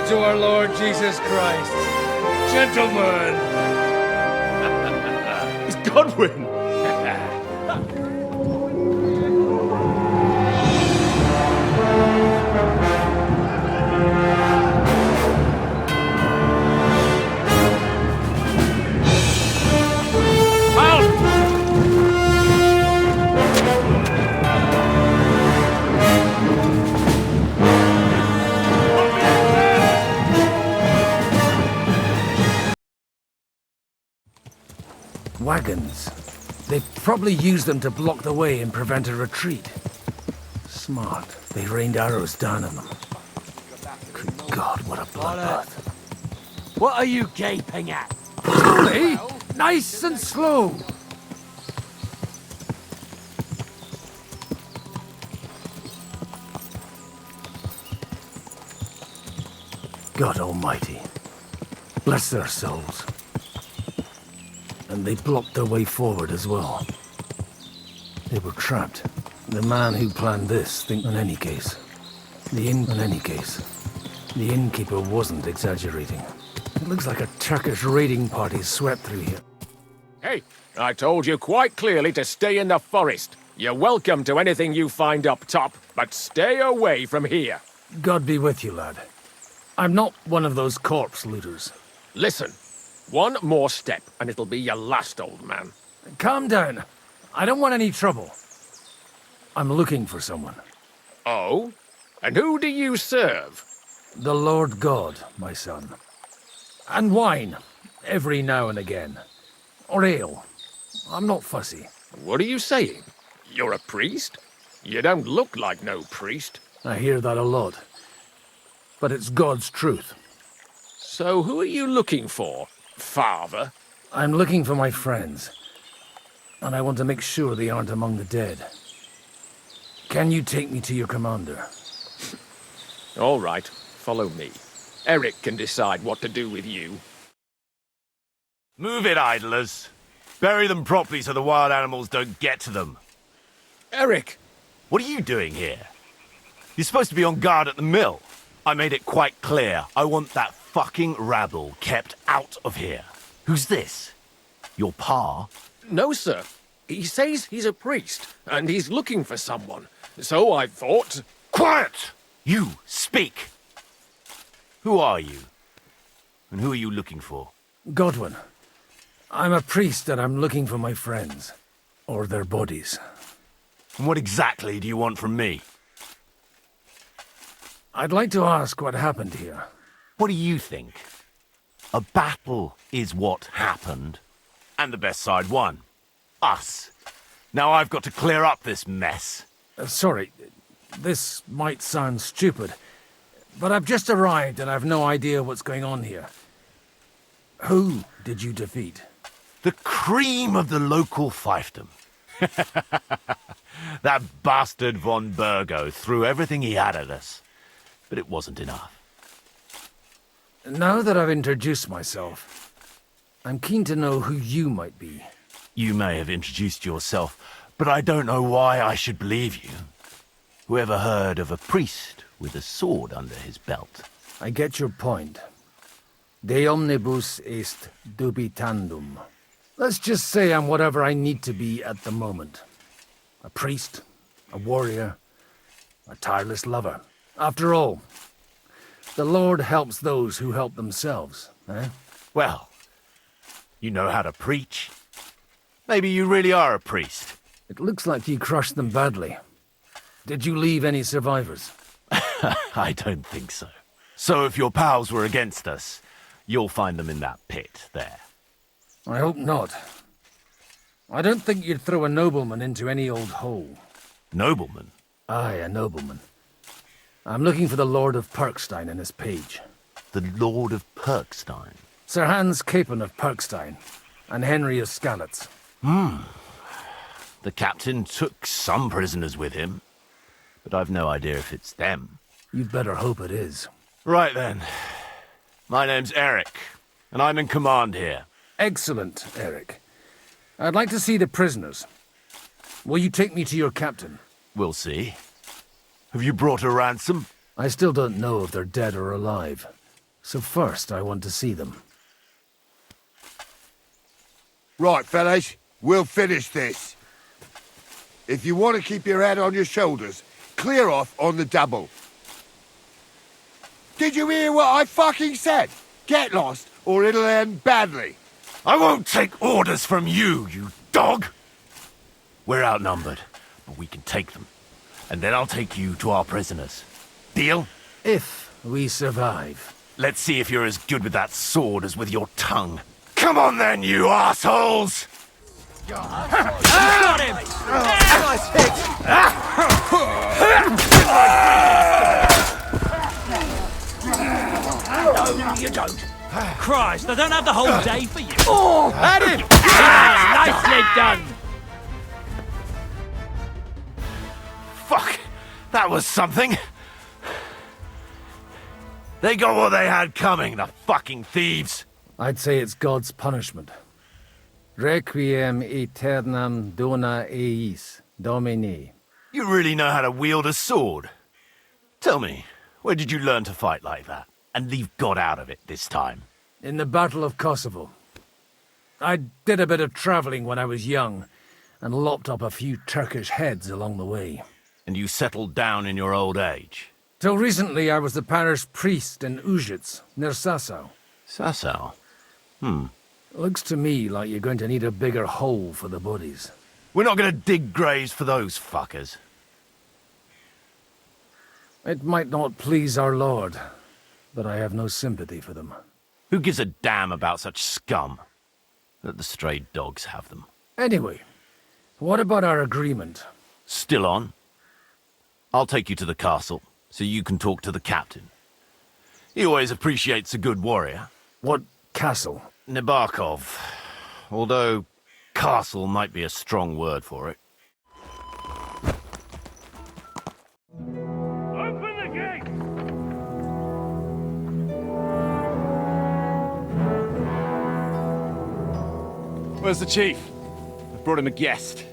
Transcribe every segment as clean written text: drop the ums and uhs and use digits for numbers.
to our Lord Jesus Christ. Gentlemen! It's Godwin! Wagons. They probably used them to block the way and prevent a retreat. Smart. They rained arrows down on them. Good God, what a bloodbath. What are you gaping at? Slowly! Nice and slow! God Almighty. Bless their souls. And they blocked their way forward as well. They were trapped. The man who planned this, in any case. The innkeeper wasn't exaggerating. It looks like a Turkish raiding party swept through here. Hey, I told you quite clearly to stay in the forest. You're welcome to anything you find up top, but stay away from here. God be with you, lad. I'm not one of those corpse looters. Listen, one more step and it'll be your last, old man. Calm down. I don't want any trouble. I'm looking for someone. Oh? And who do you serve? The Lord God, my son. And wine, every now and again. Or ale. I'm not fussy. What are you saying? You're a priest? You don't look like no priest. I hear that a lot. But it's God's truth. So who are you looking for, father? I'm looking for my friends. And I want to make sure they aren't among the dead. Can you take me to your commander? All right, follow me. Eric can decide what to do with you. Move it, idlers. Bury them properly so the wild animals don't get to them. Eric! What are you doing here? You're supposed to be on guard at the mill. I made it quite clear. I want that fucking rabble kept out of here. Who's this? Your pa? No, sir. He says he's a priest, and he's looking for someone. So I thought... Quiet! You, speak! Who are you? And who are you looking for? Godwin. I'm a priest and I'm looking for my friends. Or their bodies. And what exactly do you want from me? I'd like to ask what happened here. What do you think? A battle is what happened. And the best side won. Us. Now I've got to clear up this mess. Sorry, this might sound stupid, but I've just arrived and I've no idea what's going on here. Who did you defeat? The cream of the local fiefdom. That bastard von Burgo threw everything he had at us. But it wasn't enough. Now that I've introduced myself, I'm keen to know who you might be. You may have introduced yourself, but I don't know why I should believe you. Whoever heard of a priest with a sword under his belt? I get your point. De omnibus est dubitandum. Let's just say I'm whatever I need to be at the moment. A priest, a warrior, a tireless lover. After all, the Lord helps those who help themselves, eh? Well, you know how to preach. Maybe you really are a priest. It looks like you crushed them badly. Did you leave any survivors? I don't think so. So if your pals were against us, you'll find them in that pit there. I hope not. I don't think you'd throw a nobleman into any old hole. Nobleman? Aye, a nobleman. I'm looking for the Lord of Perkstein and his page. The Lord of Perkstein? Sir Hans Capon of Perkstein, and Henry of Skalitz. The captain took some prisoners with him, but I've no idea if it's them. You'd better hope it is. Right then. My name's Eric, and I'm in command here. Excellent, Eric. I'd like to see the prisoners. Will you take me to your captain? We'll see. Have you brought a ransom? I still don't know if they're dead or alive. So first, I want to see them. Right, fellas, we'll finish this. If you want to keep your head on your shoulders, clear off on the double. Did you hear what I fucking said? Get lost, or it'll end badly. I won't take orders from you, you dog! We're outnumbered, but we can take them. And then I'll take you to our prisoners. Deal? If we survive. Let's see if you're as good with that sword as with your tongue. Come on then, you assholes! Got him! Nice hit! No, you don't. Christ, I don't have the whole day for you. Oh, at him! Nicely done. Fuck! That was something! They got what they had coming, the fucking thieves! I'd say it's God's punishment. Requiem aeternam dona eis, Domine. You really know how to wield a sword? Tell me, where did you learn to fight like that? And leave God out of it this time? In the Battle of Kosovo. I did a bit of traveling when I was young, and lopped up a few Turkish heads along the way. And you settled down in your old age? Till recently, I was the parish priest in Ujits, near Sasau. Sasau? Looks to me like you're going to need a bigger hole for the bodies. We're not gonna dig graves for those fuckers. It might not please our Lord, but I have no sympathy for them. Who gives a damn about such scum? Let the stray dogs have them. Anyway, what about our agreement? Still on? I'll take you to the castle, so you can talk to the captain. He always appreciates a good warrior. What castle? Nabokov. Although, castle might be a strong word for it. Open the gate! Where's the chief? I've brought him a guest.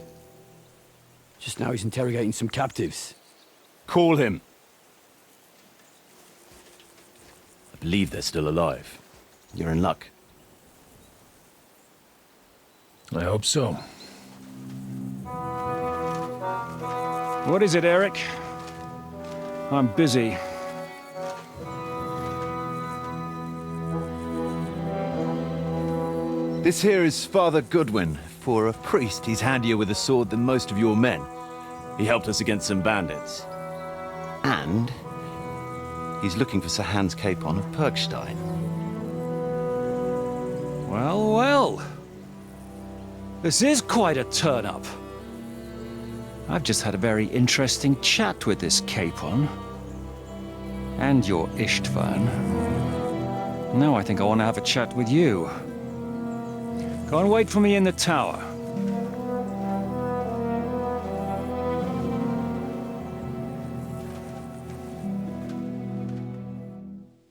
Just now he's interrogating some captives. Call him. I believe they're still alive. You're in luck. I hope so. What is it, Eric? I'm busy. This here is Father Goodwin. For a priest, he's handier with a sword than most of your men. He helped us against some bandits. And he's looking for Sir Hans Capon of Perkstein. Well, well. This is quite a turn-up. I've just had a very interesting chat with this Capon. And your Istvan. Now I think I want to have a chat with you. Go and wait for me in the tower.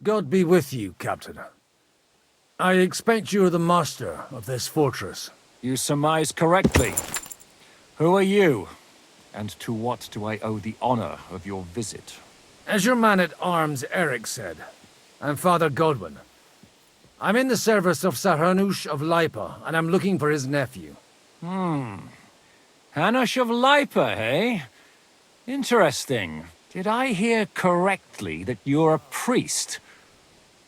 God be with you, Captain. I expect you're the master of this fortress. You surmise correctly. Who are you? And to what do I owe the honor of your visit? As your man-at-arms Eric said, I'm Father Godwin. I'm in the service of Sir Hanush of Lipa, and I'm looking for his nephew. Hanush of Lipa, eh? Interesting. Did I hear correctly that you're a priest?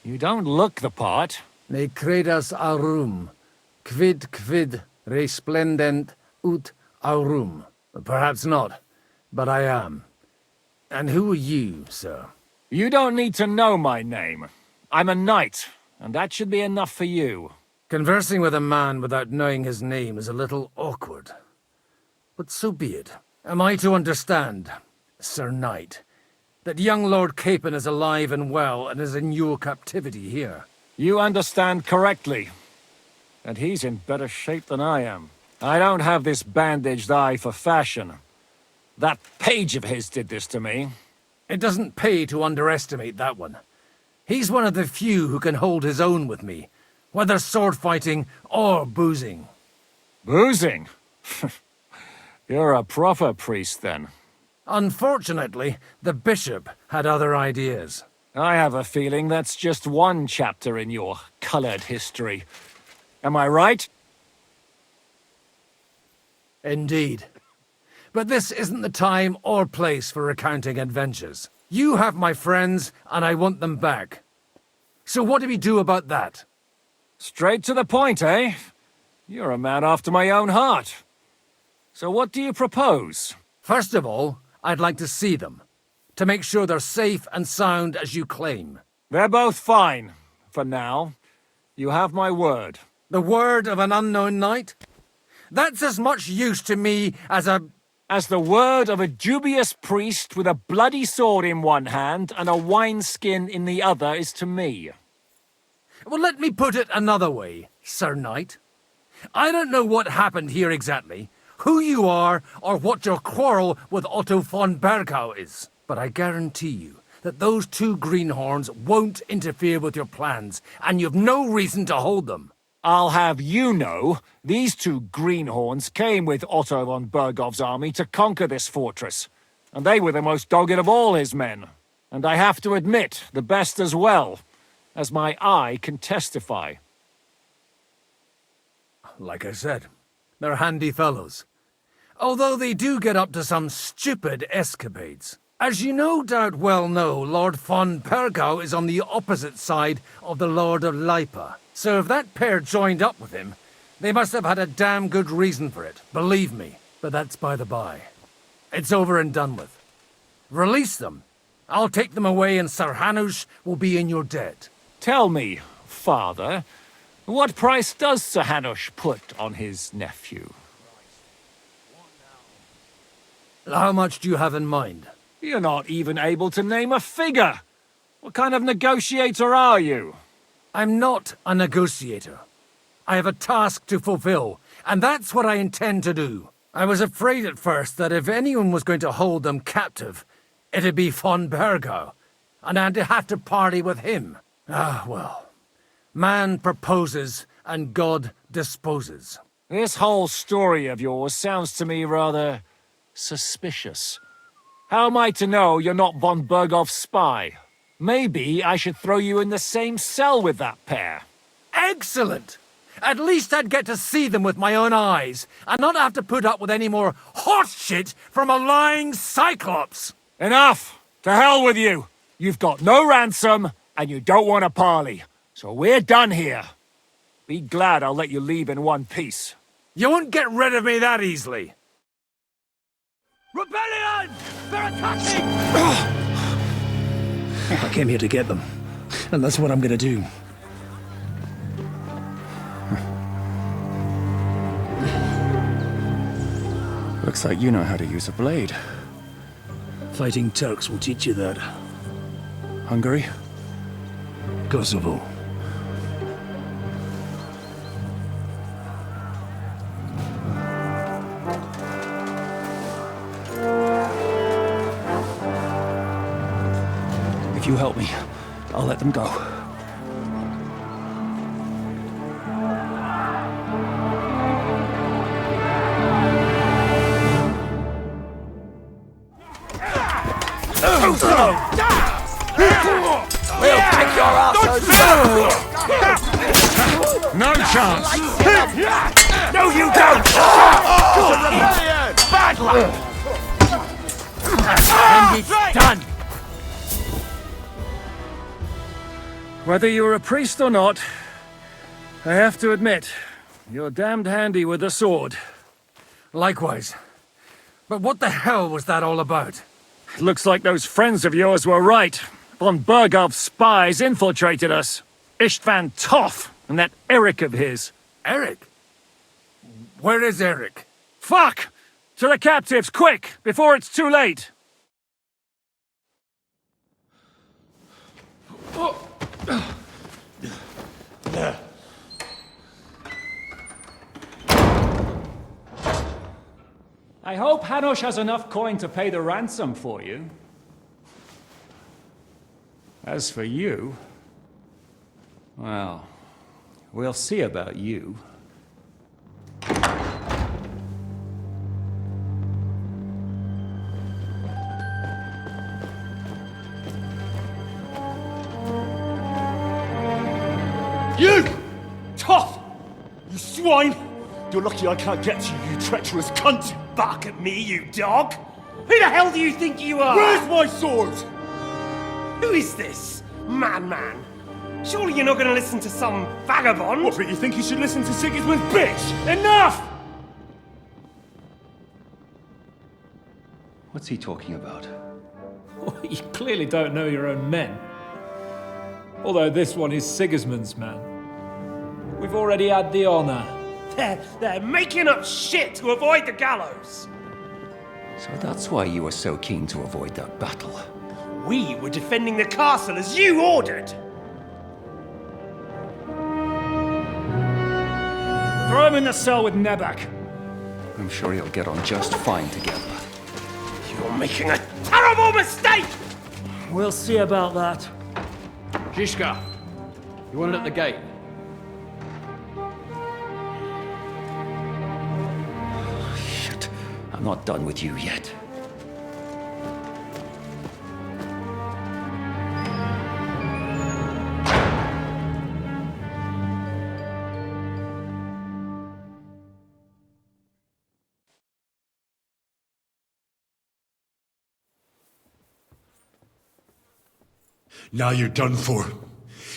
You don't look the part. Ne credas aurum, quid resplendent ut aurum. Perhaps not, but I am. And who are you, sir? You don't need to know my name. I'm a knight, and that should be enough for you. Conversing with a man without knowing his name is a little awkward. But so be it. Am I to understand, Sir Knight, that young Lord Capon is alive and well and is in your captivity here? You understand correctly. And he's in better shape than I am. I don't have this bandaged eye for fashion. That page of his did this to me. It doesn't pay to underestimate that one. He's one of the few who can hold his own with me, whether sword fighting or boozing. Boozing? You're a proper priest, then. Unfortunately, the bishop had other ideas. I have a feeling that's just one chapter in your colored history. Am I right? Indeed. But this isn't the time or place for recounting adventures. You have my friends, and I want them back. So what do we do about that? Straight to the point, eh? You're a man after my own heart. So what do you propose? First of all, I'd like to see them, to make sure they're safe and sound as you claim. They're both fine, for now. You have my word. The word of an unknown knight? That's as much use to me as the word of a dubious priest with a bloody sword in one hand and a wineskin in the other is to me. Well, let me put it another way, Sir Knight. I don't know what happened here exactly, who you are, or what your quarrel with Otto von Bergau is. But I guarantee you that those two greenhorns won't interfere with your plans, and you've no reason to hold them. I'll have you know, these two greenhorns came with Otto von Bergov's army to conquer this fortress. And they were the most dogged of all his men. And I have to admit, the best as well, as my eye can testify. Like I said, they're handy fellows. Although they do get up to some stupid escapades. As you no doubt well know, Lord von Bergau is on the opposite side of the Lord of Lipa. So if that pair joined up with him, they must have had a damn good reason for it, believe me. But that's by the by. It's over and done with. Release them. I'll take them away and Sir Hanush will be in your debt. Tell me, father, what price does Sir Hanush put on his nephew? How much do you have in mind? You're not even able to name a figure. What kind of negotiator are you? I'm not a negotiator. I have a task to fulfill, and that's what I intend to do. I was afraid at first that if anyone was going to hold them captive, it'd be von Bergau, and I'd have to parley with him. Ah, well. Man proposes, and God disposes. This whole story of yours sounds to me rather suspicious. How am I to know you're not von Bergov's spy? Maybe I should throw you in the same cell with that pair. Excellent! At least I'd get to see them with my own eyes, and not have to put up with any more horse shit from a lying cyclops! Enough! To hell with you! You've got no ransom, and you don't want a parley. So we're done here. Be glad I'll let you leave in one piece. You won't get rid of me that easily! Rebellion! They're attacking! I came here to get them, and that's what I'm gonna do. Looks like you know how to use a blade. Fighting Turks will teach you that. Hungary? Kosovo. If you help me, I'll let them go. We'll kick your ass! No chance! No, you don't! Bad luck! And it's done! Whether you're a priest or not, I have to admit, you're damned handy with a sword. Likewise. But what the hell was that all about? Looks like those friends of yours were right. Von Bergov's spies infiltrated us. Istvan Toth and that Eric of his. Eric? Where is Eric? Fuck! To the captives, quick, before it's too late! I hope Hanush has enough coin to pay the ransom for you. As for you, well, we'll see about you. You! Tough! You swine! You're lucky I can't get to you, you treacherous cunt! Bark at me, you dog! Who the hell do you think you are? Where's my sword? Who is this? Man. Surely you're not going to listen to some vagabond? What, but you think you should listen to Sigismund's bitch? Enough! What's he talking about? Well, you clearly don't know your own men. Although this one is Sigismund's man. We've already had the honor. They're making up shit to avoid the gallows! So that's why you were so keen to avoid that battle. We were defending the castle as you ordered! Throw him in the cell with Nebak. I'm sure he'll get on just fine together. You're making a terrible mistake! We'll see about that. Zhishka, you want it at the gate? Shit, I'm not done with you yet. Now you're done for.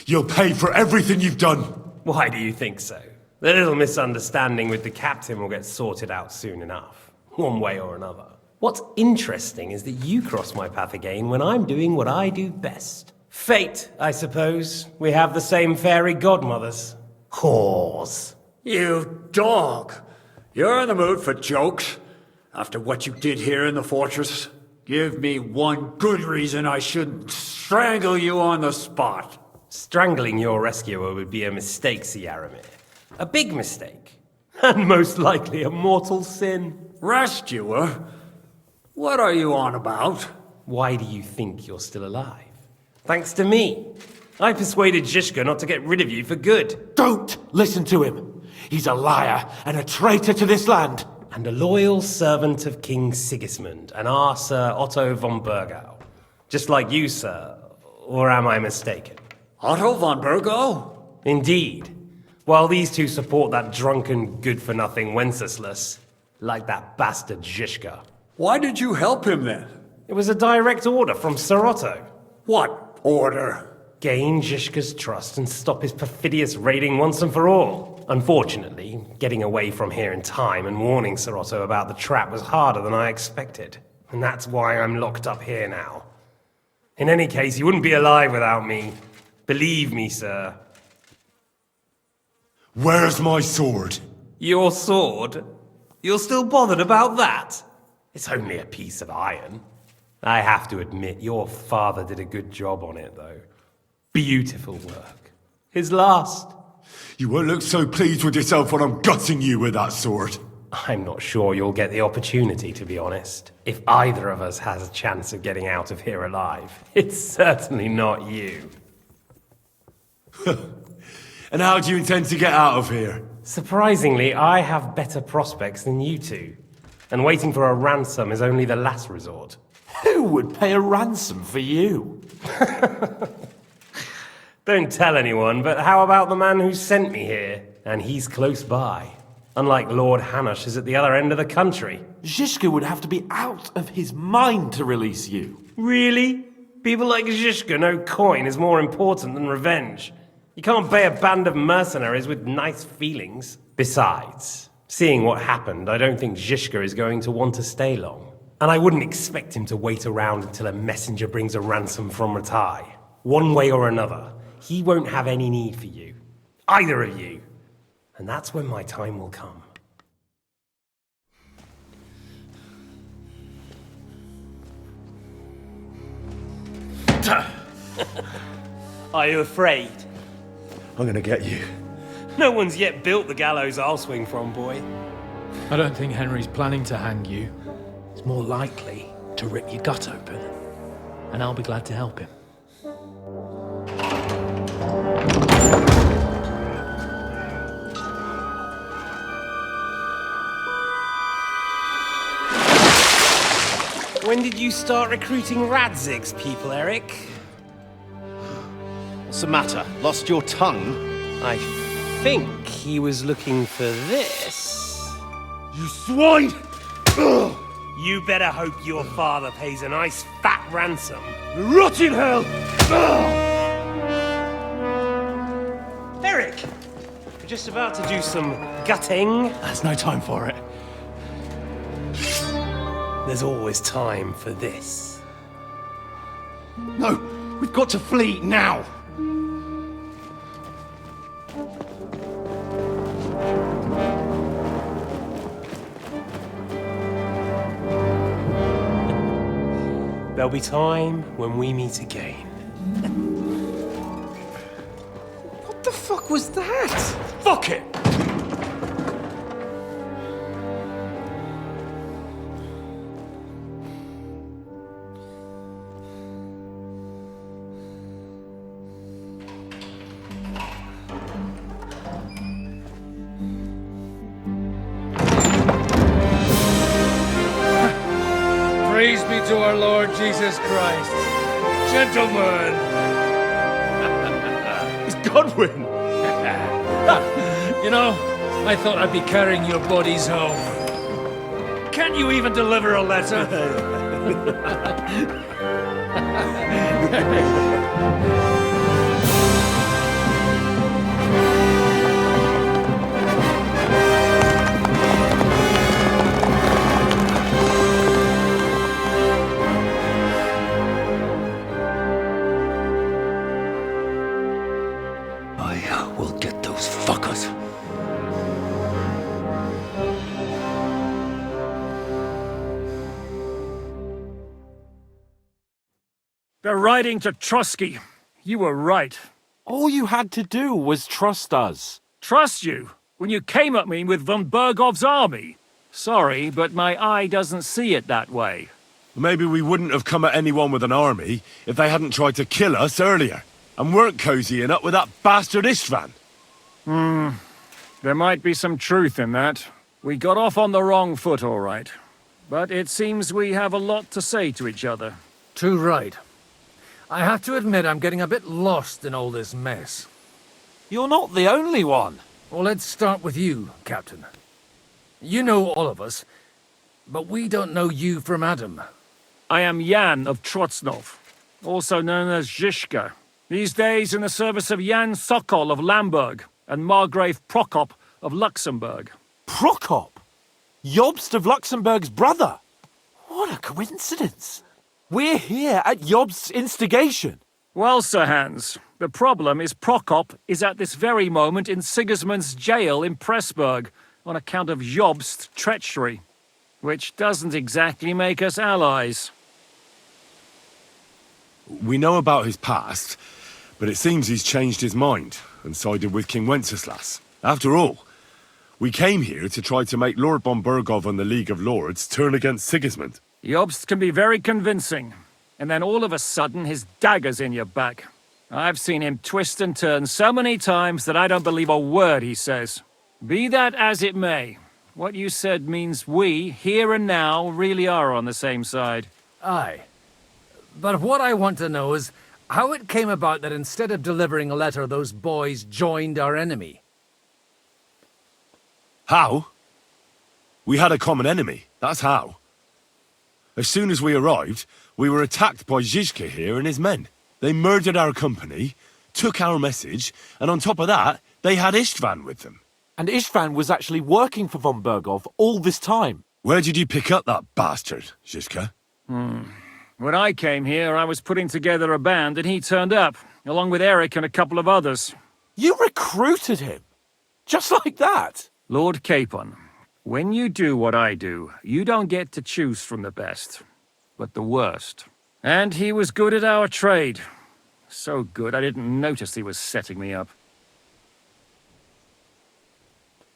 You'll pay for everything you've done. Why do you think so? The little misunderstanding with the captain will get sorted out soon enough, one way or another. What's interesting is that you cross my path again when I'm doing what I do best. Fate, I suppose. We have the same fairy godmothers. Whores. You dog! You're in the mood for jokes? After what you did here in the fortress? Give me one good reason I shouldn't strangle you on the spot. Strangling your rescuer would be a mistake, Yaramir. A big mistake. And most likely a mortal sin. Rescuer? What are you on about? Why do you think you're still alive? Thanks to me. I persuaded Zhishka not to get rid of you for good. Don't listen to him. He's a liar and a traitor to this land. And a loyal servant of King Sigismund and our Sir Otto von Burgau. Just like you, sir. Or am I mistaken? Otto von Burgau? Indeed. While these two support that drunken, good-for-nothing Wenceslas, like that bastard Zhishka. Why did you help him then? It was a direct order from Sir Otto. What order? Gain Zhishka's trust and stop his perfidious raiding once and for all. Unfortunately, getting away from here in time and warning Sir Otto about the trap was harder than I expected. And that's why I'm locked up here now. In any case, you wouldn't be alive without me. Believe me, sir. Where's my sword? Your sword? You're still bothered about that? It's only a piece of iron. I have to admit, your father did a good job on it, though. Beautiful work. His last. You won't look so pleased with yourself when I'm gutting you with that sword. I'm not sure you'll get the opportunity, to be honest. If either of us has a chance of getting out of here alive, it's certainly not you. And how do you intend to get out of here? Surprisingly, I have better prospects than you two. And waiting for a ransom is only the last resort. Who would pay a ransom for you? Don't tell anyone, but how about the man who sent me here? And he's close by. Unlike Lord Hanush is at the other end of the country. Zhishka would have to be out of his mind to release you. Really? People like Zhishka know coin is more important than revenge. You can't pay a band of mercenaries with nice feelings. Besides, seeing what happened, I don't think Zhishka is going to want to stay long. And I wouldn't expect him to wait around until a messenger brings a ransom from Ratai. One way or another, he won't have any need for you. Either of you. And that's when my time will come. Are you afraid? I'm gonna get you. No one's yet built the gallows I'll swing from, boy. I don't think Henry's planning to hang you. It's more likely to rip your gut open. And I'll be glad to help him. When did you start recruiting Radzig's people, Eric? What's the matter? Lost your tongue? I think he was looking for this. You swine! You better hope your father pays a nice fat ransom. Rot in hell! Eric! We're just about to do some gutting. There's no time for it. There's always time for this. No, we've got to flee now. There'll be time when we meet again. What the fuck was that? Fuck it! Praise be to our Lord Jesus Christ. Gentlemen! It's Godwin! You know, I thought I'd be carrying your bodies home. Can't you even deliver a letter? I will get those fuckers. They're riding to Trotsky. You were right. All you had to do was trust us. Trust you? When you came at me with von Bergov's army? Sorry, but my eye doesn't see it that way. Maybe we wouldn't have come at anyone with an army if they hadn't tried to kill us earlier, and weren't cozying up with that bastard Istvan. There might be some truth in that. We got off on the wrong foot, all right. But it seems we have a lot to say to each other. Too right. I have to admit I'm getting a bit lost in all this mess. You're not the only one. Well, let's start with you, Captain. You know all of us, but we don't know you from Adam. I am Jan of Trotsnov, also known as Zhishka. These days in the service of Jan Sokol of Lamberg and Margrave Prokop of Luxembourg. Prokop? Jobst of Luxembourg's brother? What a coincidence. We're here at Jobst's instigation. Well, Sir Hans, the problem is Prokop is at this very moment in Sigismund's jail in Pressburg on account of Jobst's treachery, which doesn't exactly make us allies. We know about his past, but it seems he's changed his mind and sided with King Wenceslas. After all, we came here to try to make Lord von Bergov and the League of Lords turn against Sigismund. Jobst can be very convincing, and then all of a sudden his dagger's in your back. I've seen him twist and turn so many times that I don't believe a word he says. Be that as it may, what you said means we, here and now, really are on the same side. Aye. But what I want to know is how it came about that instead of delivering a letter, those boys joined our enemy. How? We had a common enemy, that's how. As soon as we arrived, we were attacked by Zhizka here and his men. They murdered our company, took our message, and on top of that, they had Istvan with them. And Istvan was actually working for von Bergov all this time. Where did you pick up that bastard, Zhizka? When I came here, I was putting together a band and he turned up, along with Eric and a couple of others. You recruited him? Just like that? Lord Capon, when you do what I do, you don't get to choose from the best, but the worst. And he was good at our trade. So good, I didn't notice he was setting me up.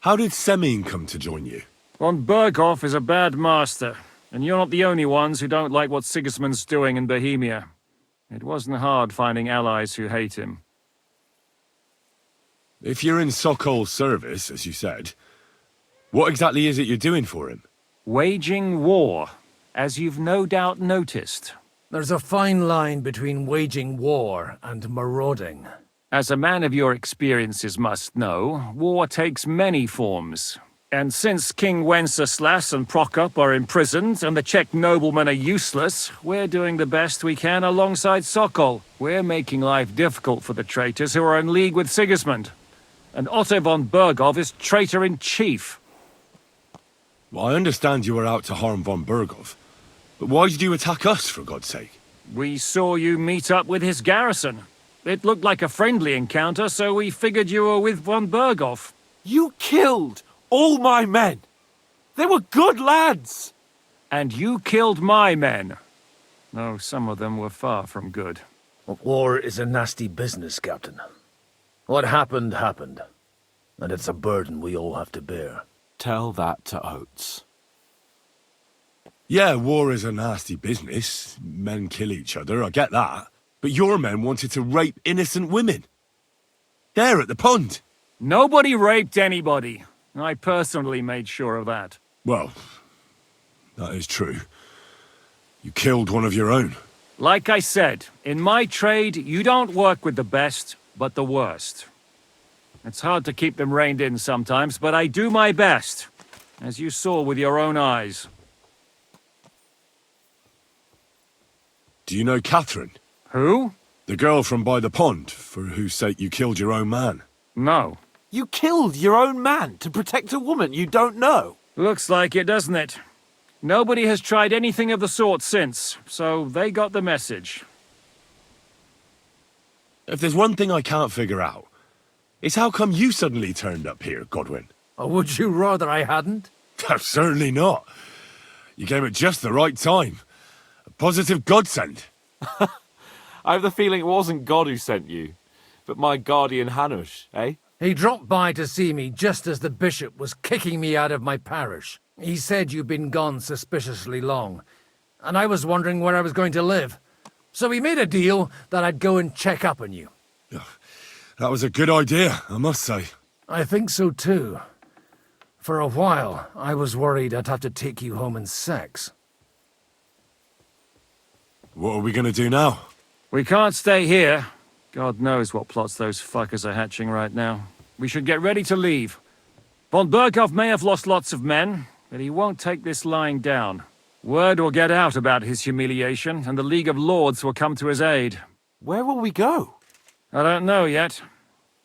How did Semyon come to join you? Von Bergov is a bad master, and you're not the only ones who don't like what Sigismund's doing in Bohemia. It wasn't hard finding allies who hate him. If you're in Sokol's service, as you said, what exactly is it you're doing for him? Waging war, as you've no doubt noticed. There's a fine line between waging war and marauding. As a man of your experiences must know, war takes many forms. And since King Wenceslas and Prokop are imprisoned and the Czech noblemen are useless, we're doing the best we can alongside Sokol. We're making life difficult for the traitors who are in league with Sigismund. And Otto von Bergov is traitor-in-chief. Well, I understand you were out to harm von Bergov. But why did you attack us, for God's sake? We saw you meet up with his garrison. It looked like a friendly encounter, so we figured you were with von Bergov. You killed all my men! They were good lads! And you killed my men. Though some of them were far from good. War is a nasty business, Captain. What happened, happened. And it's a burden we all have to bear. Tell that to Oates. Yeah, war is a nasty business. Men kill each other, I get that. But your men wanted to rape innocent women. There at the pond. Nobody raped anybody. I personally made sure of that. Well, that is true. You killed one of your own. Like I said, in my trade, you don't work with the best, but the worst. It's hard to keep them reined in sometimes, but I do my best, as you saw with your own eyes. Do you know Catherine? Who? The girl from by the pond, for whose sake you killed your own man. No. You killed your own man to protect a woman you don't know? Looks like it, doesn't it? Nobody has tried anything of the sort since, so they got the message. If there's one thing I can't figure out, it's how come you suddenly turned up here, Godwin? Or would you rather I hadn't? Certainly not. You came at just the right time. A positive godsend. I have the feeling it wasn't God who sent you, but my guardian Hanush, eh? He dropped by to see me just as the bishop was kicking me out of my parish. He said you'd been gone suspiciously long, and I was wondering where I was going to live. So we made a deal that I'd go and check up on you. That was a good idea, I must say. I think so too. For a while, I was worried I'd have to take you home in sex. What are we gonna do now? We can't stay here. God knows what plots those fuckers are hatching right now. We should get ready to leave. Von Berghoff may have lost lots of men, but he won't take this lying down. Word will get out about his humiliation, and the League of Lords will come to his aid. Where will we go? I don't know yet.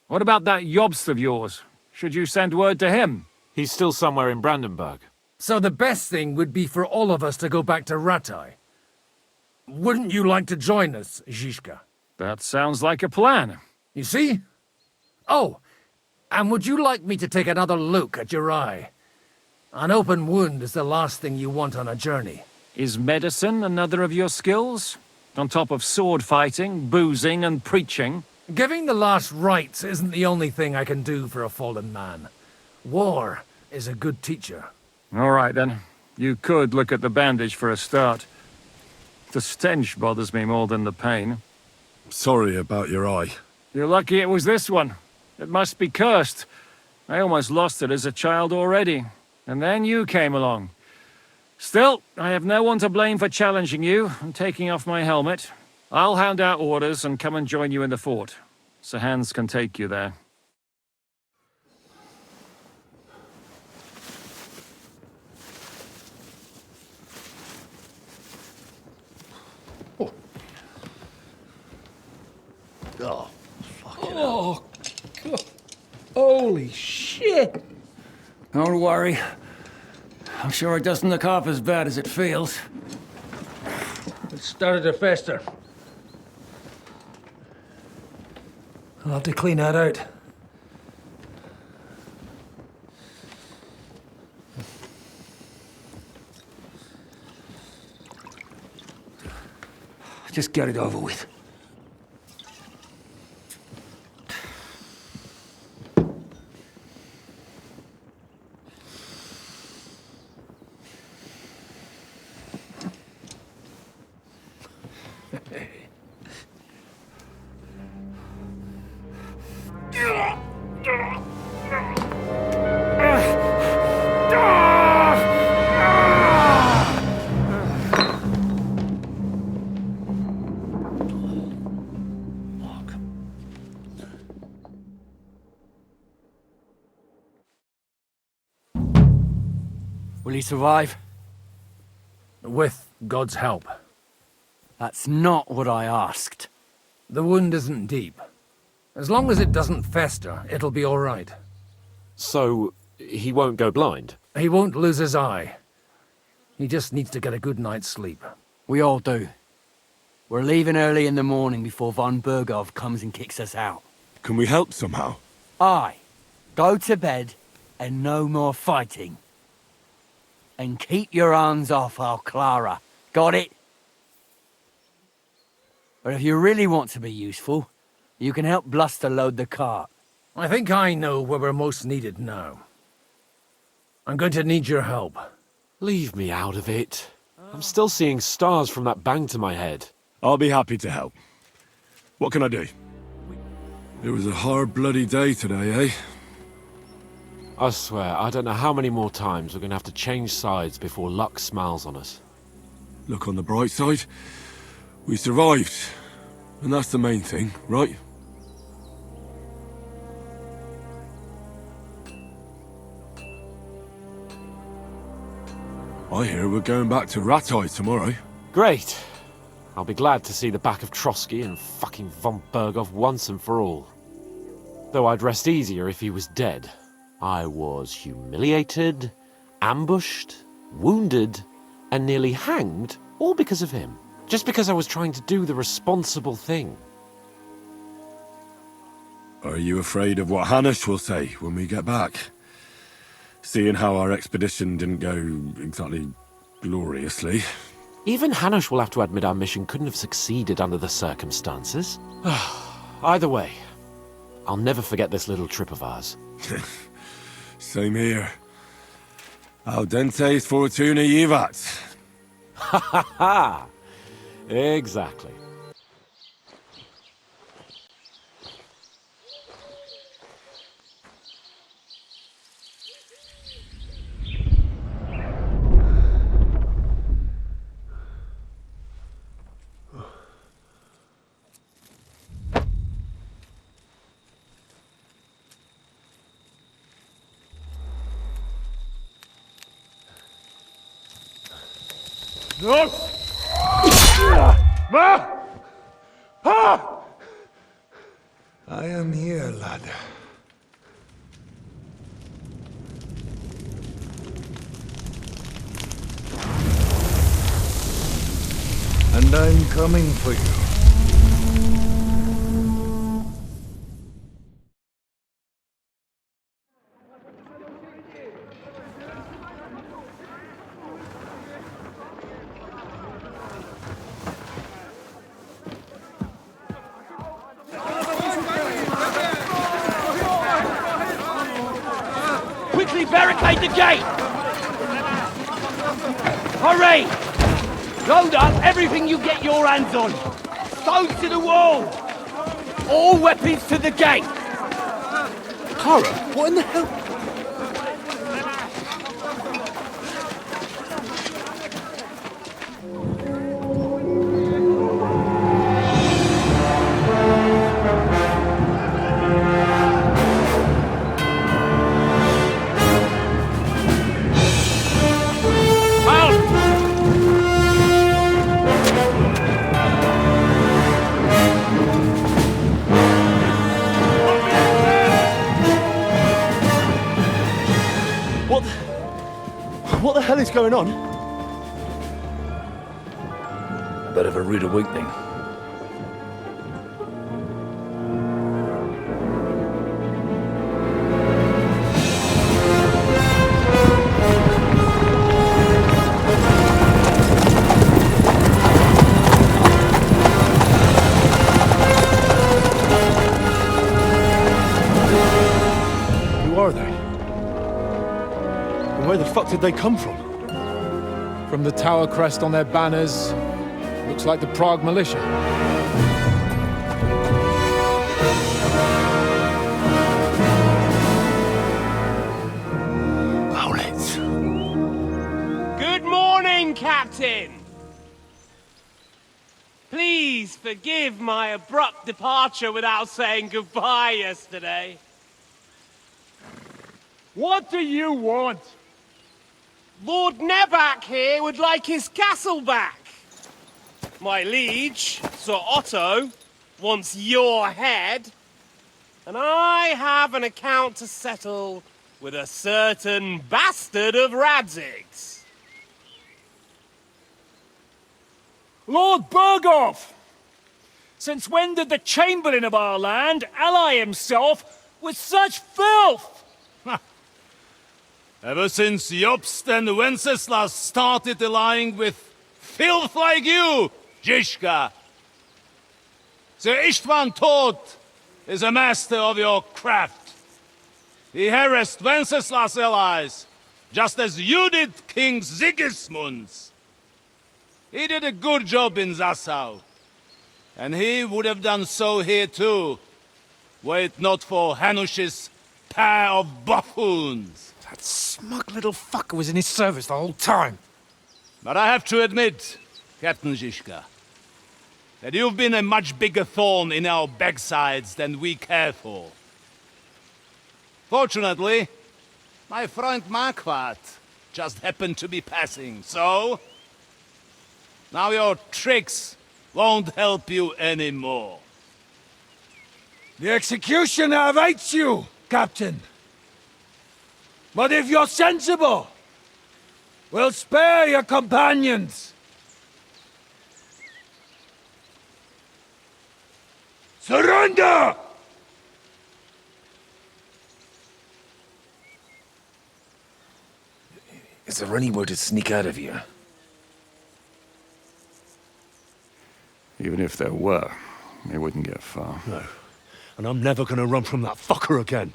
What about that Jobst of yours? Should you send word to him? He's still somewhere in Brandenburg. So the best thing would be for all of us to go back to Ratai. Wouldn't you like to join us, Zizka? That sounds like a plan. You see? Oh, and would you like me to take another look at your eye? An open wound is the last thing you want on a journey. Is medicine another of your skills? On top of sword fighting, boozing, and preaching? Giving the last rites isn't the only thing I can do for a fallen man. War is a good teacher. All right, then. You could look at the bandage for a start. The stench bothers me more than the pain. Sorry about your eye. You're lucky it was this one. It must be cursed. I almost lost it as a child already. And then you came along. Still, I have no one to blame for challenging you and taking off my helmet. I'll hand out orders and come and join you in the fort. Sir Hans can take you there. Oh, fucking hell. God. Holy shit! Don't worry. I'm sure it doesn't look half as bad as it feels. It started to fester. I'll have to clean that out. Just get it over with. Will he survive? With God's help. That's not what I asked. The wound isn't deep. As long as it doesn't fester, it'll be all right. So, he won't go blind? He won't lose his eye. He just needs to get a good night's sleep. We all do. We're leaving early in the morning before von Bergov comes and kicks us out. Can we help somehow? Aye. Go to bed and no more fighting. And keep your hands off our Clara. Got it? But if you really want to be useful, you can help Bluster load the cart. I think I know where we're most needed now. I'm going to need your help. Leave me out of it. I'm still seeing stars from that bang to my head. I'll be happy to help. What can I do? It was a hard bloody day today, eh? I swear, I don't know how many more times we're gonna have to change sides before luck smiles on us. Look on the bright side. We survived. And that's the main thing, right? I hear we're going back to Ratai tomorrow. Great. I'll be glad to see the back of Trotsky and fucking von Bergov once and for all. Though I'd rest easier if he was dead. I was humiliated, ambushed, wounded, and nearly hanged, all because of him. Just because I was trying to do the responsible thing. Are you afraid of what Hanush will say when we get back? Seeing how our expedition didn't go exactly gloriously. Even Hanush will have to admit our mission couldn't have succeeded under the circumstances. Either way, I'll never forget this little trip of ours. Same here. Al dente's fortuna jivat. Ha ha ha! Exactly. No! Ma! Pa! I am here, lad. And I'm coming for you. Quickly barricade the gate! Hurry! Load up everything you get your hands on! Stones to the wall! All weapons to the gate! Kara, what in the hell? What the hell is going on? A bit of a rude awakening. Who are they? And where the fuck did they come from? From the tower crest on their banners, looks like the Prague militia. Owlets. Good morning, Captain! Please forgive my abrupt departure without saying goodbye yesterday. What do you want? Lord Neback here would like his castle back. My liege, Sir Otto, wants your head. And I have an account to settle with a certain bastard of Radzig's. Lord Berghoff! Since when did the Chamberlain of our land ally himself with such filth? Ever since Jobst and Wenceslas started allying with filth like you, Zizka. Sir Istvan Tod is a master of your craft. He harassed Wenceslas' allies, just as you did King Sigismund's. He did a good job in Zassau, and he would have done so here too, were it not for Hanush's pair of buffoons. That smug little fucker was in his service the whole time. But I have to admit, Captain Zizka, that you've been a much bigger thorn in our backsides than we care for. Fortunately, my friend Marquardt just happened to be passing, so... now your tricks won't help you anymore. The executioner awaits you, Captain. But if you're sensible, we'll spare your companions. Surrender! Is there any way to sneak out of here? Even if there were, it wouldn't get far. No. And I'm never gonna run from that fucker again.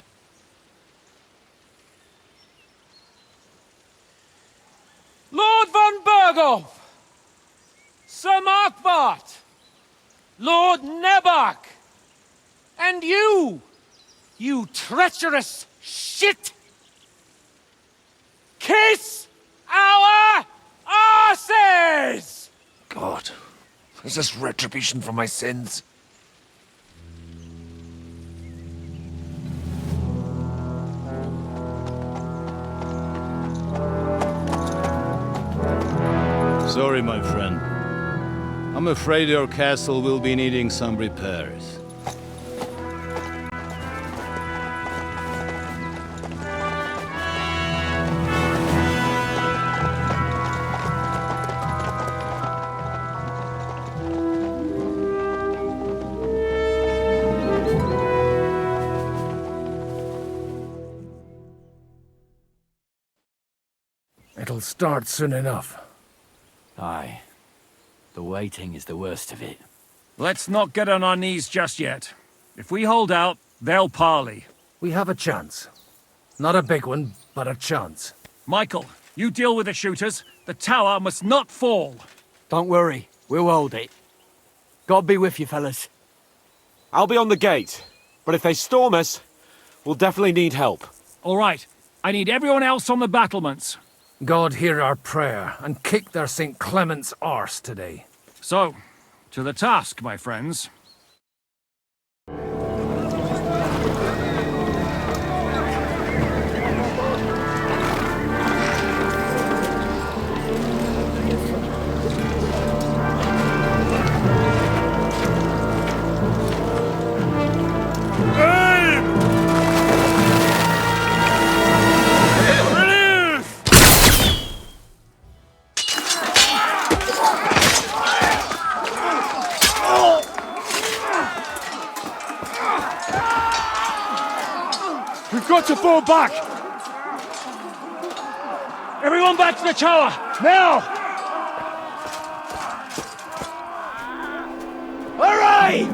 Lord von Berghoff! Sir Marquardt! Lord Neback! And you treacherous shit! Kiss our arses! God, is this retribution for my sins? Sorry, my friend. I'm afraid your castle will be needing some repairs. It'll start soon enough. Aye. The waiting is the worst of it. Let's not get on our knees just yet. If we hold out, they'll parley. We have a chance. Not a big one, but a chance. Michael, you deal with the shooters. The tower must not fall. Don't worry. We'll hold it. God be with you, fellas. I'll be on the gate. But if they storm us, we'll definitely need help. All right. I need everyone else on the battlements. God hear our prayer, and kick their St. Clement's arse today. So, to the task, my friends. We've got to fall back! Everyone back to the tower! Now! Hooray!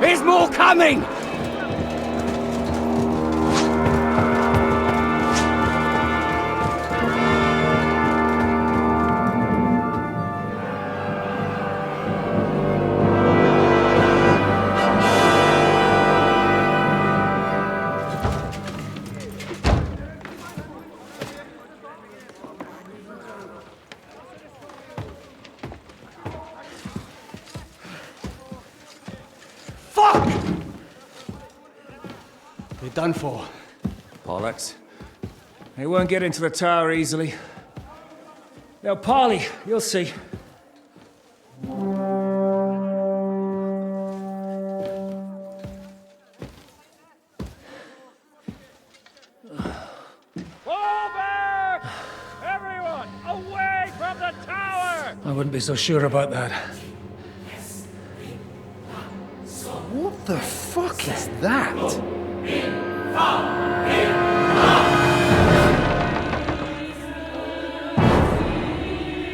There's more coming! They're done for. Bollocks. They won't get into the tower easily. Now, Parley, you'll see. I wouldn't be so sure about that. What the fuck is that?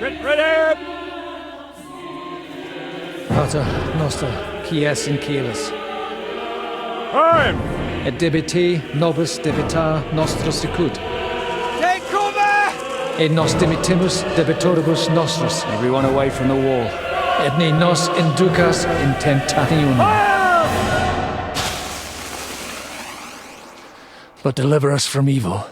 Get ready! Pater noster, quies in caelis. Time! Et debite nobis debitar nostros sicut. Take cover! Et nos dimitimus debitoribus nostros. Everyone away from the wall. Et ne nos inducas in tentationem. But deliver us from evil.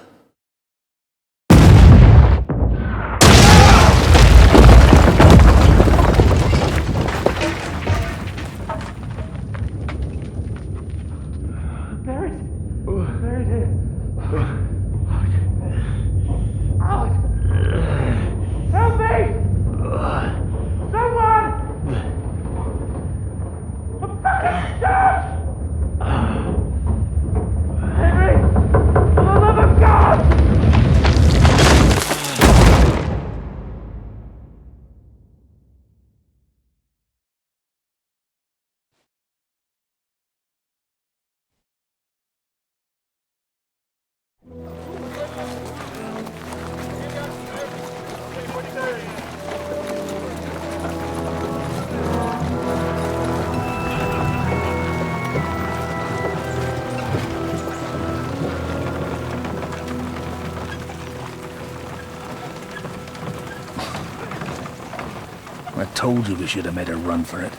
I told you we should have made a run for it.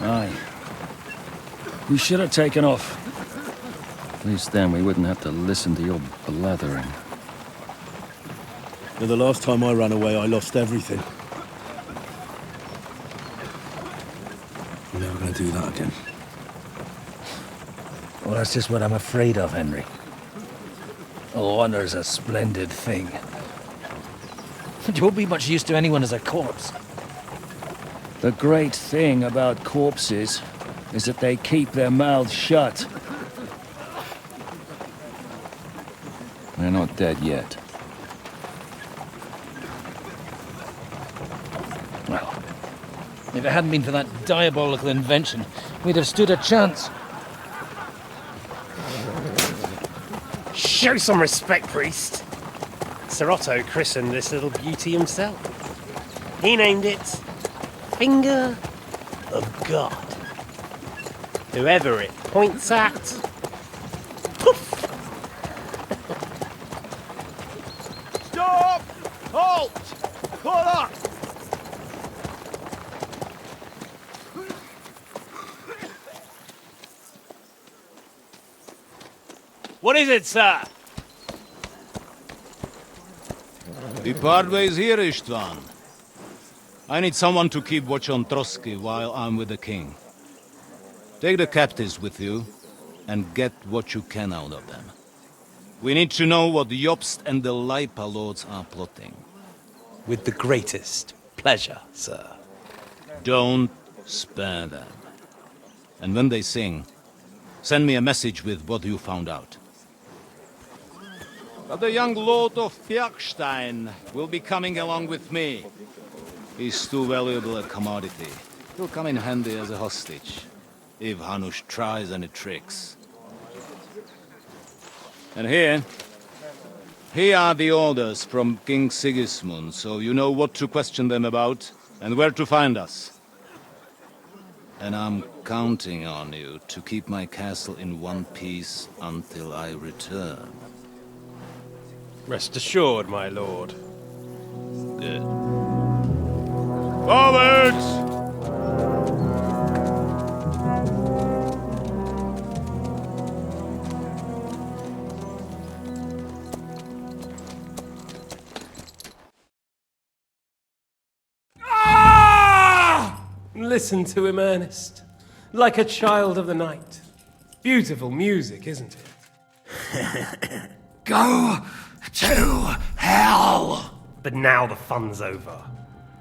Aye. We should have taken off. At least then we wouldn't have to listen to your blathering. Now, the last time I ran away, I lost everything. I'm never gonna do that again. Well, that's just what I'm afraid of, Henry. Honor's a splendid thing. It won't be much use to anyone as a corpse. The great thing about corpses is that they keep their mouths shut. They're not dead yet. Well, if it hadn't been for that diabolical invention, we'd have stood a chance. Show some respect, priest. Sir Otto christened this little beauty himself. He named it Finger of God. Whoever it points at, poof! Stop! Halt! Pull up! What is it, sir? The Parway's here, Istvan. I need someone to keep watch on Trotsky while I'm with the king. Take the captives with you, and get what you can out of them. We need to know what Jobst and the Leipa lords are plotting. With the greatest pleasure, sir. Don't spare them. And when they sing, send me a message with what you found out. But the young lord of Bjergstein will be coming along with me. He's too valuable a commodity. He'll come in handy as a hostage, if Hanush tries any tricks. And here are the orders from King Sigismund, so you know what to question them about, and where to find us. And I'm counting on you to keep my castle in one piece until I return. Rest assured, my lord. Good. Forwards! Listen to him, Ernest. Like a child of the night. Beautiful music, isn't it? Go to hell! But now the fun's over.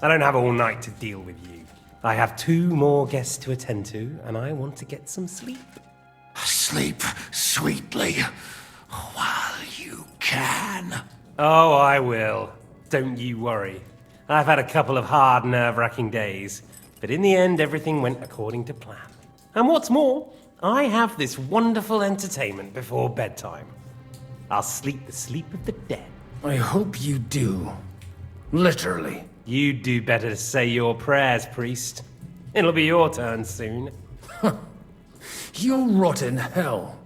I don't have all night to deal with you. I have 2 more guests to attend to, and I want to get some sleep. Sleep sweetly while you can. Oh, I will. Don't you worry. I've had a couple of hard, nerve-wracking days, but in the end, everything went according to plan. And what's more, I have this wonderful entertainment before bedtime. I'll sleep the sleep of the dead. I hope you do. Literally. You'd do better to say your prayers, priest. It'll be your turn soon. You'll rot in hell.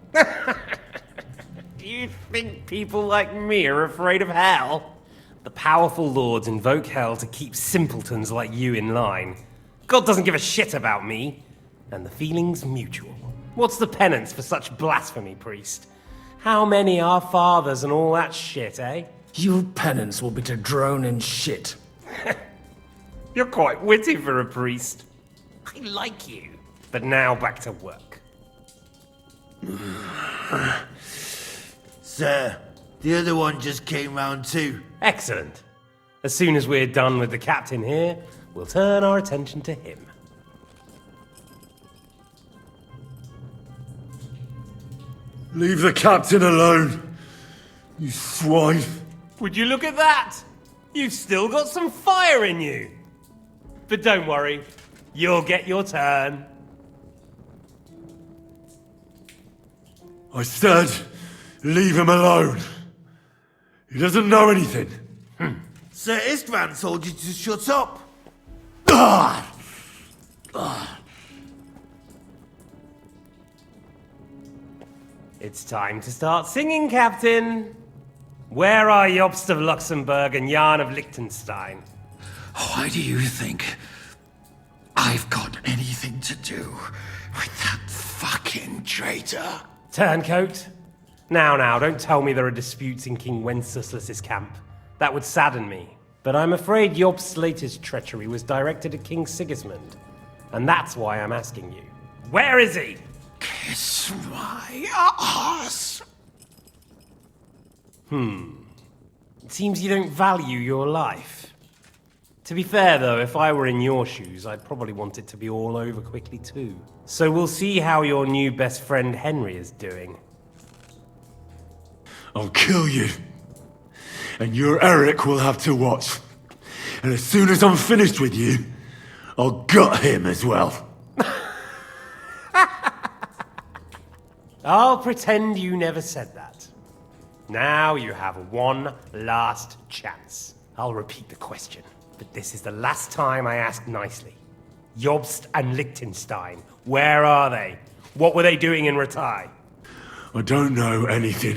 Do you think people like me are afraid of hell? The powerful lords invoke hell to keep simpletons like you in line. God doesn't give a shit about me. And the feeling's mutual. What's the penance for such blasphemy, priest? How many are fathers and all that shit, eh? Your penance will be to drown in shit. You're quite witty for a priest. I like you. But now back to work. Sir, the other one just came round too. Excellent. As soon as we're done with the captain here, we'll turn our attention to him. Leave the captain alone, you swine. Would you look at that? You've still got some fire in you. But don't worry, you'll get your turn. I said, leave him alone. He doesn't know anything. Sir Istvan told you to shut up. It's time to start singing, Captain. Where are Jobst of Luxembourg and Jan of Liechtenstein? Why do you think I've got anything to do with that fucking traitor? Turncoat. Now, don't tell me there are disputes in King Wenceslas's camp. That would sadden me. But I'm afraid Jobst's latest treachery was directed at King Sigismund. And that's why I'm asking you. Where is he? Kiss my ass. It seems you don't value your life. To be fair, though, if I were in your shoes, I'd probably want it to be all over quickly, too. So we'll see how your new best friend Henry is doing. I'll kill you. And your Eric will have to watch. And as soon as I'm finished with you, I'll gut him as well. I'll pretend you never said that. Now you have one last chance. I'll repeat the question, but this is the last time I ask nicely. Jobst and Liechtenstein, where are they? What were they doing in Ratai? I don't know anything.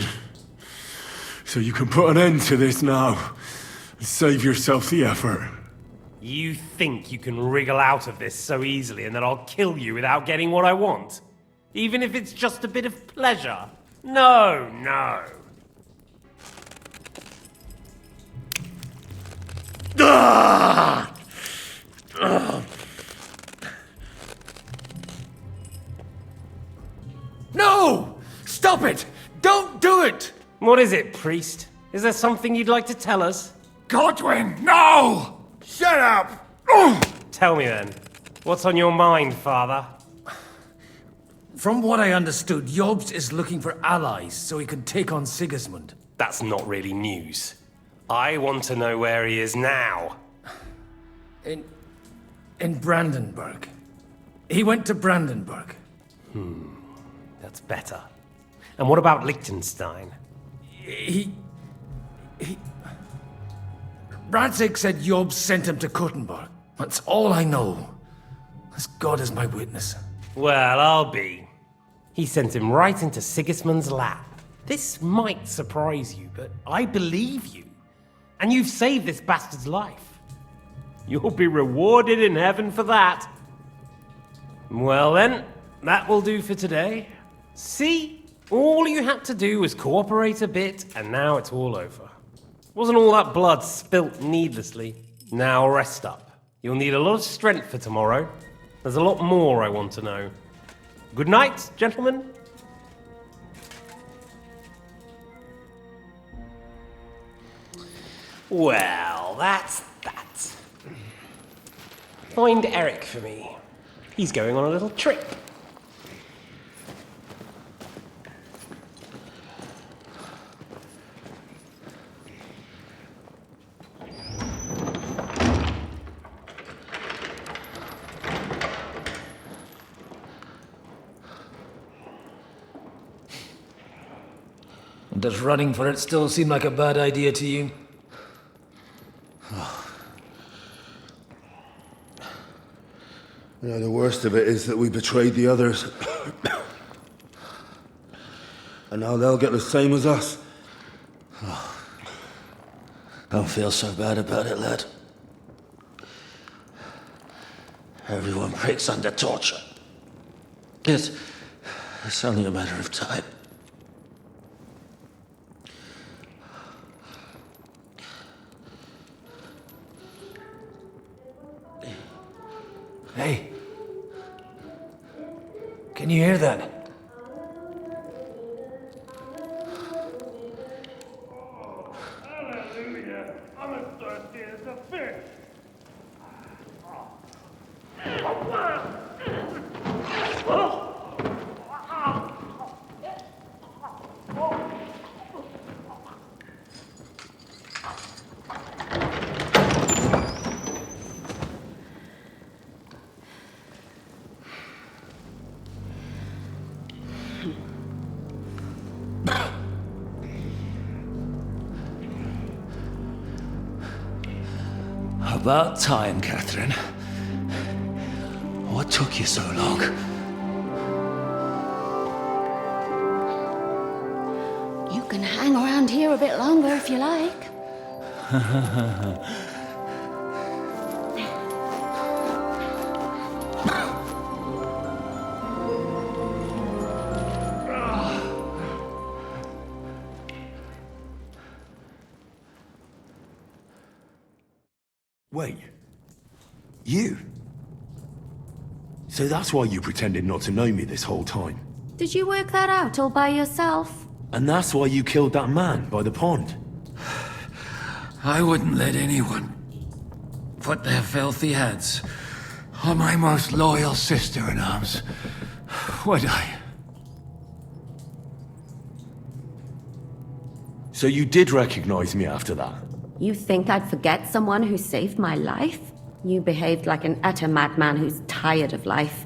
So you can put an end to this now. And save yourself the effort. You think you can wriggle out of this so easily and that I'll kill you without getting what I want? Even if it's just a bit of pleasure? No. No! Stop it! Don't do it! What is it, priest? Is there something you'd like to tell us? Godwin, no! Shut up! Tell me then. What's on your mind, father? From what I understood, Jobst is looking for allies so he can take on Sigismund. That's not really news. I want to know where he is now. In Brandenburg. He went to Brandenburg. That's better. And what about Liechtenstein? Radzig said Jobst sent him to Kuttenberg. That's all I know. As God is my witness. Well, I'll be. He sent him right into Sigismund's lap. This might surprise you, but I believe you. And you've saved this bastard's life. You'll be rewarded in heaven for that. Well then, that will do for today. See? All you had to do was cooperate a bit, and now it's all over. Wasn't all that blood spilt needlessly? Now rest up. You'll need a lot of strength for tomorrow. There's a lot more I want to know. Good night, gentlemen. Well, that's that. Find Eric for me. He's going on a little trip. Does running for it still seem like a bad idea to you? The worst of it is that we betrayed the others. And now they'll get the same as us. Don't feel so bad about it, lad. Everyone breaks under torture. It's only a matter of time. Hey. Can you hear that? Hallelujah. I'm as thirsty as a fish. About time, Catherine. What took you so long? You can hang around here a bit longer if you like. Wait. You? So that's why you pretended not to know me this whole time? Did you work that out all by yourself? And that's why you killed that man by the pond? I wouldn't let anyone put their filthy hands on my most loyal sister-in-arms, would I? So you did recognize me after that? You think I'd forget someone who saved my life? You behaved like an utter madman who's tired of life.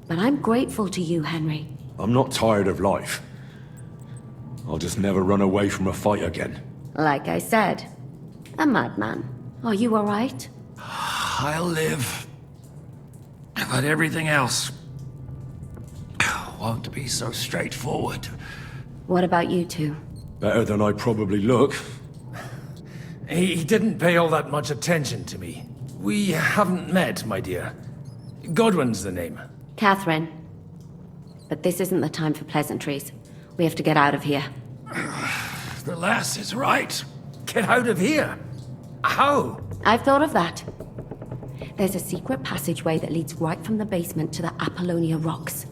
But I'm grateful to you, Henry. I'm not tired of life. I'll just never run away from a fight again. Like I said, a madman. Are you all right? I'll live. But everything else won't be so straightforward. What about you two? Better than I probably look. He didn't pay all that much attention to me. We haven't met, my dear. Godwin's the name. Catherine. But this isn't the time for pleasantries. We have to get out of here. The lass is right. Get out of here? How? I've thought of that. There's a secret passageway that leads right from the basement to the Apollonia Rocks.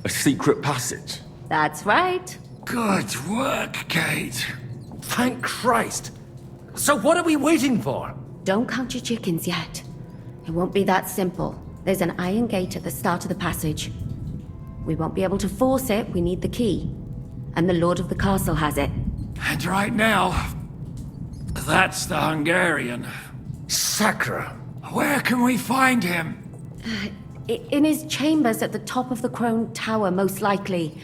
A secret passage? That's right. Good work, Kate. Thank Christ. So what are we waiting for? Don't count your chickens yet. It won't be that simple. There's an iron gate at the start of the passage. We won't be able to force it, we need the key. And the Lord of the Castle has it. And right now, that's the Hungarian. Sacra. Where can we find him? In his chambers at the top of the Crone Tower, most likely.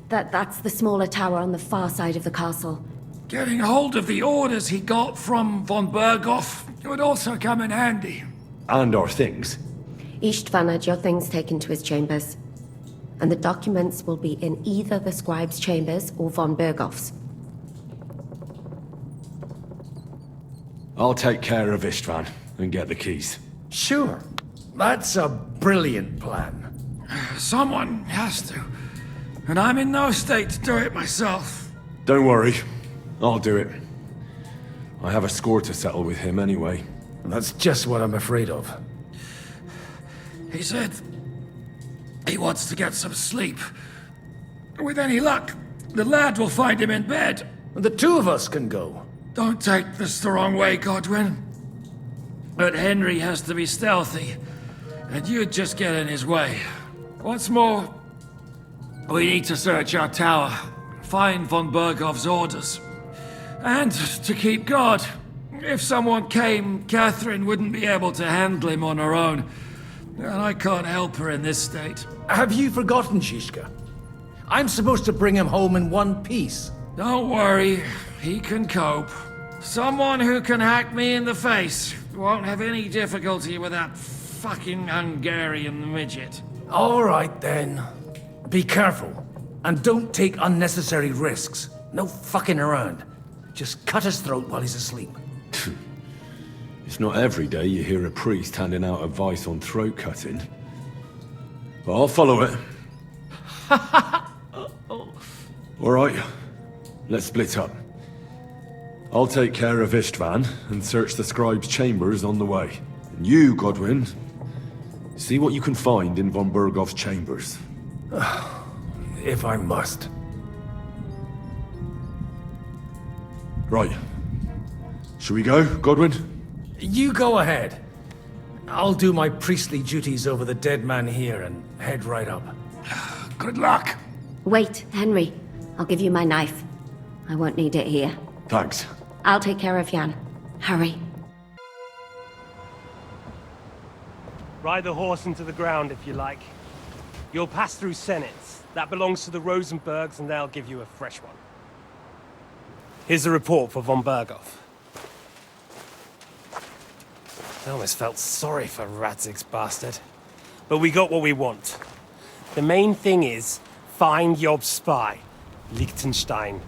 That's the smaller tower on the far side of the castle. Getting hold of the orders he got from von Berghoff would also come in handy. And our things. Istvan had your things taken to his chambers. And the documents will be in either the scribe's chambers or von Berghoff's. I'll take care of Istvan and get the keys. Sure. That's a brilliant plan. Someone has to. And I'm in no state to do it myself. Don't worry. I'll do it. I have a score to settle with him anyway. That's just what I'm afraid of. He said he wants to get some sleep. With any luck, The lad will find him in bed. The two of us can go. Don't take this the wrong way, Godwin. But Henry has to be stealthy, and you'd just get in his way. What's more, we need to search our tower, find von Bergov's orders. And to keep guard. If someone came, Catherine wouldn't be able to handle him on her own. And I can't help her in this state. Have you forgotten, Shishka? I'm supposed to bring him home in one piece. Don't worry, he can cope. Someone who can hack me in the face won't have any difficulty with that fucking Hungarian midget. All right, then. Be careful. And don't take unnecessary risks. No fucking around. Just cut his throat while he's asleep. It's not every day you hear a priest handing out advice on throat cutting. But I'll follow it. All right, let's split up. I'll take care of Istvan and search the scribe's chambers on the way. And you, Godwin, see what you can find in von Bergov's chambers. If I must. Right. Shall we go, Godwin? You go ahead. I'll do my priestly duties over the dead man here and head right up. Good luck. Wait, Henry. I'll give you my knife. I won't need it here. Thanks. I'll take care of Jan. Hurry. Ride the horse into the ground if you like. You'll pass through Senates. That belongs to the Rosenbergs, and they'll give you a fresh one. Here's the report for von Bergov. I almost felt sorry for Radzig's bastard. But we got what we want. The main thing is, find Job's spy, Liechtenstein.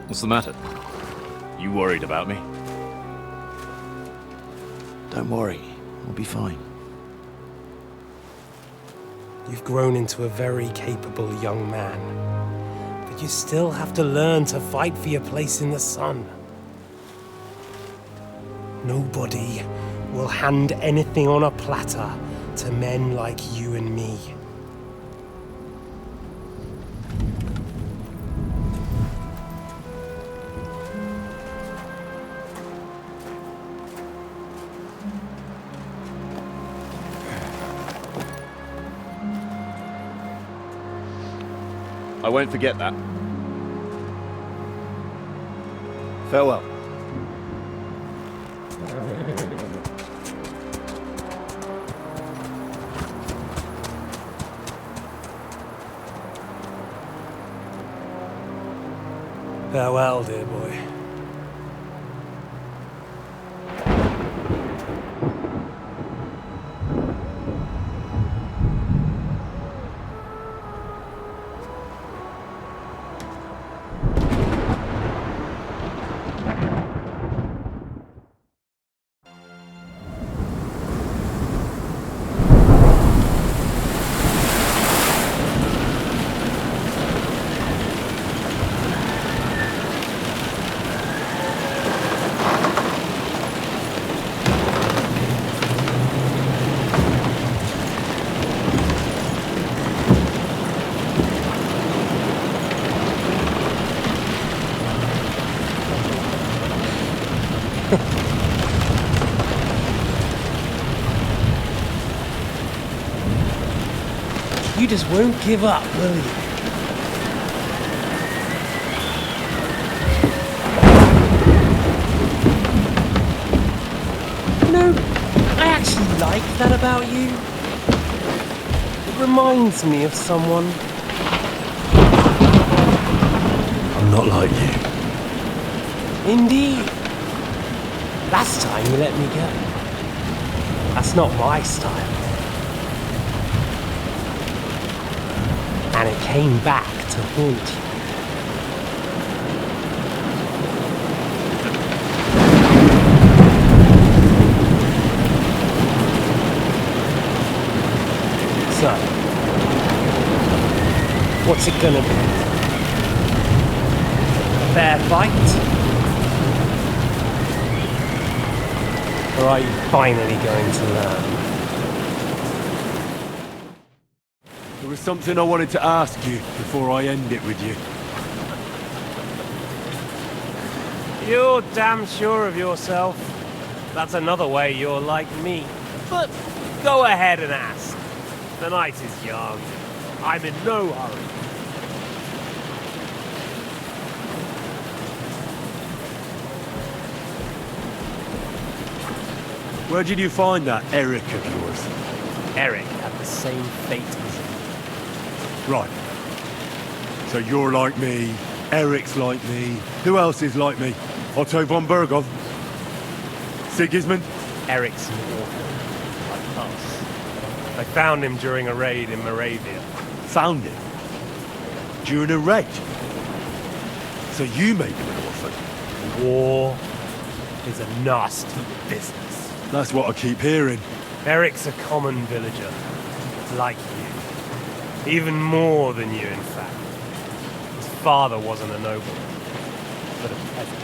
What's the matter? You worried about me? Don't worry, I'll be fine. You've grown into a very capable young man. But you still have to learn to fight for your place in the sun. Nobody will hand anything on a platter to men like you and me. I won't forget that. Farewell. Farewell, dear boy. You just won't give up, will you? No, I actually like that about you. It reminds me of someone. I'm not like you. Indeed. Last time you let me go. That's not my style. And it came back to haunt you. So, what's it gonna be? A fair fight? are you finally going to learn? There was something I wanted to ask you before I end it with you. You're damn sure of yourself. That's another way you're like me. But go ahead and ask. The night is young. I'm in no hurry. Where did you find that Eric of yours? Eric had the same fate as you. Right. So you're like me, Eric's like me. Who else is like me? Otto von Bergov? Sigismund? Eric's an orphan, like us. I found him during a raid in Moravia. Found him? During a raid? So you made him an orphan? War is a nasty business. That's what I keep hearing. Eric's a common villager, like you. Even more than you, in fact. His father wasn't a nobleman, but a peasant.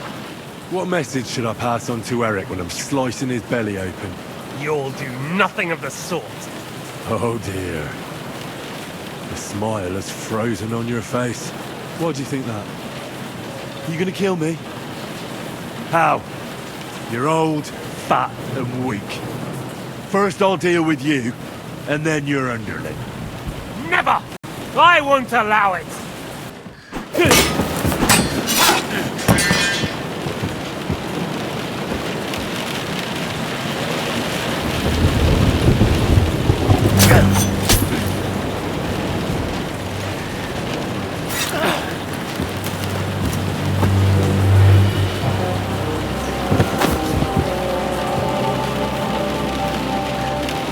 What message should I pass on to Eric when I'm slicing his belly open? You'll do nothing of the sort. Oh dear. The smile has frozen on your face. Why do you think that? Are you gonna kill me? How? You're old, fat and weak. First I'll deal with you, and then your underling. Never! I won't allow it!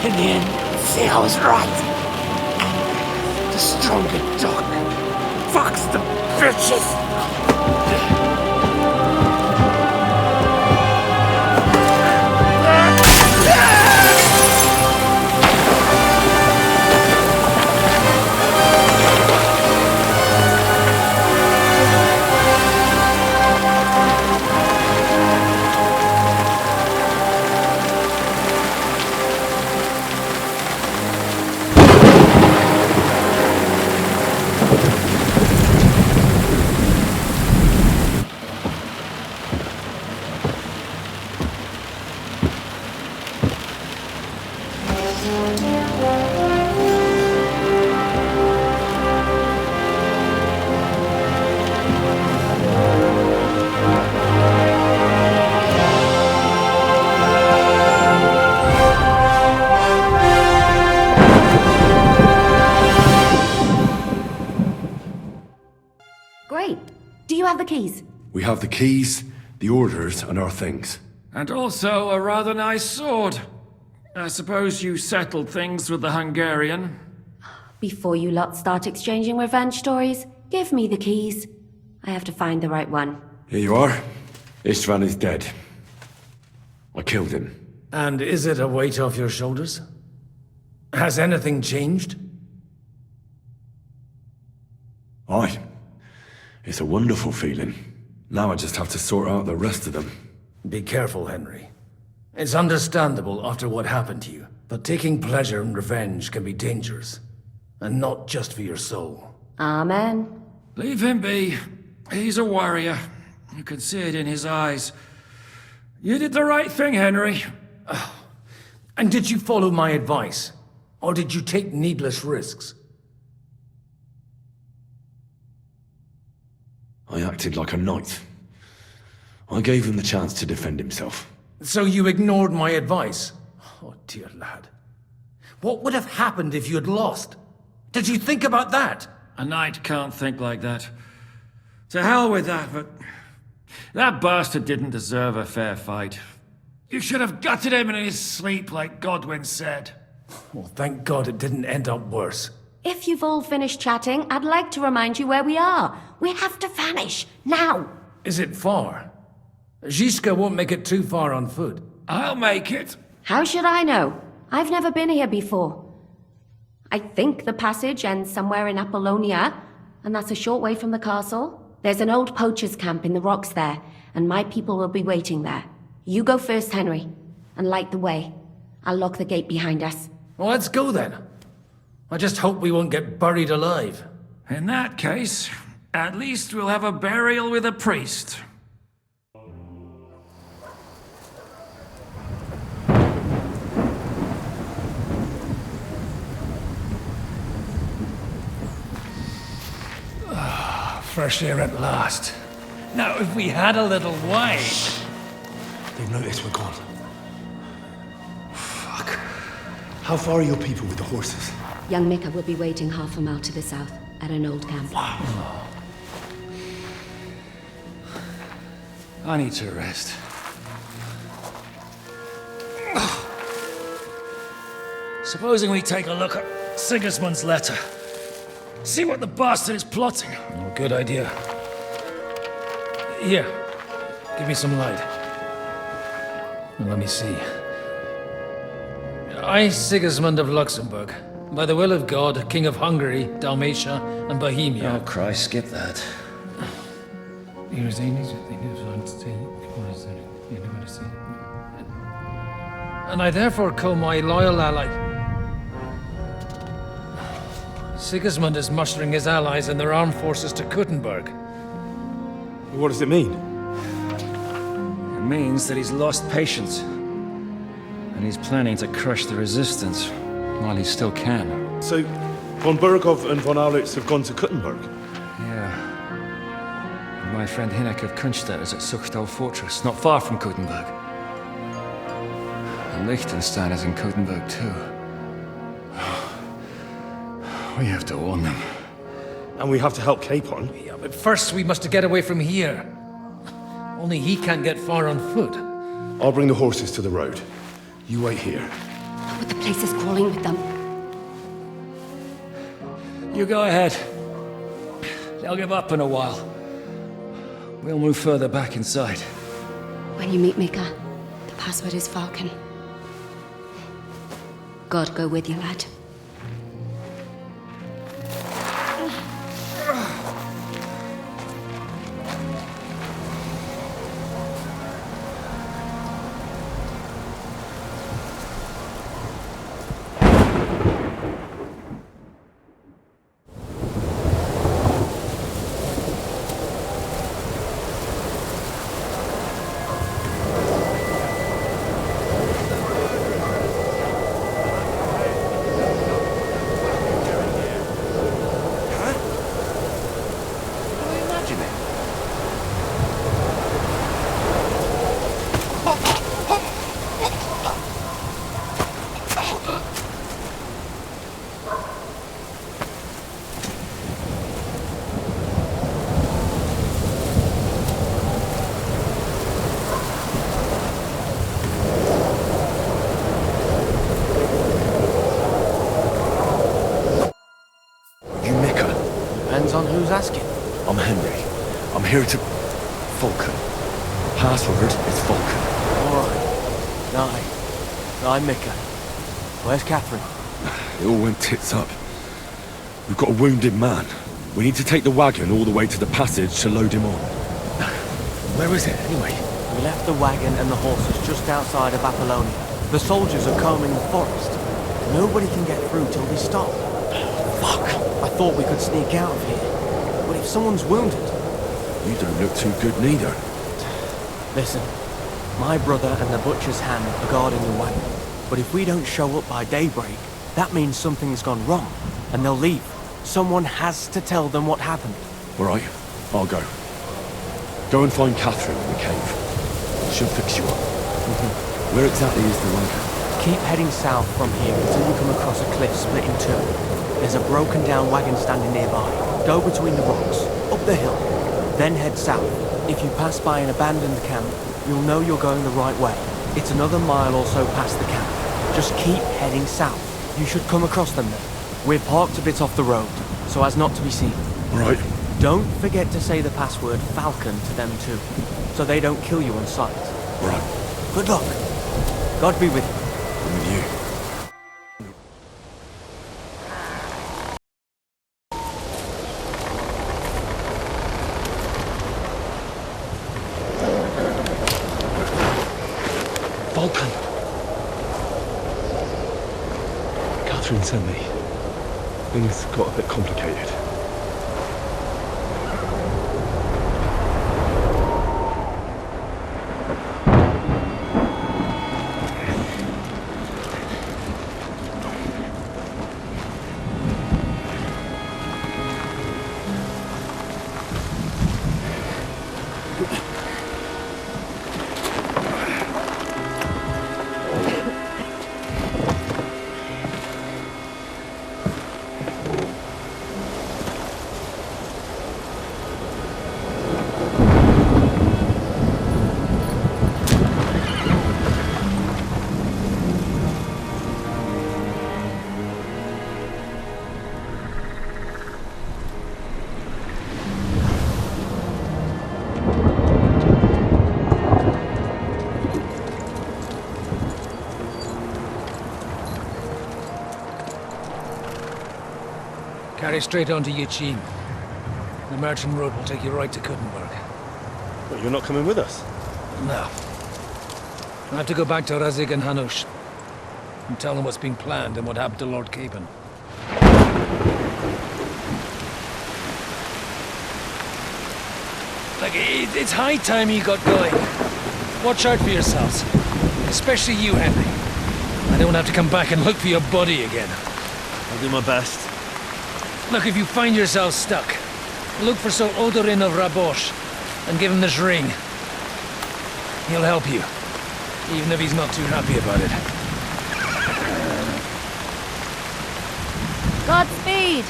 In the end, see, I was right. The stronger dog fucks the bitches. Great. Do you have the keys? We have the keys, the orders, and our things. And also a rather nice sword. I suppose you settled things with the Hungarian. Before you lot start exchanging revenge stories, give me the keys. I have to find the right one. Here you are. Istvan is dead. I killed him. And is it a weight off your shoulders? Has anything changed? Aye. It's a wonderful feeling. Now I just have to sort out the rest of them. Be careful, Henry. It's understandable after what happened to you, but taking pleasure in revenge can be dangerous. And not just for your soul. Amen. Leave him be. He's a warrior. You can see it in his eyes. You did the right thing, Henry. And did you follow my advice? Or did you take needless risks? I acted like a knight. I gave him the chance to defend himself. So you ignored my advice? Oh, dear lad. What would have happened if you had lost? Did you think about that? A knight can't think like that. To hell with that, but... that bastard didn't deserve a fair fight. You should have gutted him in his sleep, like Godwin said. Well, thank God it didn't end up worse. If you've all finished chatting, I'd like to remind you where we are. We have to vanish, now! Is it far? Zizka won't make it too far on foot. I'll make it. How should I know? I've never been here before. I think the passage ends somewhere in Apollonia, and that's a short way from the castle. There's an old poacher's camp in the rocks there, and my people will be waiting there. You go first, Henry. and light the way. I'll lock the gate behind us. Well, let's go then. I just hope we won't get buried alive. In that case, at least we'll have a burial with a priest. Fresh air at last. Now, if we had a little wine... They've noticed we're gone. Fuck. How far are your people with the horses? Young Mika will be waiting half a mile to the south, at an old camp. I need to rest. Supposing we take a look at Sigismund's letter. See what the bastard is plotting. Oh, good idea. Here, give me some light. Let me see. I, Sigismund of Luxembourg, by the will of God, King of Hungary, Dalmatia, and Bohemia. Oh, Christ, skip that. And I therefore call my loyal ally. Sigismund is mustering his allies and their armed forces to Kuttenberg. What does it mean? It means that he's lost patience. And he's planning to crush the resistance while he still can. So, von Burgov and von Aulitz have gone to Kuttenberg? Yeah. And my friend Hinek of Kunstadt is at Suchtal Fortress, not far from Kuttenberg. And Liechtenstein is in Kuttenberg too. We have to warn them. And we have to help Capon? Yeah, but first we must get away from here. Only he can't get far on foot. I'll bring the horses to the road. You wait here. But the place is crawling with them. You go ahead. They'll give up in a while. We'll move further back inside. When you meet Mika, the password is Falcon. God go with you, lad. Depends on who's asking. I'm Henry. I'm here to... Falcon. Password is Falcon. Alright. I'm Mika. Where's Catherine? It all went tits up. We've got a wounded man. We need to take the wagon all the way to the passage to load him on. Where is it, anyway? We left the wagon and the horses just outside of Apollonia. The soldiers are combing the forest. Nobody can get through till we stop. Fuck! I thought we could sneak out of here. But if someone's wounded... You don't look too good neither. Listen, my brother and the butcher's hand are guarding the wagon. But if we don't show up by daybreak, that means something's gone wrong, and they'll leave. Someone has to tell them what happened. All right, I'll go. Go and find Catherine in the cave. She'll fix you up. Where exactly is the wagon? Keep heading south from here until you come across a cliff split in two. There's a broken down wagon standing nearby. Go between the rocks, up the hill, then head south. If you pass by an abandoned camp, you'll know you're going the right way. It's another mile or so past the camp. Just keep heading south. You should come across them then. We're parked a bit off the road, so as not to be seen. All right. Don't forget to say the password Falcon to them too, so they don't kill you on sight. Right. Good luck. God be with you. I'm with you. Falcon, Katrin sent me. Things got a bit complicated. Carry straight on to Yichin. The merchant road will take you right to Kuttenberg. But you're not coming with us? No. I have to go back to Razik and Hanush and tell them what's been planned and what happened to Lord Capen. Look, it's high time you got going. Watch out for yourselves. Especially you, Henry. I don't have to come back and look for your body again. I'll do my best. Look, if you find yourself stuck, look for Sir Odorin of Rabosh and give him this ring. He'll help you, even if he's not too happy about it. Godspeed!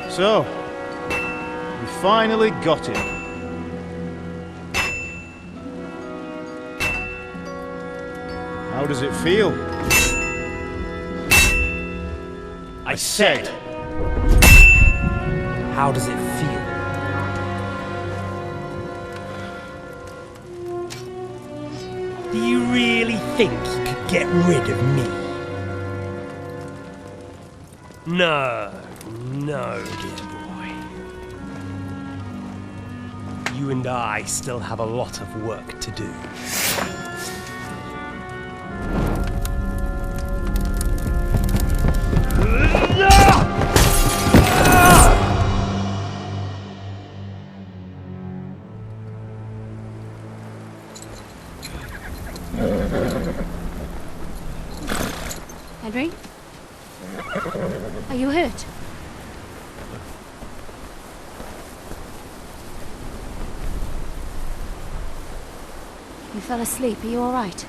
So, we finally got him. How does it feel? I said, how does it feel? Do you really think you could get rid of me? No, no, dear boy. You and I still have a lot of work to do. Henry? Are you hurt? You fell asleep. Are you all right?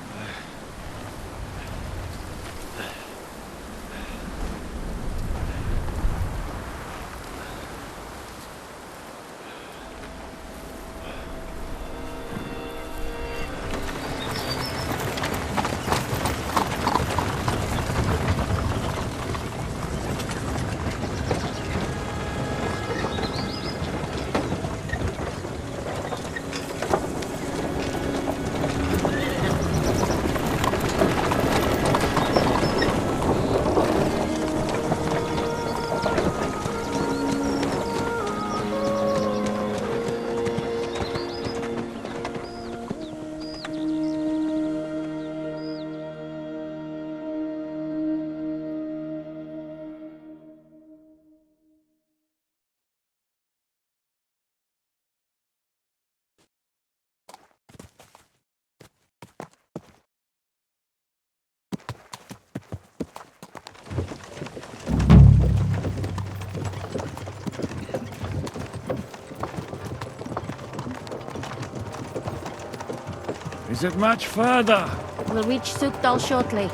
Is it much further? We'll reach Sukdal shortly,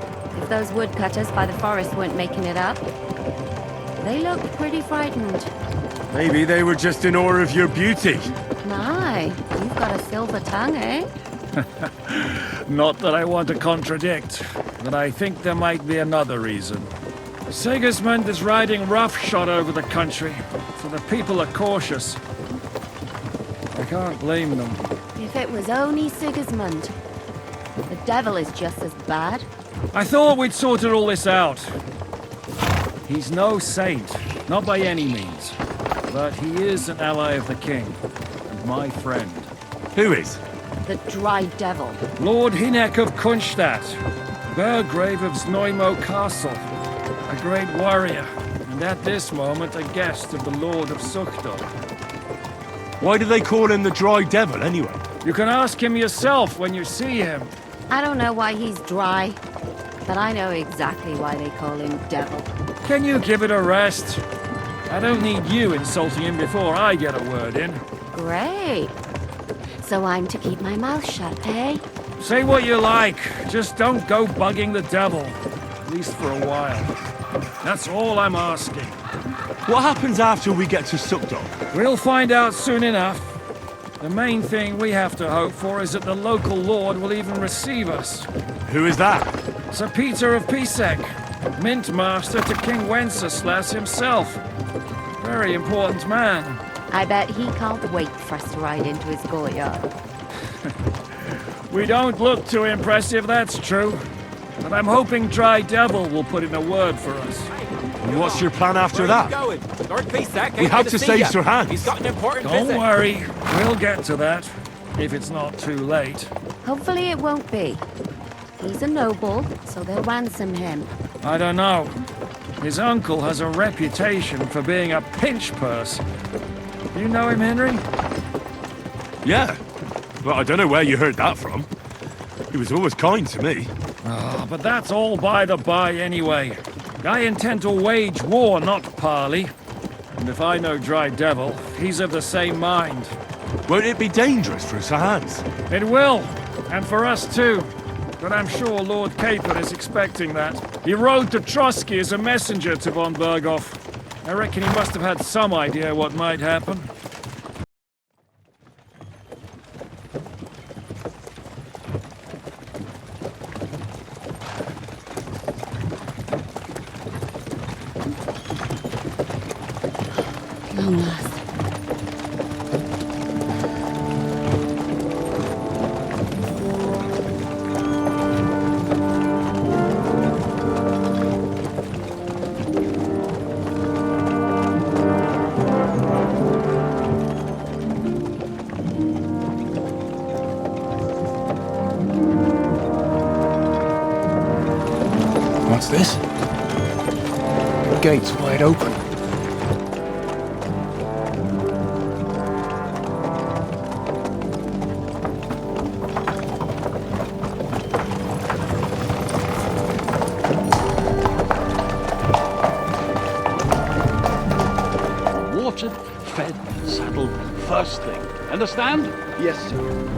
if those woodcutters by the forest weren't making it up. They looked pretty frightened. Maybe they were just in awe of your beauty. My, you've got a silver tongue, eh? Not that I want to contradict, but I think there might be another reason. Sigismund is riding roughshod over the country, so the people are cautious. I can't blame them. If it was only Sigismund. The devil is just as bad. I thought we'd sorted all this out. He's no saint, not by any means. But he is an ally of the king, and my friend. Who is? The Dry Devil. Lord Hinek of Kunstadt, Burgrave of Znojmo Castle, a great warrior, and at this moment a guest of the Lord of Sukdal. Why do they call him the Dry Devil, anyway? You can ask him yourself when you see him. I don't know why he's dry, but I know exactly why they call him Devil. Can you give it a rest? I don't need you insulting him before I get a word in. Great. So I'm to keep my mouth shut, eh? Say what you like, just don't go bugging the devil. At least for a while. That's all I'm asking. What happens after we get to Sukdal? We'll find out soon enough. The main thing we have to hope for is that the local lord will even receive us. Who is that? Sir Peter of Pisek, Mint Master to King Wenceslas himself. Very important man. I bet he can't wait for us to ride into his courtyard. We don't look too impressive, that's true. But I'm hoping Dry Devil will put in a word for us. And what's your plan after that? Lord Pisek, We have to save Sir Hans. He's got an important Don't visit. worry, we'll get to that. If it's not too late. Hopefully it won't be. He's a noble, so they'll ransom him. I don't know. His uncle has a reputation for being a pinch purse. You know him, Henry? Yeah. Well, I don't know where you heard that from. He was always kind to me. Oh, but that's all by the by anyway. I intend to wage war, not parley. And if I know Dry Devil, he's of the same mind. Won't it be dangerous for Sir Hans? It will, and for us too. But I'm sure Lord Capon is expecting that. He rode to Trotsky as a messenger to von Berghoff. I reckon he must have had some idea what might happen. Long last. What's this? The gate's wide open. Watered, fed, saddled, first thing. Understand? Yes, sir.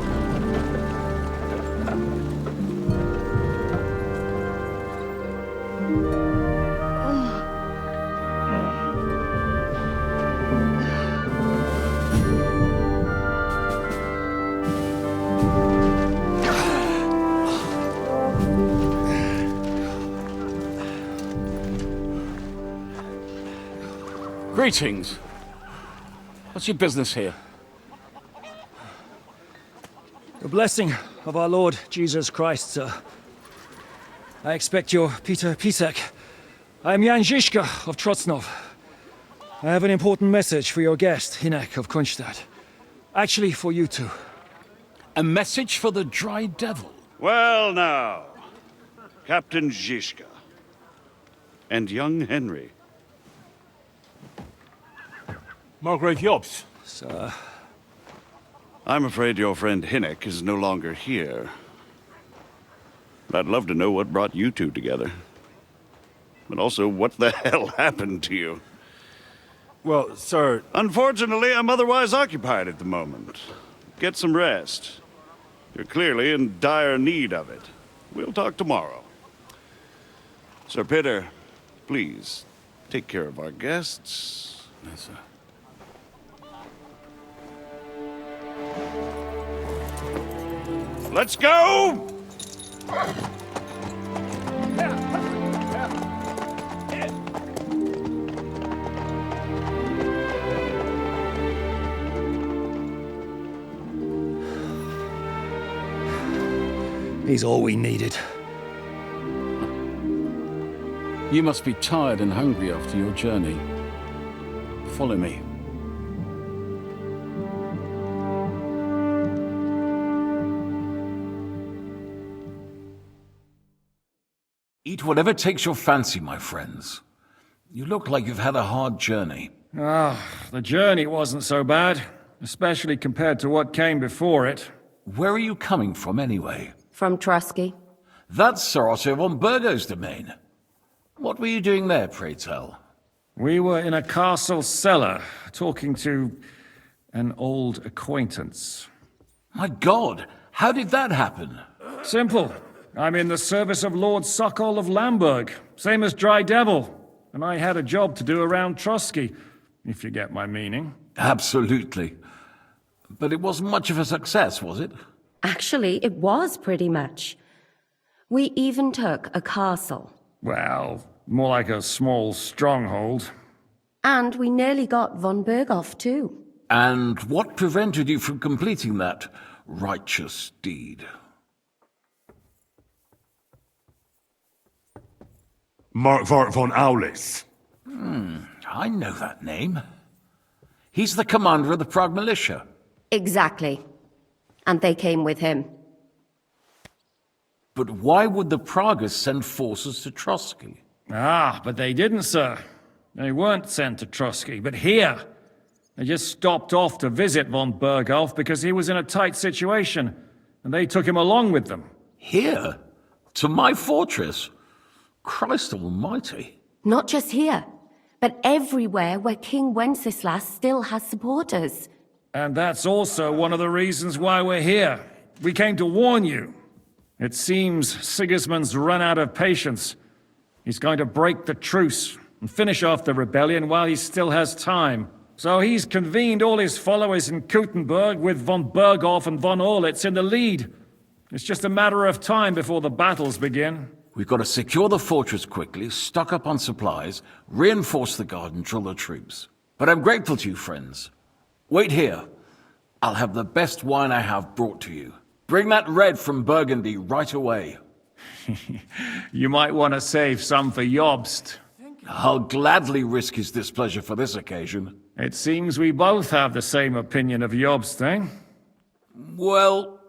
Greetings. What's your business here? The blessing of our Lord Jesus Christ, sir. I expect you're Peter Pisek. I am Jan Žižka of Trocnov. I have an important message for your guest, Hinek of Kunstadt. Actually, for you two. A message for the Dry Devil? Well now, Captain Žižka. And young Henry. Margrave Jobst. Sir. I'm afraid your friend Hinek is no longer here. But I'd love to know what brought you two together. But also, what the hell happened to you? Well, sir... Unfortunately, I'm otherwise occupied at the moment. Get some rest. You're clearly in dire need of it. We'll talk tomorrow. Sir Peter, please, take care of our guests. Yes, sir. Let's go! He's all we needed. You must be tired and hungry after your journey. Follow me. Eat whatever takes your fancy, my friends. You look like you've had a hard journey. The journey wasn't so bad, especially compared to what came before it. Where are you coming from, anyway? From Trusky. That's Sir Otto von Burgo's domain. What were you doing there, pray tell? We were in a castle cellar, talking to an old acquaintance. My God, how did that happen? Simple. I'm in the service of Lord Sokol of Lamberg, same as Dry Devil, and I had a job to do around Trusky, if you get my meaning. Absolutely. But it wasn't much of a success, was it? Actually, it was pretty much. We even took a castle. Well, more like a small stronghold. And we nearly got von Berghoff, too. And what prevented you from completing that righteous deed? Markvart von Aulitz. I know that name. He's the commander of the Prague militia. Exactly. And they came with him. But why would the Praguers send forces to Trusky? But they didn't, sir. They weren't sent to Trusky, but here. They just stopped off to visit von Berghoff because he was in a tight situation, and they took him along with them. Here? To my fortress? Christ almighty. Not just here, but everywhere where King Wenceslas still has supporters. And that's also one of the reasons why we're here. We came to warn you. It seems Sigismund's run out of patience. He's going to break the truce and finish off the rebellion while he still has time. So he's convened all his followers in Kuttenberg with von Berghoff and von Aulitz in the lead. It's just a matter of time before the battles begin. We've got to secure the fortress quickly, stock up on supplies, reinforce the guard and drill the troops. But I'm grateful to you, friends. Wait here. I'll have the best wine I have brought to you. Bring that red from Burgundy right away. You might want to save some for Jobst. I'll gladly risk his displeasure for this occasion. It seems we both have the same opinion of Jobst, eh? Well,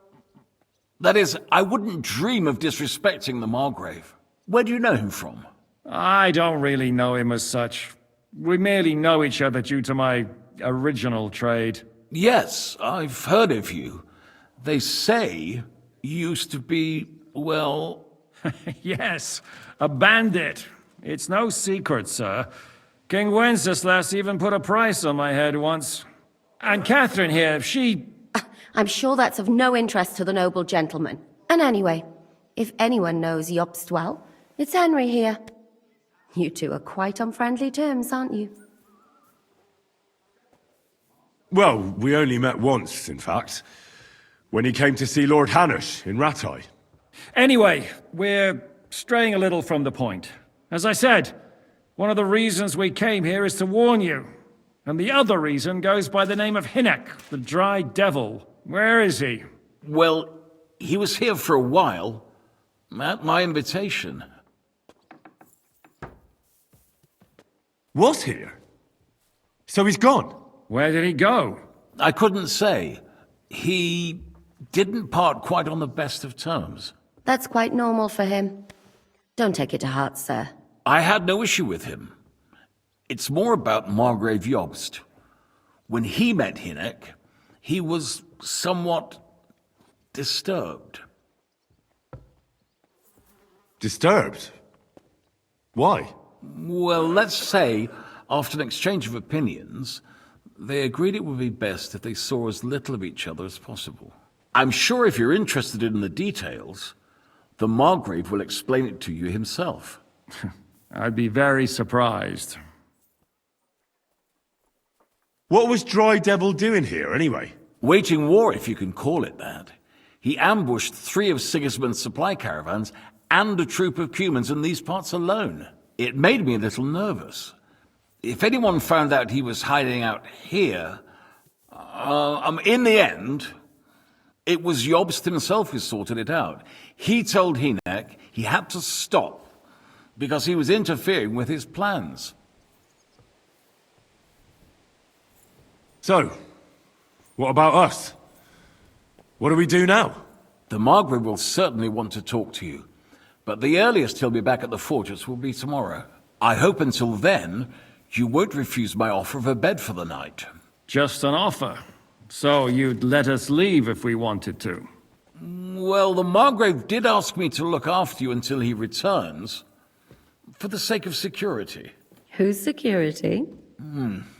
that is, I wouldn't dream of disrespecting the Margrave. Where do you know him from? I don't really know him as such. We merely know each other due to my original trade. Yes, I've heard of you. They say you used to be, well... Yes, a bandit. It's no secret, sir. King Wenceslas even put a price on my head once. And Catherine here, she... I'm sure that's of no interest to the noble gentleman. And anyway, if anyone knows Jobst well, it's Henry here. You two are quite on friendly terms, aren't you? Well, we only met once, in fact. When he came to see Lord Hanush in Rattay. Anyway, we're straying a little from the point. As I said, one of the reasons we came here is to warn you. And the other reason goes by the name of Hinek, the Dry Devil. Where is he? Well, he was here for a while. At my invitation. Was here? So he's gone? Where did he go? I couldn't say. He didn't part quite on the best of terms. That's quite normal for him. Don't take it to heart, sir. I had no issue with him. It's more about Margrave Jobst. When he met Hinek, he was somewhat disturbed. Disturbed? Why? Well, let's say, after an exchange of opinions, they agreed it would be best if they saw as little of each other as possible. I'm sure if you're interested in the details, the Margrave will explain it to you himself. I'd be very surprised. What was Dry Devil doing here, anyway? Waging war, if you can call it that. He ambushed 3 of Sigismund's supply caravans and a troop of humans in these parts alone. It made me a little nervous. If anyone found out he was hiding out here... in the end, it was Jobst himself who sorted it out. He told Hynek he had to stop because he was interfering with his plans. So, what about us? What do we do now? The Margrave will certainly want to talk to you, but the earliest he'll be back at the fortress will be tomorrow. I hope until then, you won't refuse my offer of a bed for the night. Just an offer? So you'd let us leave if we wanted to? Well, the Margrave did ask me to look after you until he returns, for the sake of security. Whose security?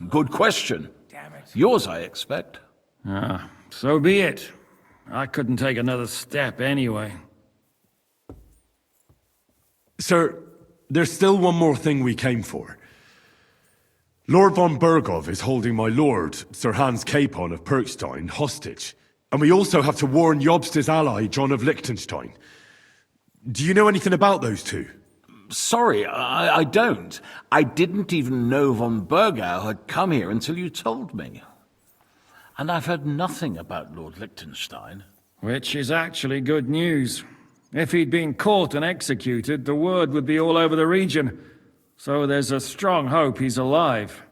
Good question. Damn it. Yours, I expect. Ah, so be it. I couldn't take another step anyway. Sir, there's still one more thing we came for. Lord von Bergov is holding my lord, Sir Hans Capon of Perkstein, hostage. And we also have to warn Jobst's ally, John of Liechtenstein. Do you know anything about those two? Sorry, I don't. I didn't even know von Bergau had come here until you told me. And I've heard nothing about Lord Liechtenstein. Which is actually good news. If he'd been caught and executed, the word would be all over the region. So there's a strong hope he's alive.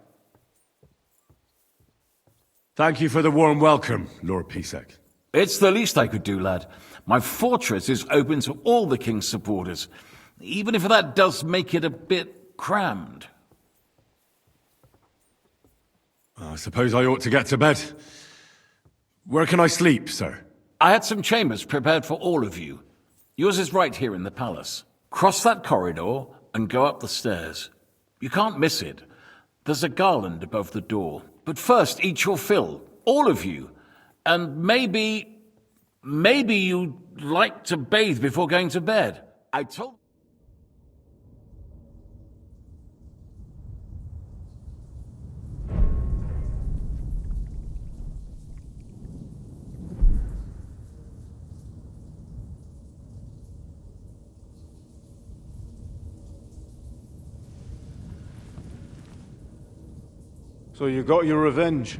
Thank you for the warm welcome, Lord Pisek. It's the least I could do, lad. My fortress is open to all the king's supporters, even if that does make it a bit crammed. I suppose I ought to get to bed. Where can I sleep, sir? I had some chambers prepared for all of you. Yours is right here in the palace. Cross that corridor and go up the stairs. You can't miss it. There's a garland above the door. But first, eat your fill. All of you. And maybe you'd like to bathe before going to bed. I told... So you got your revenge?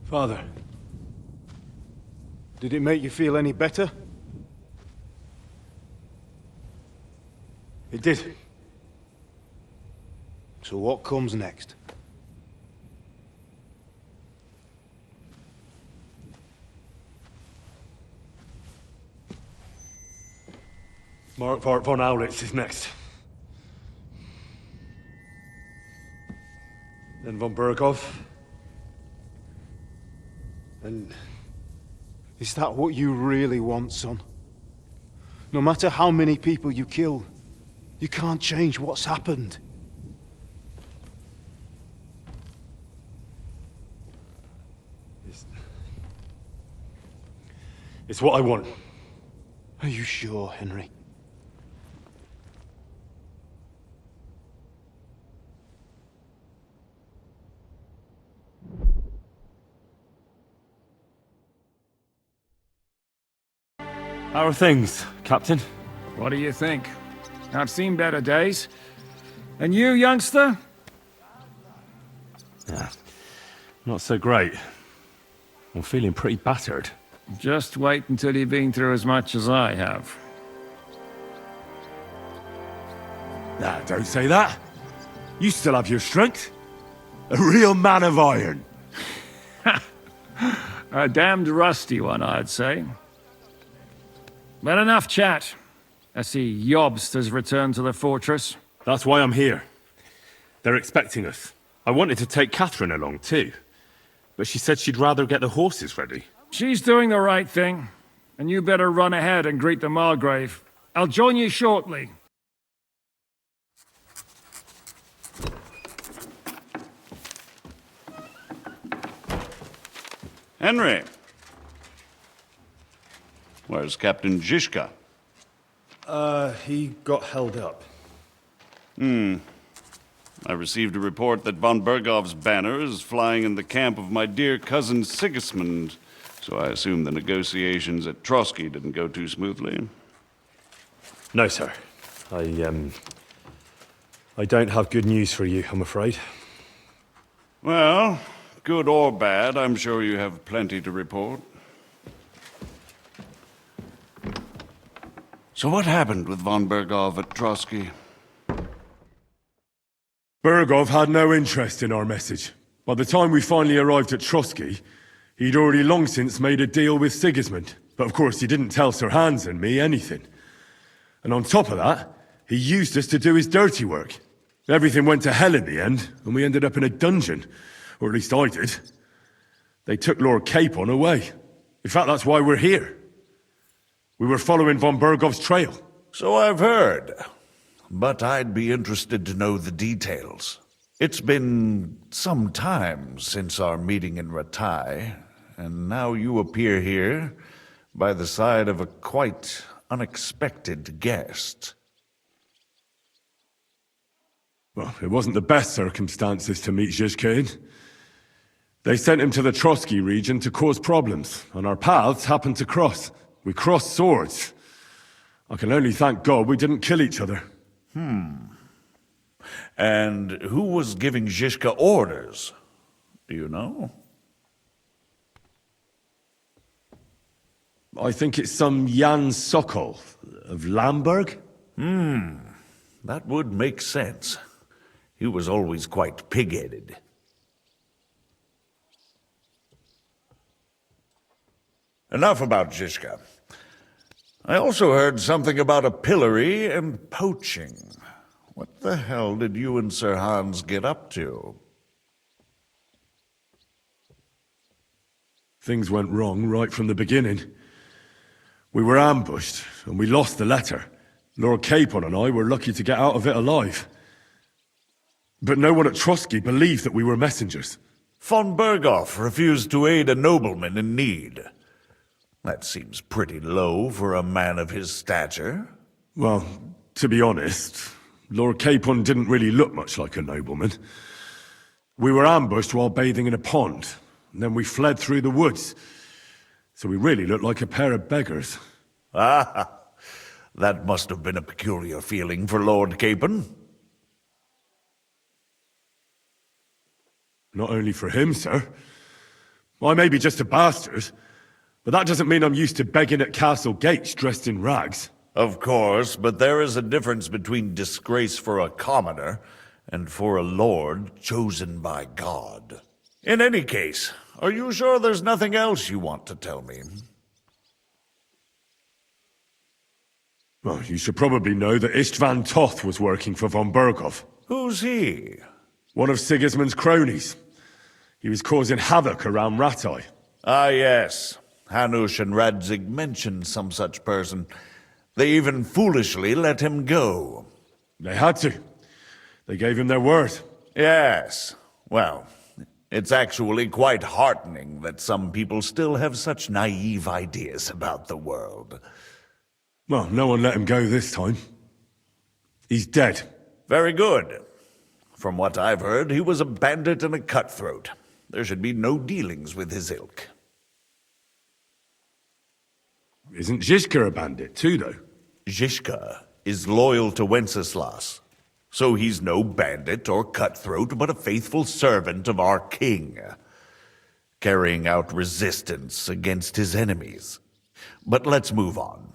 Father, did it make you feel any better? It did. So what comes next? Mark von Aulitz is next. Then von Bergov. And is that what you really want, son? No matter how many people you kill, you can't change what's happened. It's what I want. Are you sure, Henry? How are things, Captain? What do you think? I've seen better days. And you, youngster? Yeah, not so great. I'm feeling pretty battered. Just wait until you've been through as much as I have. Nah, don't say that. You still have your strength. A real man of iron. A damned rusty one, I'd say. But enough chat. I see Jobst has returned to the fortress. That's why I'm here. They're expecting us. I wanted to take Catherine along too, but she said she'd rather get the horses ready. She's doing the right thing, and you better run ahead and greet the Margrave. I'll join you shortly. Henry. Where's Captain Zizka? He got held up. I received a report that von Bergov's banner is flying in the camp of my dear cousin Sigismund, so I assume the negotiations at Trotsky didn't go too smoothly. No, sir. I don't have good news for you, I'm afraid. Well, good or bad, I'm sure you have plenty to report. So what happened with von Bergov at Trotsky? Bergov had no interest in our message. By the time we finally arrived at Trotsky, he'd already long since made a deal with Sigismund. But of course he didn't tell Sir Hans and me anything. And on top of that, he used us to do his dirty work. Everything went to hell in the end, and we ended up in a dungeon. Or at least I did. They took Lord Capon away. In fact, that's why we're here. We were following von Bergov's trail. So I've heard. But I'd be interested to know the details. It's been some time since our meeting in Ratai, and now you appear here by the side of a quite unexpected guest. Well, it wasn't the best circumstances to meet Zizka in. They sent him to the Trotsky region to cause problems, and our paths happened to cross. We crossed swords. I can only thank God we didn't kill each other. And who was giving Zizka orders? Do you know? I think it's some Jan Sokol of Lamberg. That would make sense. He was always quite pig-headed. Enough about Zizka. I also heard something about a pillory and poaching. What the hell did you and Sir Hans get up to? Things went wrong right from the beginning. We were ambushed, and we lost the letter. Lord Capon and I were lucky to get out of it alive. But no one at Trotsky believed that we were messengers. Von Bergov refused to aid a nobleman in need. That seems pretty low for a man of his stature. Well, to be honest, Lord Capon didn't really look much like a nobleman. We were ambushed while bathing in a pond, and then we fled through the woods. So we really looked like a pair of beggars. Ah, that must have been a peculiar feeling for Lord Capon. Not only for him, sir. I may be just a bastard, but that doesn't mean I'm used to begging at castle gates dressed in rags. Of course, but there is a difference between disgrace for a commoner and for a lord chosen by God. In any case, are you sure there's nothing else you want to tell me? Well, you should probably know that Istvan Toth was working for von Bergov. Who's he? One of Sigismund's cronies. He was causing havoc around Ratai. Ah, yes. Hanush and Radzig mentioned some such person. They even foolishly let him go. They had to. They gave him their word. Yes. Well, it's actually quite heartening that some people still have such naive ideas about the world. Well, no one let him go this time. He's dead. Very good. From what I've heard, he was a bandit and a cutthroat. There should be no dealings with his ilk. Isn't Zizka a bandit too, though? Zizka is loyal to Wenceslas. So he's no bandit or cutthroat, but a faithful servant of our king, carrying out resistance against his enemies. But let's move on.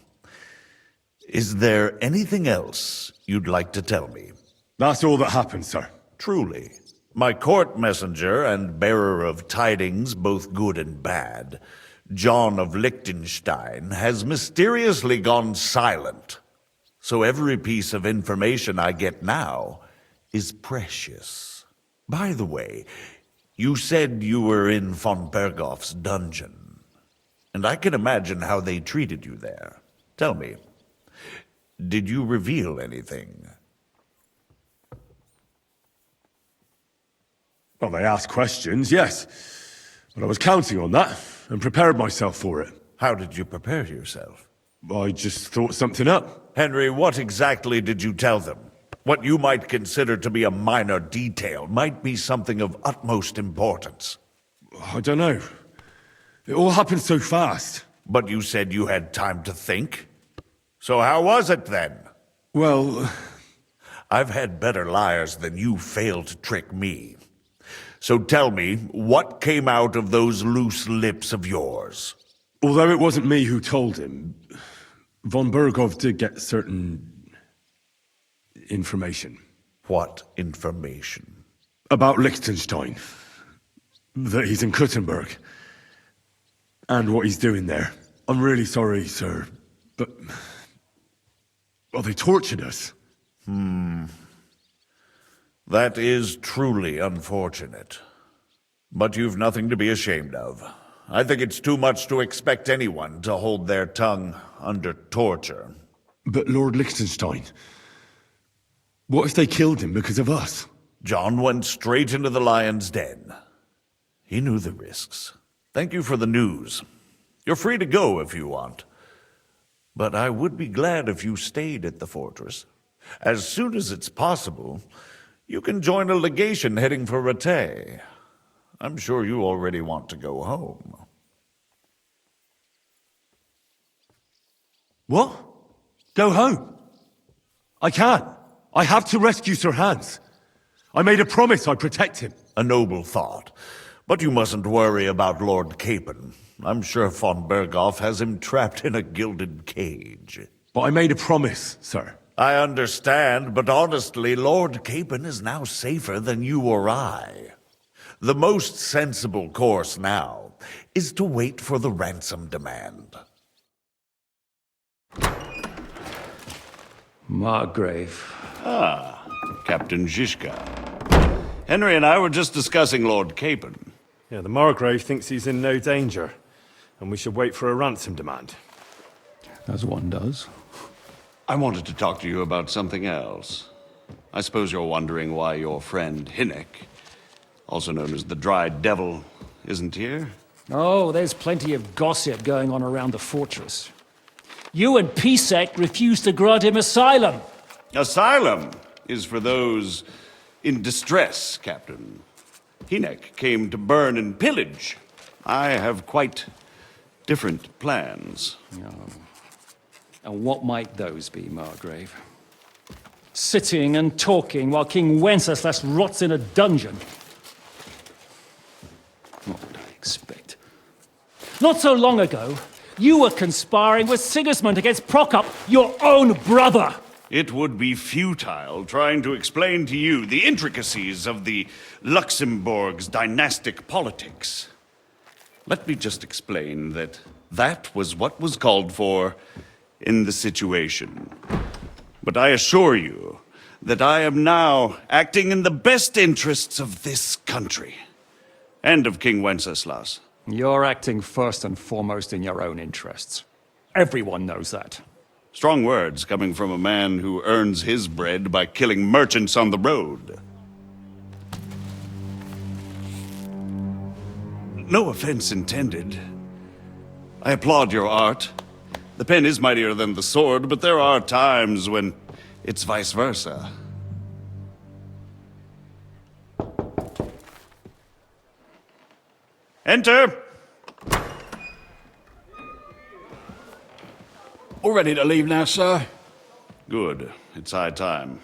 Is there anything else you'd like to tell me? That's all that happened, sir. Truly. My court messenger and bearer of tidings, both good and bad, John of Liechtenstein, has mysteriously gone silent. So every piece of information I get now is precious. By the way, you said you were in von Bergov's dungeon, and I can imagine how they treated you there. Tell me, did you reveal anything? Well, they asked questions, yes. But I was counting on that, and prepared myself for it. How did you prepare yourself? I just thought something up. Henry, what exactly did you tell them? What you might consider to be a minor detail might be something of utmost importance. I don't know. It all happened so fast. But you said you had time to think. So how was it then? Well, I've had better liars than you fail to trick me. So tell me, what came out of those loose lips of yours? Although it wasn't me who told him, von Berghoff did get certain information. What information? About Liechtenstein. That he's in Kuttenberg. And what he's doing there. I'm really sorry, sir, but... well, they tortured us. That is truly unfortunate. But you've nothing to be ashamed of. I think it's too much to expect anyone to hold their tongue under torture. But Lord Liechtenstein... what if they killed him because of us? John went straight into the lion's den. He knew the risks. Thank you for the news. You're free to go if you want. But I would be glad if you stayed at the fortress. As soon as it's possible, you can join a legation heading for Rattay. I'm sure you already want to go home. What? Go home? I can't. I have to rescue Sir Hans. I made a promise I'd protect him. A noble thought. But you mustn't worry about Lord Capon. I'm sure von Berghoff has him trapped in a gilded cage. But I made a promise, sir. I understand, but honestly, Lord Capon is now safer than you or I. The most sensible course now is to wait for the ransom demand. Margrave. Ah, Captain Zizka. Henry and I were just discussing Lord Capon. Yeah, the Margrave thinks he's in no danger, and we should wait for a ransom demand. As one does. I wanted to talk to you about something else. I suppose you're wondering why your friend Hinnek, also known as the Dried Devil, isn't here? Oh, there's plenty of gossip going on around the fortress. You and Pisek refused to grant him asylum. Asylum is for those in distress, Captain. Hinnek came to burn and pillage. I have quite different plans. Oh. And what might those be, Margrave? Sitting and talking while King Wenceslas rots in a dungeon. What would I expect? Not so long ago, you were conspiring with Sigismund against Prokop, your own brother! It would be futile trying to explain to you the intricacies of the Luxembourg's dynastic politics. Let me just explain that that was what was called for in the situation. But I assure you that I am now acting in the best interests of this country and of King Wenceslas. You're acting first and foremost in your own interests. Everyone knows that. Strong words coming from a man who earns his bread by killing merchants on the road. No offense intended. I applaud your art. The pen is mightier than the sword, but there are times when it's vice versa. Enter! All ready to leave now, sir? Good. It's high time.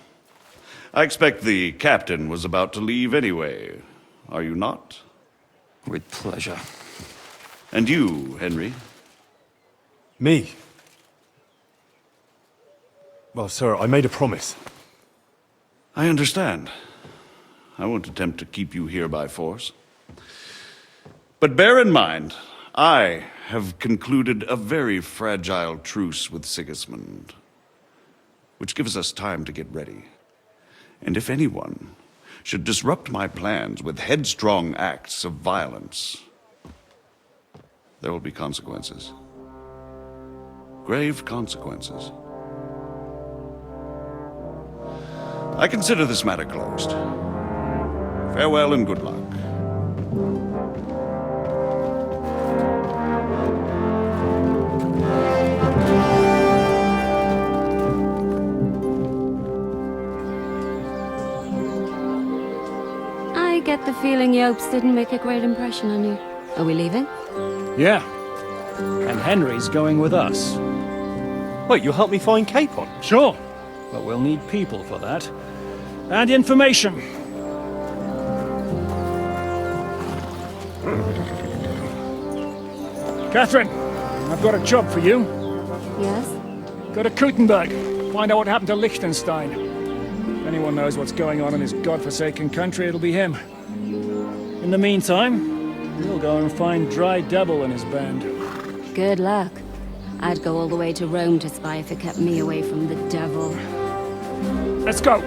I expect the captain was about to leave anyway. Are you not? With pleasure. And you, Henry? Me? Well, sir, I made a promise. I understand. I won't attempt to keep you here by force. But bear in mind, I have concluded a very fragile truce with Sigismund, which gives us time to get ready. And if anyone should disrupt my plans with headstrong acts of violence, there will be consequences. Grave consequences. I consider this matter closed. Farewell and good luck. get the feeling Yopes didn't make a great impression on you. Are we leaving? Yeah. And Henry's going with us. Wait, you'll help me find Capon? Sure. But we'll need people for that. And information. Catherine, I've got a job for you. Yes? Go to Kuttenberg. Find out what happened to Liechtenstein. If anyone knows what's going on in this godforsaken country, it'll be him. In the meantime, we'll go and find Dry Devil and his band. Good luck. I'd go all the way to Rome to spy if it kept me away from the devil. Let's go!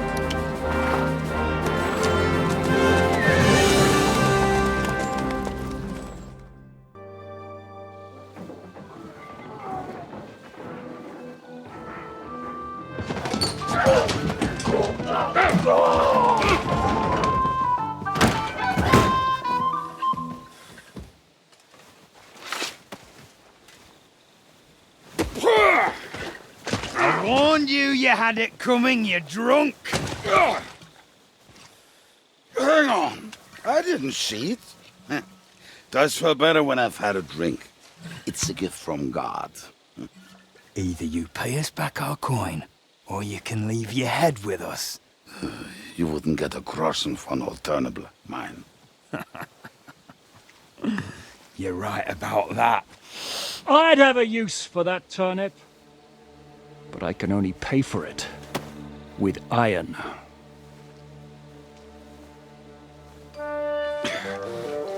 I warned you had it coming, you drunk. Hang on. I didn't see it. Does feel better when I've had a drink. It's a gift from God. Either you pay us back our coin, or you can leave your head with us. You wouldn't get a crossing for an alternative, mine. You're right about that. I'd have a use for that turnip. But I can only pay for it with iron.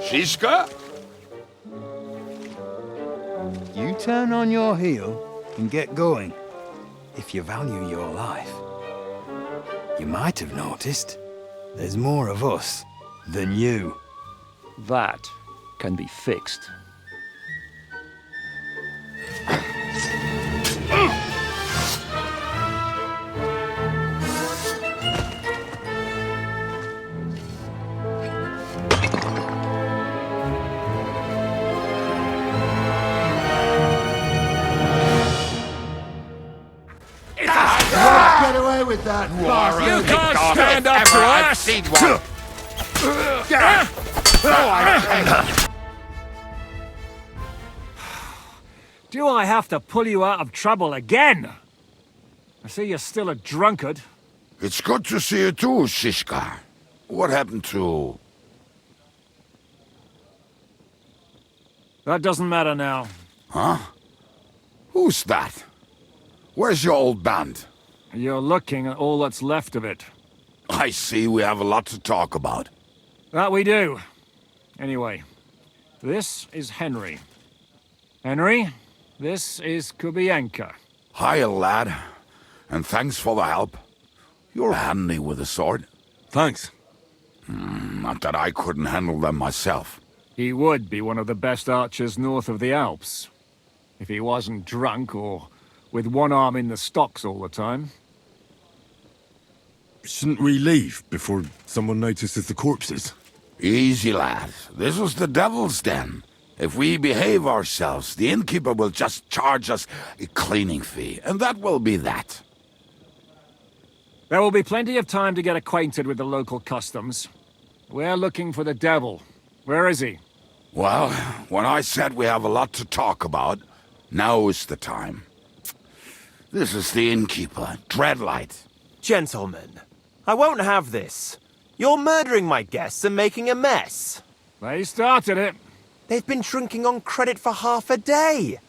Shiska? You turn on your heel and get going. If you value your life. You might have noticed there's more of us than you. That can be fixed. Get away with that! You can't stand up to us! Do I have to pull you out of trouble again? I see you're still a drunkard. It's good to see you too, Shishka. What happened to... That doesn't matter now. Huh? Who's that? Where's your old band? You're looking at all that's left of it. I see we have a lot to talk about. That we do. Anyway, this is Henry. Henry, this is Kubienka. Hiya, lad. And thanks for the help. You're handy with a sword. Thanks. Not that I couldn't handle them myself. He would be one of the best archers north of the Alps. If he wasn't drunk or with one arm in the stocks all the time. Shouldn't we leave before someone notices the corpses? Easy, lad. This was the devil's den. If we behave ourselves, the innkeeper will just charge us a cleaning fee, and that will be that. There will be plenty of time to get acquainted with the local customs. We're looking for the devil. Where is he? Well, when I said we have a lot to talk about, now is the time. This is the innkeeper, Dreadlight. Gentlemen, I won't have this. You're murdering my guests and making a mess. They started it. They've been drinking on credit for half a day.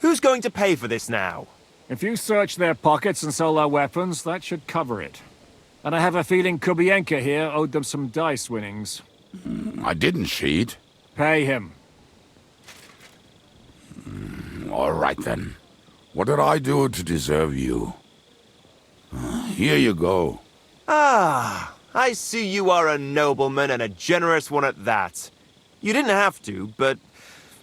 Who's going to pay for this now? If you search their pockets and sell their weapons, that should cover it. And I have a feeling Kubienka here owed them some dice winnings. I didn't cheat. Pay him. All right, then. What did I do to deserve you? Here you go. Ah, I see you are a nobleman and a generous one at that. You didn't have to, but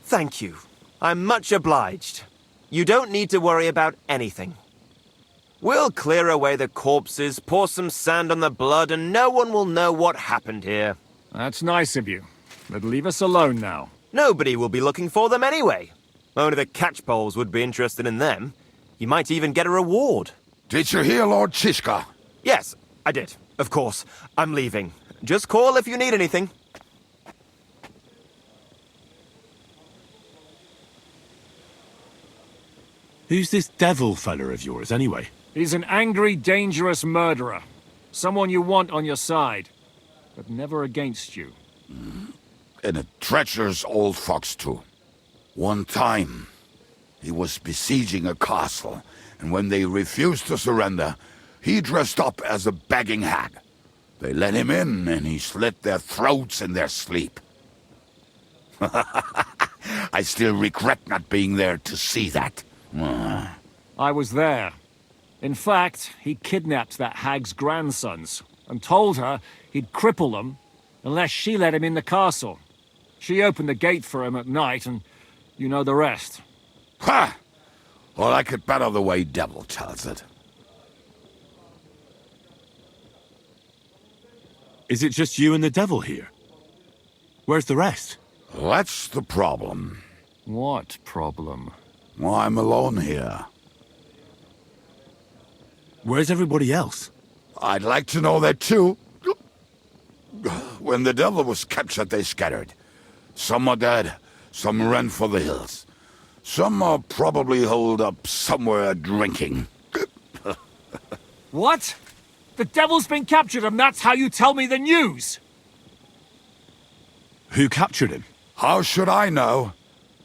thank you. I'm much obliged. You don't need to worry about anything. We'll clear away the corpses, pour some sand on the blood, and no one will know what happened here. That's nice of you. But leave us alone now. Nobody will be looking for them anyway. Only the catchpoles would be interested in them. You might even get a reward. Did you hear Lord Chishka? Yes, I did. Of course. I'm leaving. Just call if you need anything. Who's this devil fella of yours, anyway? He's an angry, dangerous murderer. Someone you want on your side, but never against you. And a treacherous old fox, too. One time, he was besieging a castle, and when they refused to surrender, he dressed up as a begging hag. They let him in, and he slit their throats in their sleep. I still regret not being there to see that. I was there. In fact, he kidnapped that hag's grandsons, and told her he'd cripple them unless she let him in the castle. She opened the gate for him at night, and you know the rest. Ha! Well, I could better the way Devil tells it. Is it just you and the devil here? Where's the rest? That's the problem. What problem? Well, I'm alone here. Where's everybody else? I'd like to know that too. When the devil was captured, they scattered. Some are dead, some ran for the hills. Some are probably holed up somewhere drinking. What? The devil's been captured and that's how you tell me the news? Who captured him? How should I know?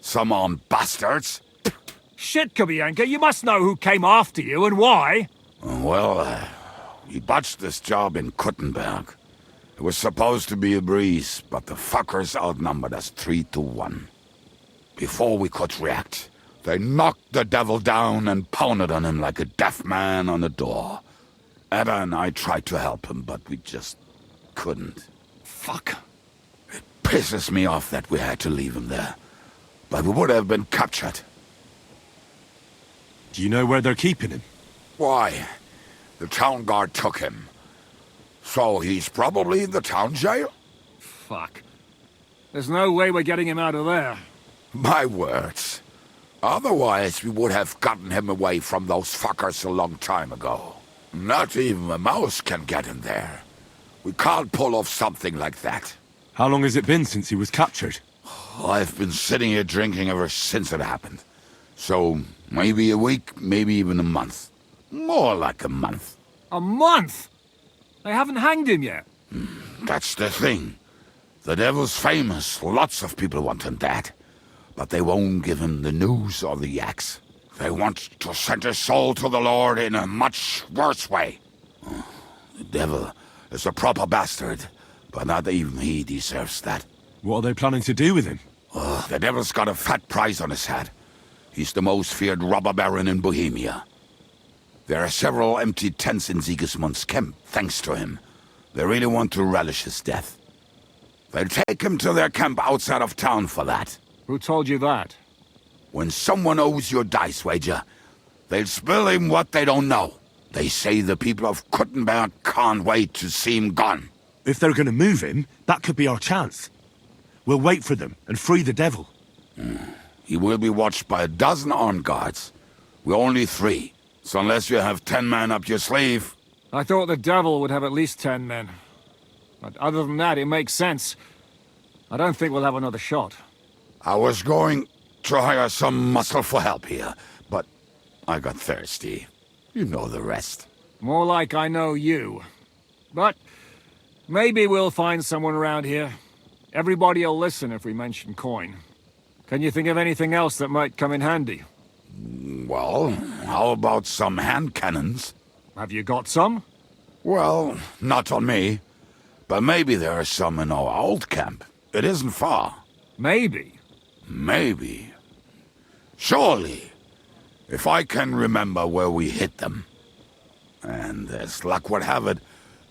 Some armed bastards. Shit, Kubianka, you must know who came after you and why. Well, we botched this job in Kuttenberg. It was supposed to be a breeze, but the fuckers outnumbered us 3-1. Before we could react, they knocked the devil down and pounded on him like a deaf man on a door. Ada and I tried to help him, but we just couldn't. Fuck. It pisses me off that we had to leave him there. But we would have been captured. Do you know where they're keeping him? Why? The town guard took him. So he's probably in the town jail? Fuck. There's no way we're getting him out of there. My words. Otherwise, we would have gotten him away from those fuckers a long time ago. Not even a mouse can get in there. We can't pull off something like that. How long has it been since he was captured? I've been sitting here drinking ever since it happened. So, maybe a week, maybe even a month. More like a month. A month? They haven't hanged him yet. That's the thing. The devil's famous. Lots of people want him dead. But they won't give him the news or the axe. They want to send his soul to the Lord in a much worse way. The devil is a proper bastard, but not even he deserves that. What are they planning to do with him? The devil's got a fat price on his head. He's the most feared robber baron in Bohemia. There are several empty tents in Sigismund's camp, thanks to him. They really want to relish his death. They'll take him to their camp outside of town for that. Who told you that? When someone owes you a dice wager, they'll spill him what they don't know. They say the people of Kuttenberg can't wait to see him gone. If they're gonna move him, that could be our chance. We'll wait for them and free the devil. He will be watched by a dozen armed guards. We're only 3. So unless you have 10 men up your sleeve... I thought the devil would have at least 10 men. But other than that, it makes sense. I don't think we'll have another shot. I was going to hire some muscle for help here, but I got thirsty. You know the rest. More like I know you. But maybe we'll find someone around here. Everybody'll listen if we mention coin. Can you think of anything else that might come in handy? Well, how about some hand cannons? Have you got some? Well, not on me. But maybe there are some in our old camp. It isn't far. Maybe? Maybe. Surely. If I can remember where we hid them. And as luck would have it,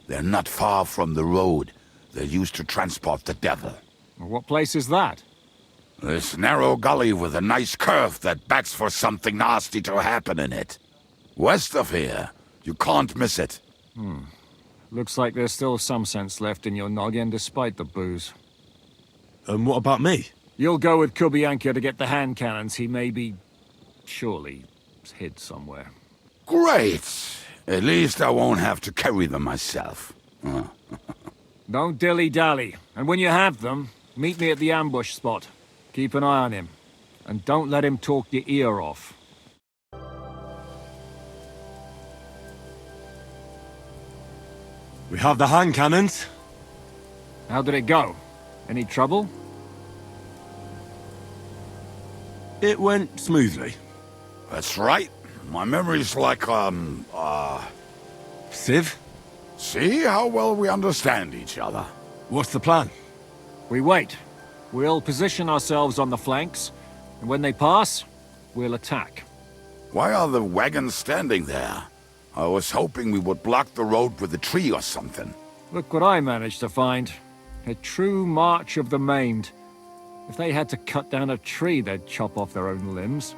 they're not far from the road they used to transport the devil. What place is that? This narrow gully with a nice curve that begs for something nasty to happen in it. West of here. You can't miss it. Looks like there's still some sense left in your noggin despite the booze. And what about me? You'll go with Kubianka to get the hand cannons. He may be... surely hid somewhere. Great! At least I won't have to carry them myself. Don't dilly-dally, and when you have them, meet me at the ambush spot. Keep an eye on him, and don't let him talk your ear off. We have the hand cannons. How did it go? Any trouble? It went smoothly. That's right. My memory's like, Civ? See how well we understand each other. What's the plan? We wait. We'll position ourselves on the flanks, and when they pass, we'll attack. Why are the wagons standing there? I was hoping we would block the road with a tree or something. Look what I managed to find. A true march of the maimed. If they had to cut down a tree, they'd chop off their own limbs.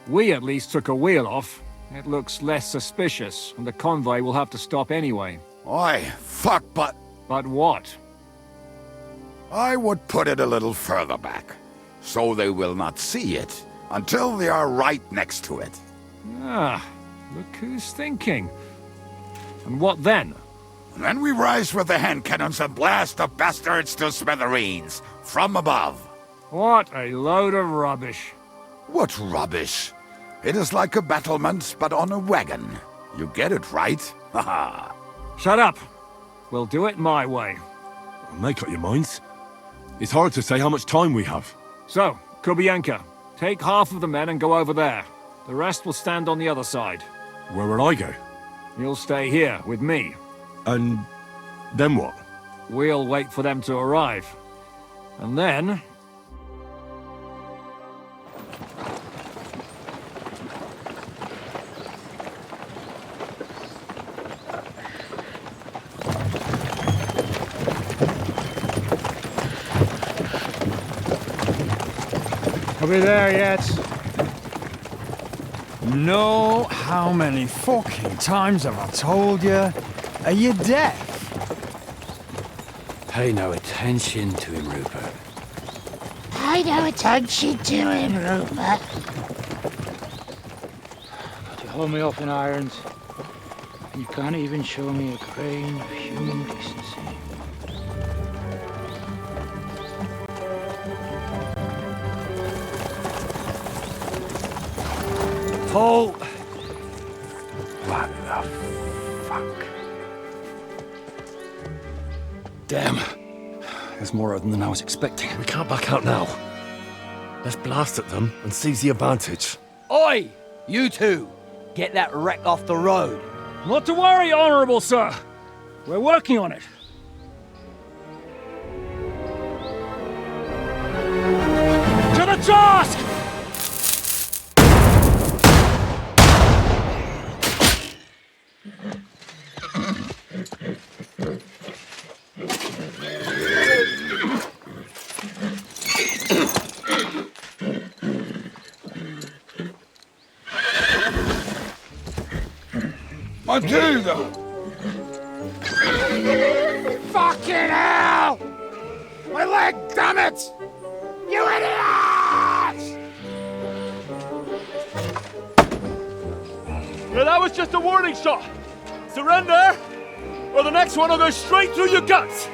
We at least took a wheel off. It looks less suspicious, and the convoy will have to stop anyway. Oi, fuck, but... But what? I would put it a little further back, so they will not see it until they are right next to it. Ah, look who's thinking. And what then? Then we rise with the hand cannons and blast the bastards to smithereens, from above. What a load of rubbish. What rubbish? It is like a battlement, but on a wagon. You get it, right? Haha. Shut up. We'll do it my way. Make up your minds. It's hard to say how much time we have. So, Kubienka, take half of the men and go over there. The rest will stand on the other side. Where will I go? You'll stay here with me. And then what? We'll wait for them to arrive. And then... Are we there yet? No, how many fucking times have I told you? Are you deaf? Pay no attention to him, Rupert. Pay no attention to him, Rupert. You hold me up in irons, and you can't even show me a grain of human decency. Paul! What the fuck? Damn. There's more of them than I was expecting. We can't back out now. Let's blast at them and seize the advantage. Oi! You two! Get that wreck off the road. Not to worry, Honorable Sir. We're working on it. To the task! Matilda! Fucking hell! My leg, damn it! You idiots! Yeah, that was just a warning shot. Surrender, or the next one will go straight through your guts.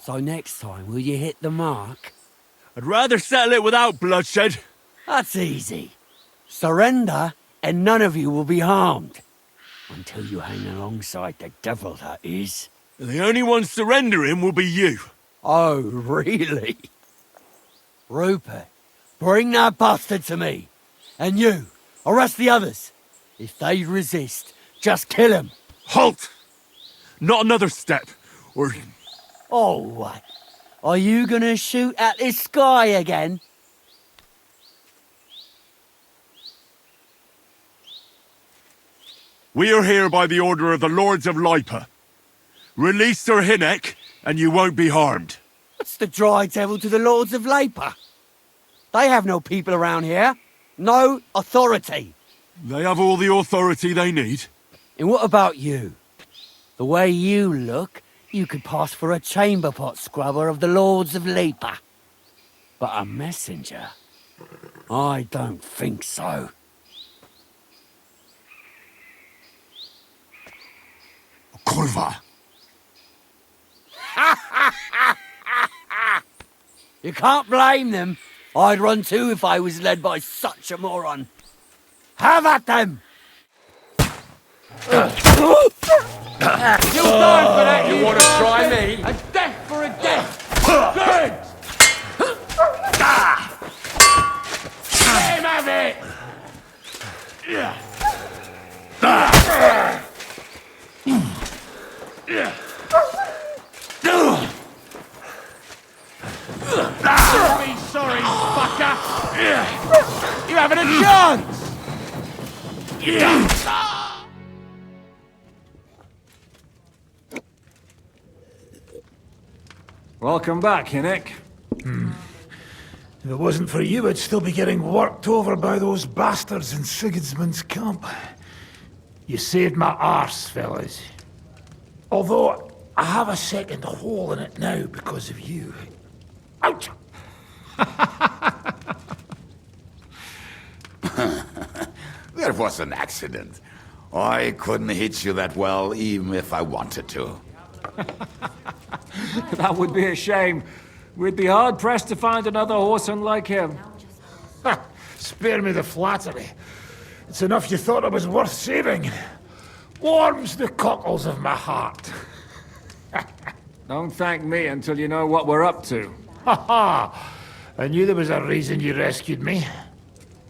So next time, will you hit the mark? I'd rather settle it without bloodshed. That's easy. Surrender, and none of you will be harmed. Until you hang alongside the devil, that is. The only one surrendering will be you. Oh, really? Rupert, bring that bastard to me. And you, arrest the others. If they resist, just kill them. Halt! Not another step, or... Oh, what? Are you gonna shoot at this sky again? We are here by the order of the Lords of Lipa. Release Sir Hinnek, and you won't be harmed. What's the dry devil to the Lords of Lipa? They have no people around here. No authority. They have all the authority they need. And what about you? The way you look, you could pass for a chamber pot scrubber of the Lords of Lipa. But a messenger? I don't think so. Kurva! You can't blame them. I'd run too if I was led by such a moron. Have at them! You going for that, you want to try me? A death for a death! Good! Let him have it! Be sorry, fucker! You haven't a chance! Welcome back, Hinnick. If it wasn't for you, I'd still be getting worked over by those bastards in Sigismund's camp. You saved my arse, fellas. Although, I have a second hole in it now because of you. Ouch! There was an accident. I couldn't hit you that well, even if I wanted to. That would be a shame. We'd be hard-pressed to find another horseman like him. Spare me the flattery. It's enough you thought it was worth saving. Warms the cockles of my heart. Don't thank me until you know what we're up to. Ha ha! I knew there was a reason you rescued me.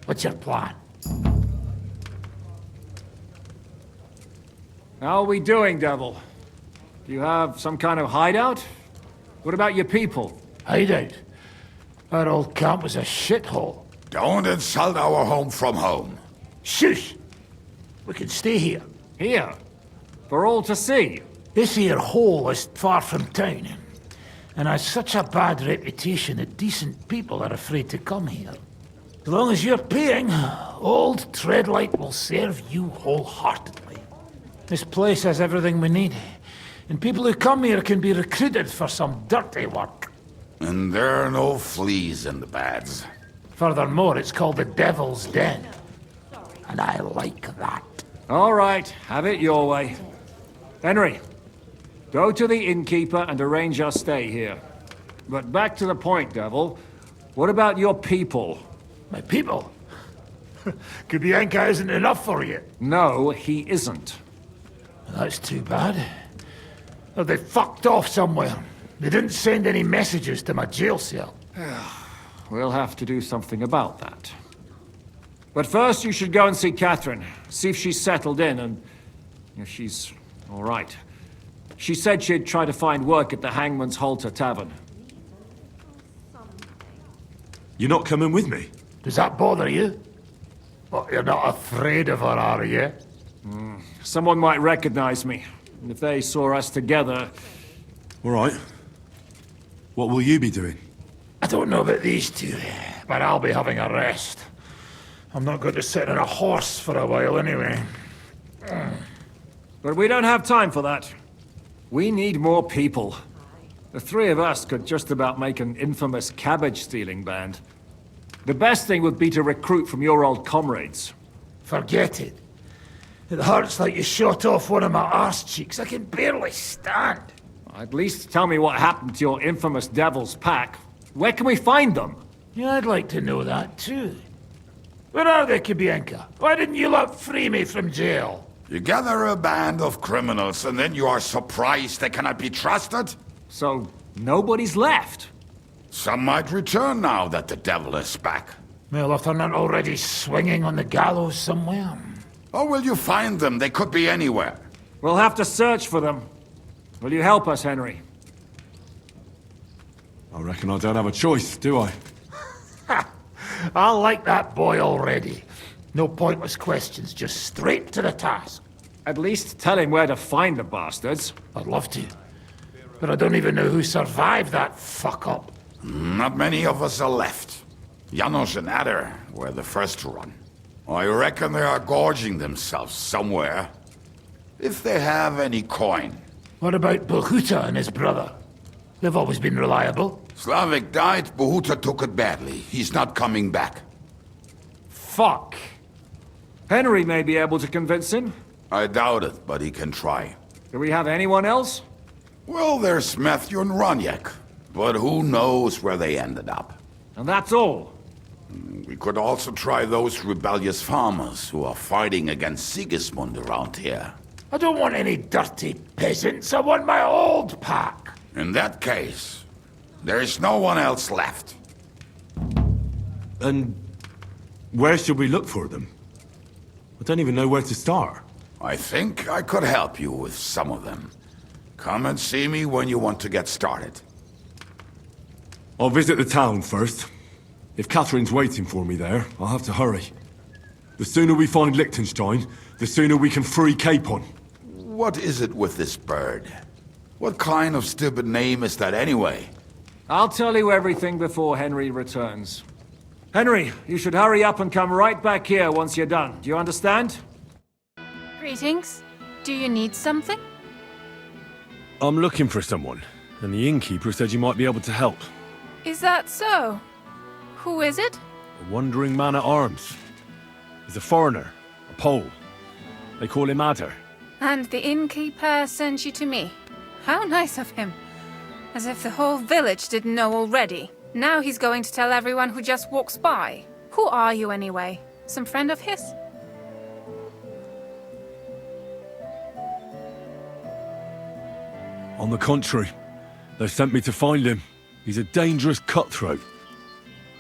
What's your plan? How are we doing, Devil? Do you have some kind of hideout? What about your people? Hideout? Our old camp was a shithole. Don't insult our home from home. Shush! We can stay here. Here? For all to see? This here hole is far from town, and has such a bad reputation that decent people are afraid to come here. As long as you're paying, old Treadlight will serve you wholeheartedly. This place has everything we need, and people who come here can be recruited for some dirty work. And there are no fleas in the beds. Furthermore, it's called the Devil's Den, and I like that. All right, have it your way. Henry, go to the innkeeper and arrange our stay here. But back to the point, Devil. What about your people? My people? Kubienka isn't enough for you. No, he isn't. That's too bad. Well, they fucked off somewhere. They didn't send any messages to my jail cell. We'll have to do something about that. But first, you should go and see Catherine. See if she's settled in and if she's all right. She said she'd try to find work at the Hangman's Halter Tavern. You're not coming with me? Does that bother you? But you're not afraid of her, are you? Someone might recognize me. And if they saw us together... All right. What will you be doing? I don't know about these two, but I'll be having a rest. I'm not going to sit on a horse for a while anyway. But we don't have time for that. We need more people. The three of us could just about make an infamous cabbage-stealing band. The best thing would be to recruit from your old comrades. Forget it. It hurts like you shot off one of my arse cheeks. I can barely stand. At least tell me what happened to your infamous Devil's Pack. Where can we find them? Yeah, I'd like to know that too. Where are they, Kubienka? Why didn't you lot free me from jail? You gather a band of criminals and then you are surprised they cannot be trusted? So, nobody's left? Some might return now that the devil is back. Well, if they're not already swinging on the gallows somewhere. Or will you find them? They could be anywhere. We'll have to search for them. Will you help us, Henry? I reckon I don't have a choice, do I? I like that boy already. No pointless questions, just straight to the task. At least tell him where to find the bastards. I'd love to. But I don't even know who survived that fuck-up. Not many of us are left. Janos and Adder were the first to run. I reckon they are gorging themselves somewhere. If they have any coin. What about Bohuta and his brother? They've always been reliable. Slavik died, Bohuta took it badly. He's not coming back. Fuck. Henry may be able to convince him. I doubt it, but he can try. Do we have anyone else? Well, there's Matthew and Roniak, but who knows where they ended up. And that's all? We could also try those rebellious farmers who are fighting against Sigismund around here. I don't want any dirty peasants. I want my old pack. In that case, there is no one else left. And where should we look for them? I don't even know where to start. I think I could help you with some of them. Come and see me when you want to get started. I'll visit the town first. If Catherine's waiting for me there, I'll have to hurry. The sooner we find Liechtenstein, the sooner we can free Capon. What is it with this bird? What kind of stupid name is that anyway? I'll tell you everything before Henry returns. Henry, you should hurry up and come right back here once you're done. Do you understand? Greetings. Do you need something? I'm looking for someone, and the innkeeper said you might be able to help. Is that so? Who is it? A wandering man-at-arms. He's a foreigner, a Pole. They call him Adder. And the innkeeper sent you to me. How nice of him. As if the whole village didn't know already. Now he's going to tell everyone who just walks by. Who are you anyway? Some friend of his? On the contrary, they sent me to find him. He's a dangerous cutthroat.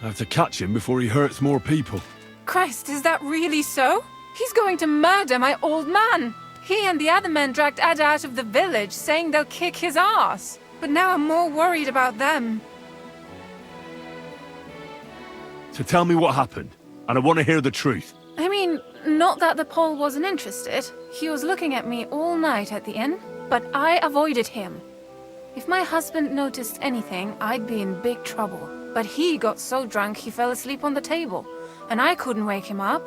I have to catch him before he hurts more people. Christ, is that really so? He's going to murder my old man. He and the other men dragged Ada out of the village, saying they'll kick his ass. But now I'm more worried about them. So tell me what happened, and I want to hear the truth. I mean, not that the Pole wasn't interested. He was looking at me all night at the inn, but I avoided him. If my husband noticed anything, I'd be in big trouble. But he got so drunk he fell asleep on the table, and I couldn't wake him up.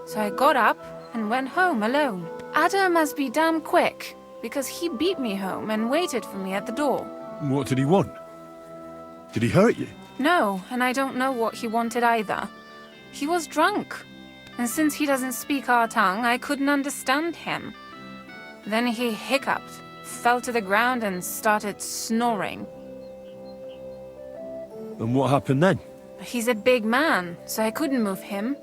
So I got up and went home alone. Ada must be damn quick, because he beat me home and waited for me at the door. What did he want? Did he hurt you? No, and I don't know what he wanted either. He was drunk, and since he doesn't speak our tongue, I couldn't understand him. Then he hiccuped, fell to the ground and started snoring. And what happened then? He's a big man, so I couldn't move him.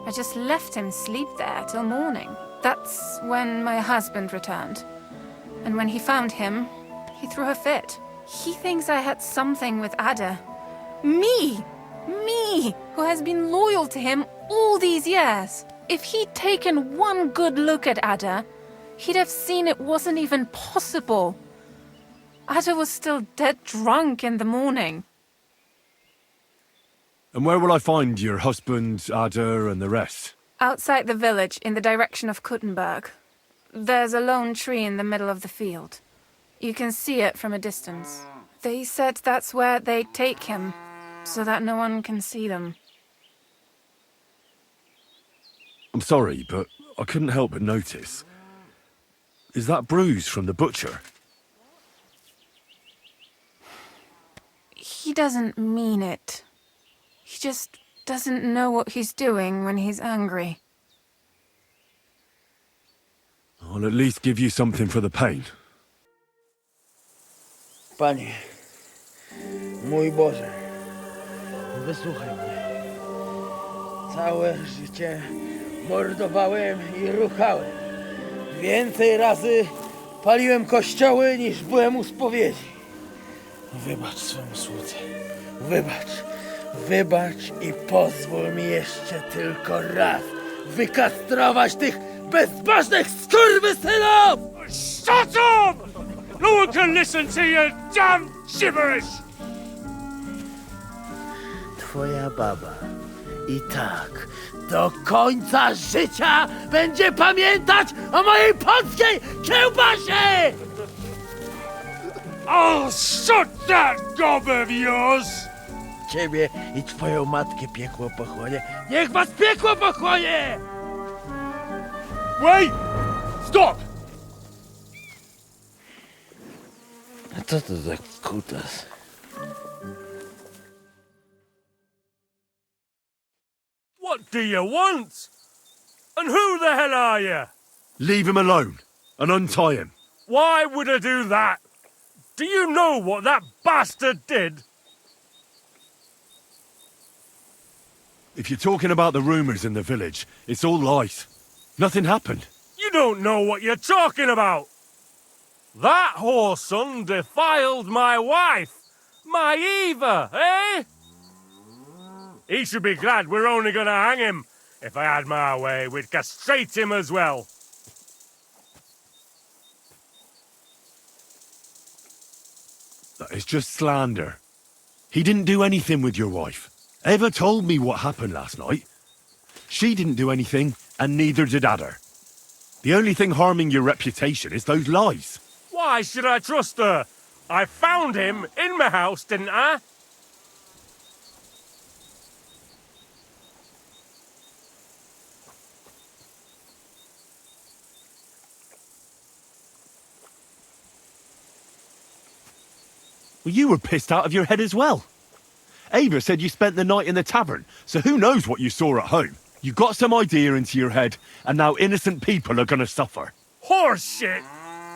I just left him sleep there till morning. That's when my husband returned. And when he found him, he threw a fit. He thinks I had something with Ada. Me! Me, who has been loyal to him all these years. If he'd taken one good look at Ada, he'd have seen it wasn't even possible. Ada was still dead drunk in the morning. And where will I find your husband, Ada, and the rest? Outside the village, in the direction of Kuttenberg. There's a lone tree in the middle of the field. You can see it from a distance. They said that's where they'd take him, so that no one can see them. I'm sorry, but I couldn't help but notice. Is that bruise from the butcher? He doesn't mean it. He just doesn't know what he's doing when he's angry. I'll at least give you something for the pain. Panie, mój Boże, wysłuchaj mnie. Całe życie mordowałem i ruchałem. Więcej razy paliłem kościoły, niż byłem u spowiedzi. Wybacz swemu słudze. Wybacz i pozwól mi jeszcze tylko raz wykastrować tych bezbożnych skurwysynów! Shut up! No one can listen to your damn gibberish! Twoja baba i tak do końca życia będzie pamiętać o mojej polskiej kiełbasie! I'll shut that gob of yours! Ciebie i twoją matkę piekło pochłonie. Niech was piekło pochłonie! Wait! Stop! A co to za kutas? What do you want? And who the hell are you? Leave him alone and untie him. Why would I do that? Do you know what that bastard did? If you're talking about the rumors in the village, it's all lies. Nothing happened. You don't know what you're talking about. That whoreson defiled my wife. My Eva, eh? He should be glad we're only gonna hang him. If I had my way, we'd castrate him as well. That is just slander. He didn't do anything with your wife. Eva told me what happened last night. She didn't do anything, and neither did Adder. The only thing harming your reputation is those lies. Why should I trust her? I found him in my house, didn't I? Well, you were pissed out of your head as well. Ava said you spent the night in the tavern, so who knows what you saw at home? You got some idea into your head, and now innocent people are gonna suffer. Horseshit!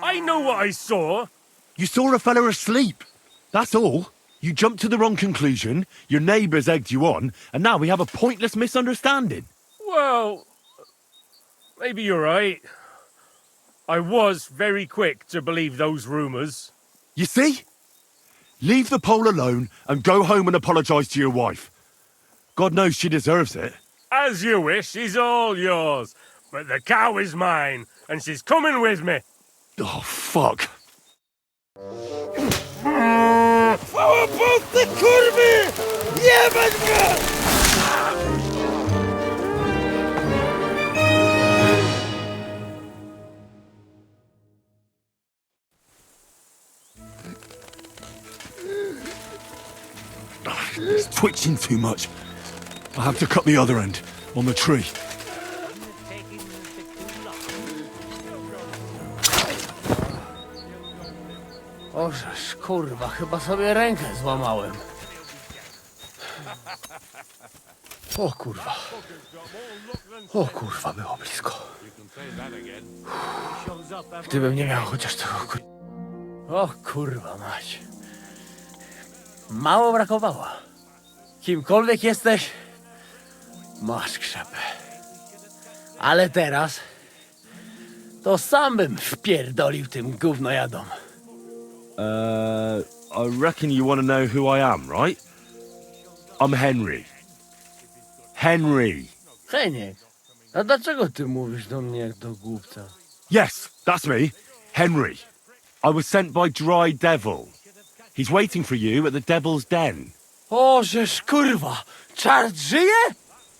I know what I saw. You saw a fella asleep. That's all. You jumped to the wrong conclusion, your neighbours egged you on, and now we have a pointless misunderstanding. Well, maybe you're right. I was very quick to believe those rumours. You see? Leave the pole alone and go home and apologise to your wife. God knows she deserves it. As you wish, she's all yours. But the cow is mine, and she's coming with me. Oh, fuck. It's twitching too much. I have to cut the other end, on the tree. Ożeż, kurwa, chyba sobie rękę złamałem. O kurwa. O kurwa, było blisko. Gdybym nie miał chociaż tego O kurwa mać. Mało brakowało. Kimkolwiek jesteś, masz krzepę. Ale teraz to sam bym wpierdolił tym gównojadom. I reckon you want to know who I am, right? I'm Henry. Henry. Heniek, a dlaczego ty mówisz do mnie jak do głupca? Yes, that's me. Henry. I was sent by Dry Devil. He's waiting for you at the Devil's Den. O, żeż kurwa, czart żyje?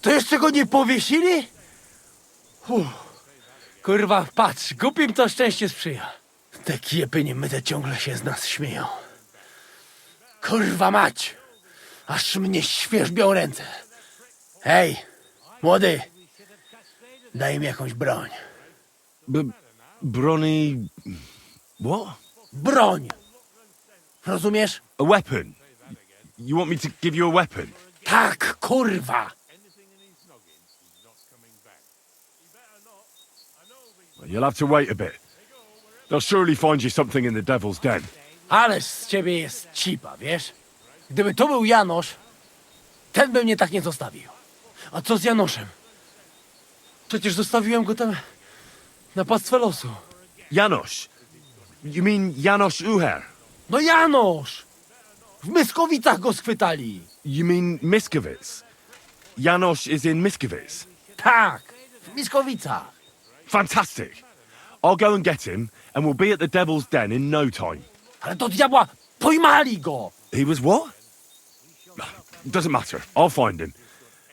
To jeszcze go nie powiesili? Kurwa, patrz, głupim to szczęście sprzyja. Te kiepy niemyte ciągle się z nas śmieją. Kurwa mać, aż mnie świerzbią ręce. Hej, młody, daj mi jakąś broń. Brony... What? Broń! Rozumiesz? A weapon? You want me to give you a weapon? Tak, kurwa! You'll have to wait a bit. They'll surely find you something in the Devil's Den. Ależ z ciebie jest cipa, wiesz? Gdyby to był Janosz, ten by mnie tak nie zostawił. A co z Janoszem? Przecież zostawiłem go tam na pastwę losu. Janosz? You mean Janosz Uher? No Janosz! W Myskowicach go schwytali. You mean Miskowic? Janosz is in Miskowic? Tak, w Myskowicach. Fantastic. I'll go and get him, and we'll be at the Devil's Den in no time. Ale do diabła, pojmali go! He was what? Doesn't matter. I'll find him.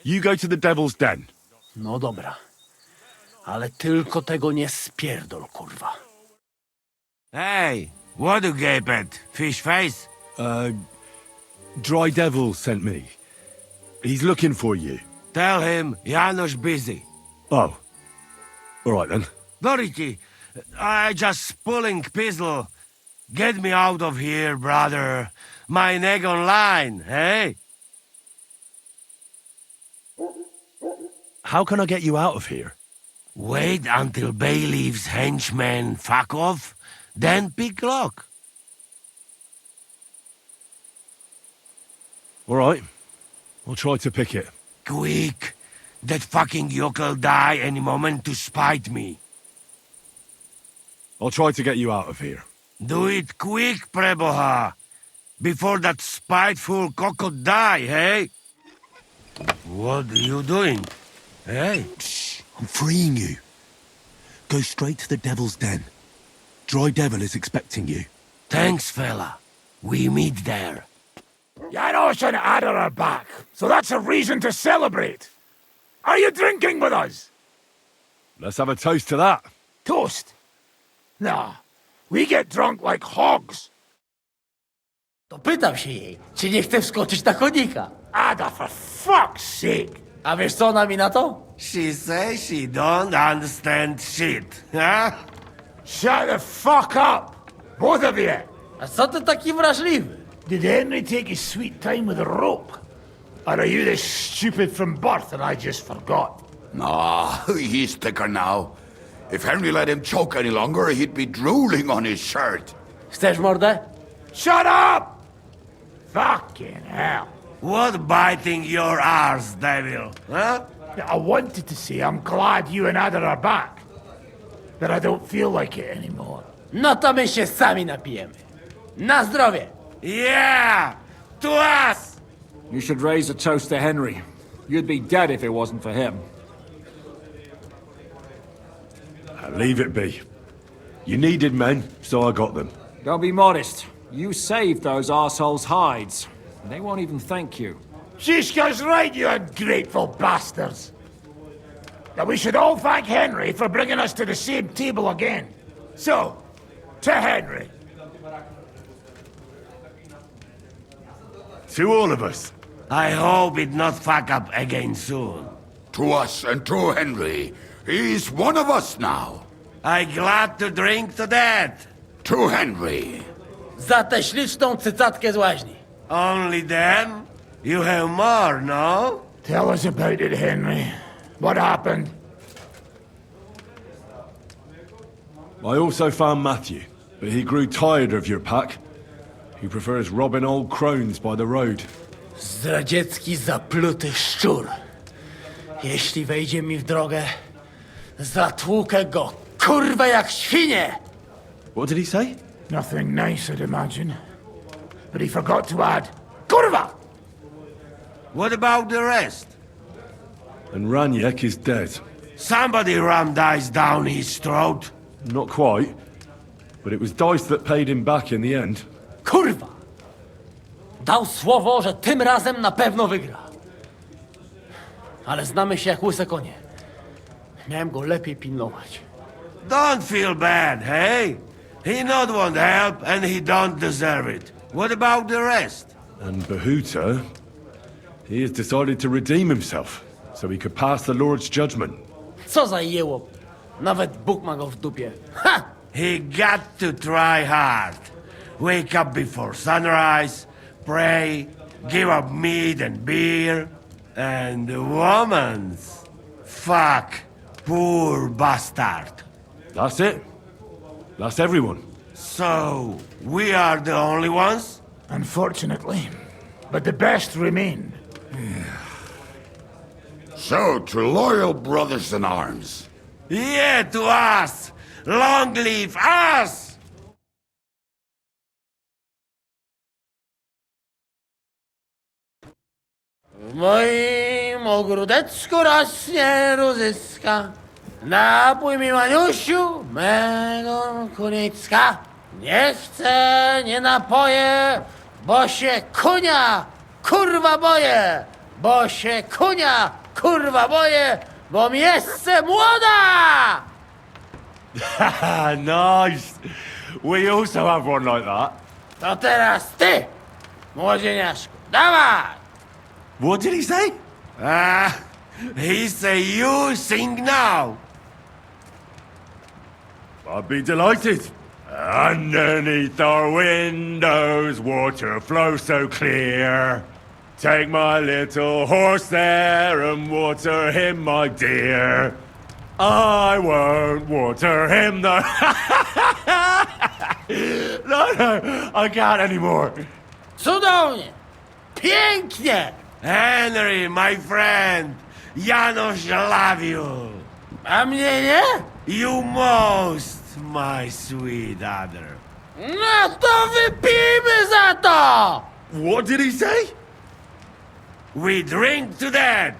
You go to the Devil's Den. No dobra. Ale tylko tego nie spierdol, kurwa. Hey, what do gapet? Fish face? Dry Devil sent me. He's looking for you. Tell him Janusz busy. Oh. All right then. Dority, I just pulling pistol. Get me out of here, brother. My neck on line, hey? How can I get you out of here? Wait until Bayleaf's henchmen fuck off. Then pick lock. All right. I'll try to pick it. Quick! That fucking yoke'll die any moment to spite me. I'll try to get you out of here. Do it quick, Preboha! Before that spiteful cock'll die, hey? What are you doing? Hey? Shh! I'm freeing you. Go straight to the Devil's Den. Dry Devil is expecting you. Thanks, fella. We meet there. Janos and Ada are back, so that's a reason to celebrate. Are you drinking with us? Let's have a toast to that. Toast? Nah, we get drunk like hogs. To pytam się jej, czy nie chce wskoczyć na konika. Ada, for fuck's sake. A wiesz co ona mi na to? She says she don't understand shit, huh? Shut the fuck up, both of you. A co ty taki wrażliwy? Did Henry take his sweet time with a rope? Or are you this stupid from birth and I just forgot? Nah, he's thicker now. If Henry let him choke any longer, he'd be drooling on his shirt. Chcesz mordę? Shut up! Fucking hell. What biting your arse, devil, huh? I wanted to say I'm glad you and Ada are back. But I don't feel like it anymore. No to my się sami napijemy. Na zdrowie! Yeah! To us! You should raise a toast to Henry. You'd be dead if it wasn't for him. Leave it be. You needed men, so I got them. Don't be modest. You saved those assholes' hides. They won't even thank you. Shishka's right, you ungrateful bastards. That we should all thank Henry for bringing us to the same table again. So, to Henry. To all of us. I hope it not fuck up again soon. To us and to Henry. He's one of us now. I glad to drink to that. To Henry. Za tę śliczną cycatkę z łaźni. Only then? You have more, no? Tell us about it, Henry. What happened? I also found Matthew, but he grew tired of your pack. He prefers robbing old crones by the road. Zdradziecki, zapluty szczur. Jeśli wejdzie mi w drogę, zatłukę go, kurwa, jak świnie! What did he say? Nothing nice, I'd imagine. But he forgot to add, kurwa! What about the rest? And Raniek is dead. Somebody rammed dice down his throat. Not quite, but it was dice that paid him back in the end. Kurwa! Dał słowo, że tym razem na pewno wygra. Ale znamy się jak łyse konie. Miałem go lepiej pilnować. Don't feel bad, hey? He not want help and he don't deserve it. What about the rest? And Behuta, he has decided to redeem himself, so he could pass the Lord's judgment. Co za jełop. Nawet Bóg ma go w dupie. Ha! He got to try hard. Wake up before sunrise, pray, give up meat and beer, and the womans. Fuck, poor bastard. That's it. That's everyone. So, we are the only ones? Unfortunately. But the best remain. So, to loyal brothers in arms. Yeah, to us! Long live us! W moim ogródeczku rośnie różyska. Napój mi, Maniusiu, mego kunicka. Nie chcę, nie napoję, bo się kunia, kurwa boję. Bo się kunia, kurwa boję, bo mi jeszcze młoda! Nice. We also have one like that. To teraz ty, młodzieniaszku, dawaj! What did he say? He say you sing now. I'd be delighted. Underneath our windows, water flows so clear. Take my little horse there and water him, my dear. I won't water him though. No, I can't anymore. Cudownie! Pięknie! Henry, my friend, Janos love you. A mnie nie? You most, my sweet other. No to wypijmy za to! What did he say? We drink to that.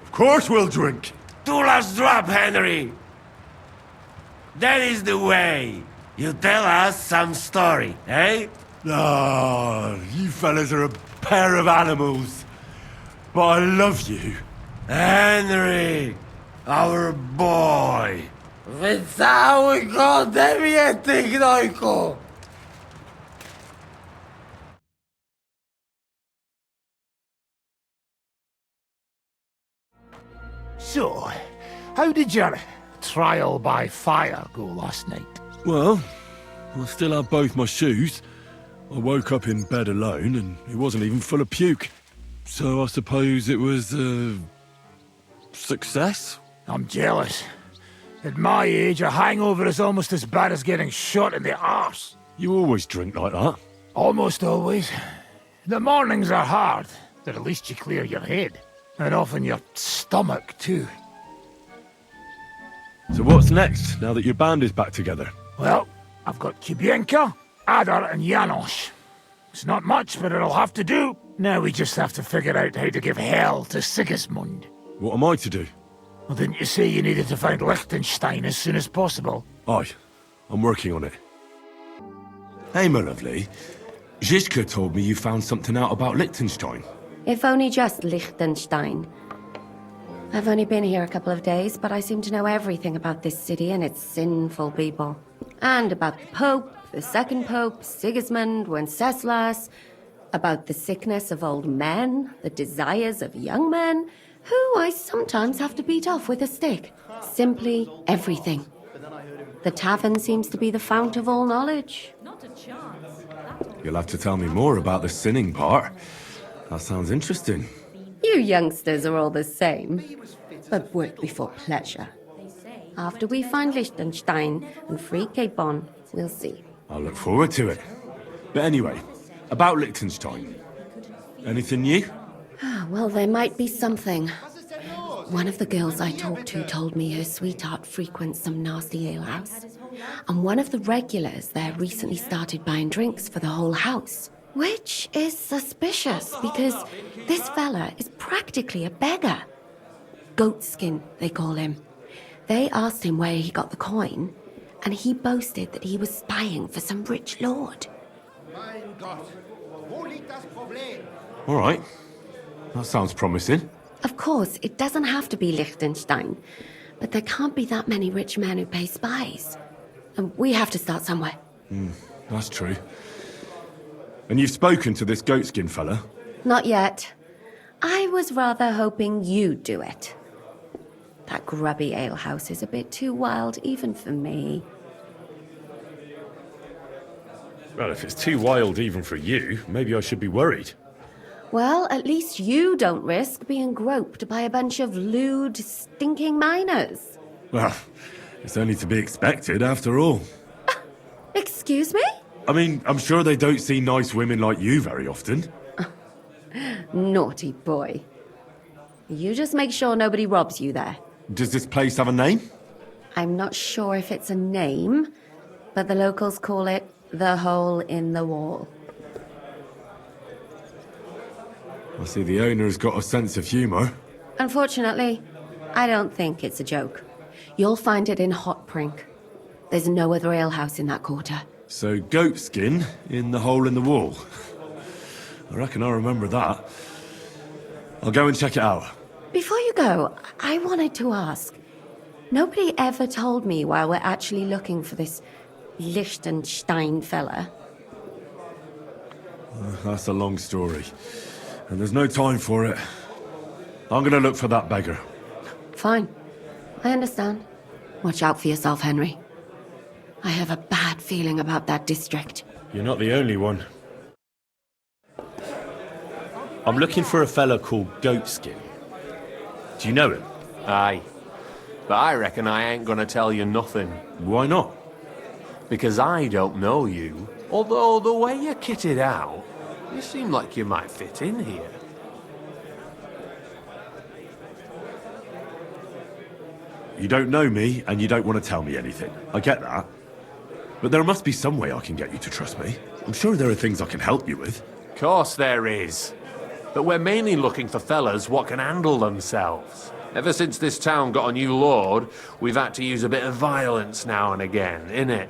Of course we'll drink. Two last drop, Henry. That is the way. You tell us some story, eh? Ah, you fellas are a pair of animals. But I love you. Henry, our boy. Wycałuj go ode mnie, ty gnojku! So, how did your trial by fire go last night? Well, I still have both my shoes. I woke up in bed alone, and it wasn't even full of puke. So I suppose it was a success? I'm jealous. At my age, a hangover is almost as bad as getting shot in the arse. You always drink like that? Almost always. The mornings are hard, but at least you clear your head. And often your stomach, too. So what's next, now that your band is back together? Well, I've got Kubienka, Adar, and Janos. It's not much, but it'll have to do. Now we just have to figure out how to give hell to Sigismund. What am I to do? Well, didn't you say you needed to find Liechtenstein as soon as possible? Aye, I'm working on it. Hey, my lovely. Zizka told me you found something out about Liechtenstein. If only just Liechtenstein. I've only been here a couple of days, but I seem to know everything about this city and its sinful people. And about the Pope, the second Pope, Sigismund, Wenceslas, about the sickness of old men, the desires of young men, who I sometimes have to beat off with a stick. Simply everything. The tavern seems to be the fount of all knowledge. Not a chance. You'll have to tell me more about the sinning part. That sounds interesting. You youngsters are all the same. But work before pleasure. After we find Liechtenstein and free Cape Bon, we'll see. I'll look forward to it. But anyway, about Liechtenstein. Anything new? Well, there might be something. One of the girls I talked to told me her sweetheart frequents some nasty alehouse. And one of the regulars there recently started buying drinks for the whole house. Which is suspicious, because this fella is practically a beggar. Goatskin, they call him. They asked him where he got the coin, and he boasted that he was spying for some rich lord. All right. That sounds promising. Of course, it doesn't have to be Liechtenstein, but there can't be that many rich men who pay spies. And we have to start somewhere. That's true. And you've spoken to this goatskin fella? Not yet. I was rather hoping you'd do it. That grubby alehouse is a bit too wild, even for me. Well, if it's too wild even for you, maybe I should be worried. Well, at least you don't risk being groped by a bunch of lewd, stinking miners. Well, it's only to be expected after all. Excuse me? I mean, I'm sure they don't see nice women like you very often. Naughty boy. You just make sure nobody robs you there. Does this place have a name? I'm not sure if it's a name, but the locals call it the Hole in the Wall. I see the owner's got a sense of humour. Unfortunately, I don't think it's a joke. You'll find it in Hot Prink. There's no other alehouse in that quarter. So, goatskin in the hole in the wall. I reckon I remember that. I'll go and check it out. Before you go, I wanted to ask. Nobody ever told me why we're actually looking for this Liechtenstein fella. That's a long story. And there's no time for it. I'm gonna look for that beggar. Fine. I understand. Watch out for yourself, Henry. I have a bad feeling about that district. You're not the only one. I'm looking for a fella called Goatskin. Do you know him? Aye. But I reckon I ain't gonna tell you nothing. Why not? Because I don't know you. Although the way you're kitted out, you seem like you might fit in here. You don't know me, and you don't want to tell me anything. I get that. But there must be some way I can get you to trust me. I'm sure there are things I can help you with. Of course there is. But we're mainly looking for fellas what can handle themselves. Ever since this town got a new lord, we've had to use a bit of violence now and again, innit?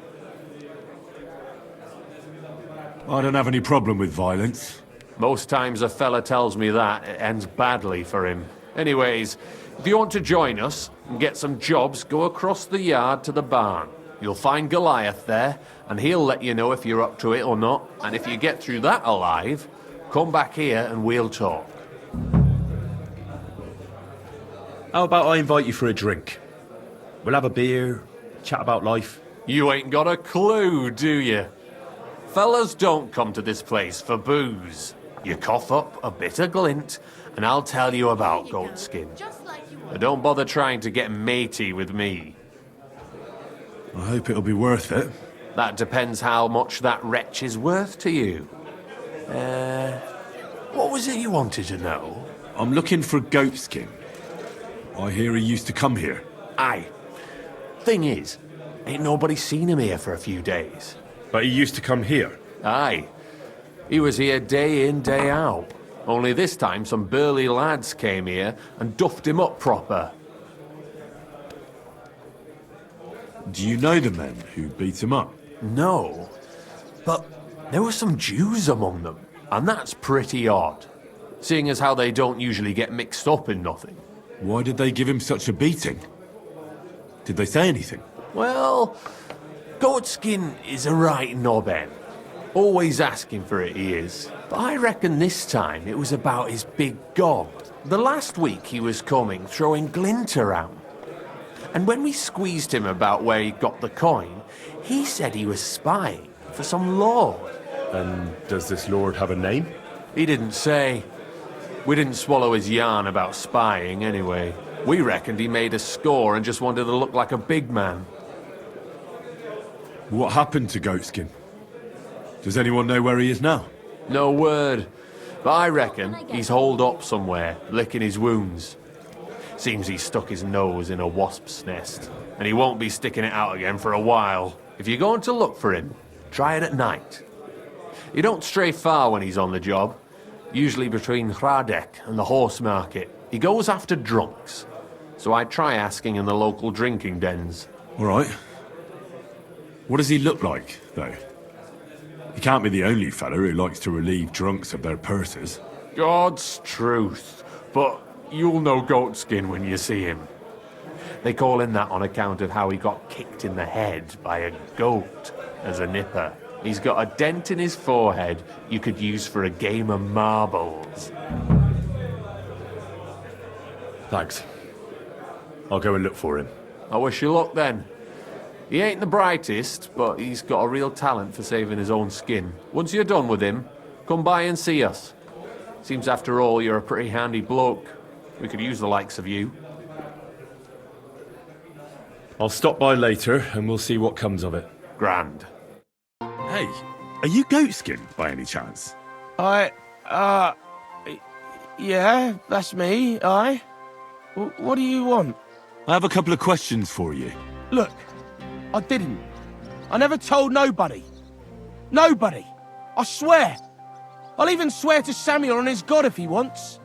I don't have any problem with violence. Most times a fella tells me that, it ends badly for him. Anyways, if you want to join us and get some jobs, go across the yard to the barn. You'll find Goliath there, and he'll let you know if you're up to it or not. And if you get through that alive, come back here and we'll talk. How about I invite you for a drink? We'll have a beer, chat about life. You ain't got a clue, do you? Fellas don't come to this place for booze. You cough up a bit of glint, and I'll tell you about Goatskin. But don't bother trying to get matey with me. I hope it'll be worth it. That depends how much that wretch is worth to you. What was it you wanted to know? I'm looking for Goatskin. I hear he used to come here. Aye. Thing is, ain't nobody seen him here for a few days. But he used to come here? Aye. He was here day in, day out. Only this time some burly lads came here and duffed him up proper. Do you know the men who beat him up? No. But there were some Jews among them, and that's pretty odd, seeing as how they don't usually get mixed up in nothing. Why did they give him such a beating? Did they say anything? Well, Goatskin is a right knobhead. Always asking for it, he is. But I reckon this time it was about his big gob. The last week he was coming, throwing glint around. And when we squeezed him about where he got the coin, he said he was spying for some lord. And does this lord have a name? He didn't say. We didn't swallow his yarn about spying anyway. We reckoned he made a score and just wanted to look like a big man. What happened to Goatskin? Does anyone know where he is now? No word. But I reckon he's holed up somewhere, licking his wounds. Seems he stuck his nose in a wasp's nest, and he won't be sticking it out again for a while. If you're going to look for him, try it at night. You don't stray far when he's on the job. Usually between Hradek and the horse market. He goes after drunks. So I try asking in the local drinking dens. All right. What does he look like, though? He can't be the only fella who likes to relieve drunks of their purses. God's truth. But you'll know Goatskin when you see him. They call him that on account of how he got kicked in the head by a goat as a nipper. He's got a dent in his forehead you could use for a game of marbles. Thanks. I'll go and look for him. I wish you luck then. He ain't the brightest, but he's got a real talent for saving his own skin. Once you're done with him, come by and see us. Seems after all you're a pretty handy bloke. We could use the likes of you. I'll stop by later and we'll see what comes of it. Grand. Hey, are you Goatskin by any chance? Yeah, that's me, aye. What do you want? I have a couple of questions for you. Look, I didn't. I never told nobody. Nobody. I swear. I'll even swear to Samuel and his God if he wants.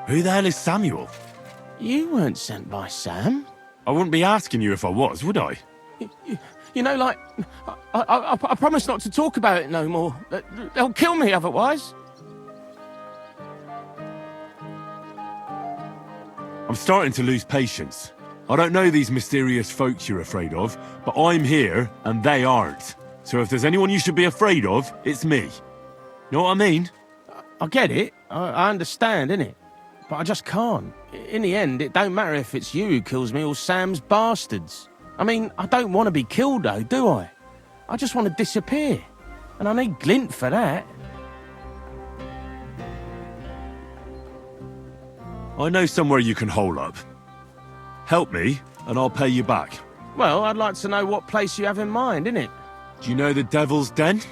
Who the hell is Samuel? You weren't sent by Sam. I wouldn't be asking you if I was, would I? You know, like, I promise not to talk about it no more. They'll kill me otherwise. I'm starting to lose patience. I don't know these mysterious folks you're afraid of, but I'm here and they aren't. So if there's anyone you should be afraid of, it's me. Know what I mean? I get it. I understand, innit? But I just can't. In the end, it don't matter if it's you who kills me or Sam's bastards. I mean, I don't want to be killed, though, do I? I just want to disappear. And I need glint for that. I know somewhere you can hole up. Help me, and I'll pay you back. Well, I'd like to know what place you have in mind, innit? Do you know the Devil's Den?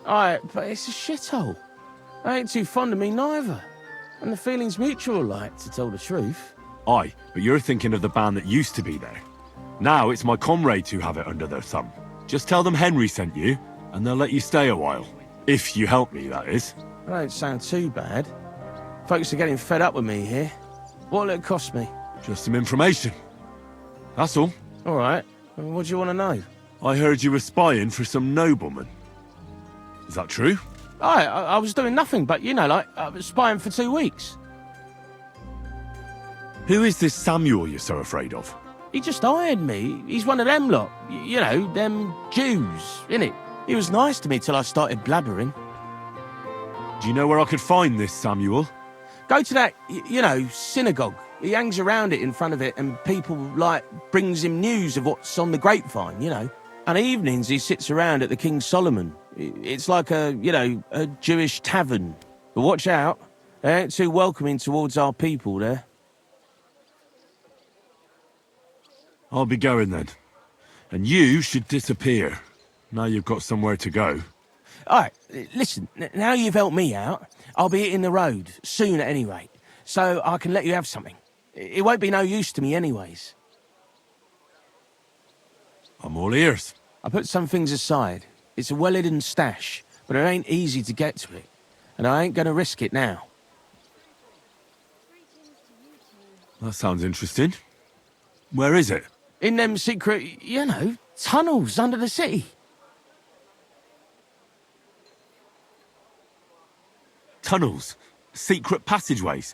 Aye, but it's a shithole. They ain't too fond of me neither. And the feeling's mutual, like, to tell the truth. Aye, but you're thinking of the band that used to be there. Now it's my comrades who have it under their thumb. Just tell them Henry sent you, and they'll let you stay a while. If you help me, that is. That don't sound too bad. Folks are getting fed up with me here. What'll it cost me? Just some information. That's all. All right. What do you want to know? I heard you were spying for some nobleman. Is that true? Aye, I was doing nothing but, you know, like, I was spying for 2 weeks. Who is this Samuel you're so afraid of? He just hired me. He's one of them lot. You know, them Jews, innit? He was nice to me till I started blabbering. Do you know where I could find this Samuel? Go to that, you know, synagogue. He hangs around it in front of it and people, like, brings him news of what's on the grapevine, you know. And evenings he sits around at the King Solomon. It's like a, you know, a Jewish tavern. But watch out. They ain't too welcoming towards our people there. I'll be going then. And you should disappear. Now you've got somewhere to go. All right, listen, now you've helped me out, I'll be hitting the road, soon at any rate, so I can let you have something. It won't be no use to me anyways. I'm all ears. I put some things aside. It's a well-hidden stash, but it ain't easy to get to it, and I ain't gonna risk it now. That sounds interesting. Where is it? In them secret, you know, tunnels under the city. Tunnels? Secret passageways?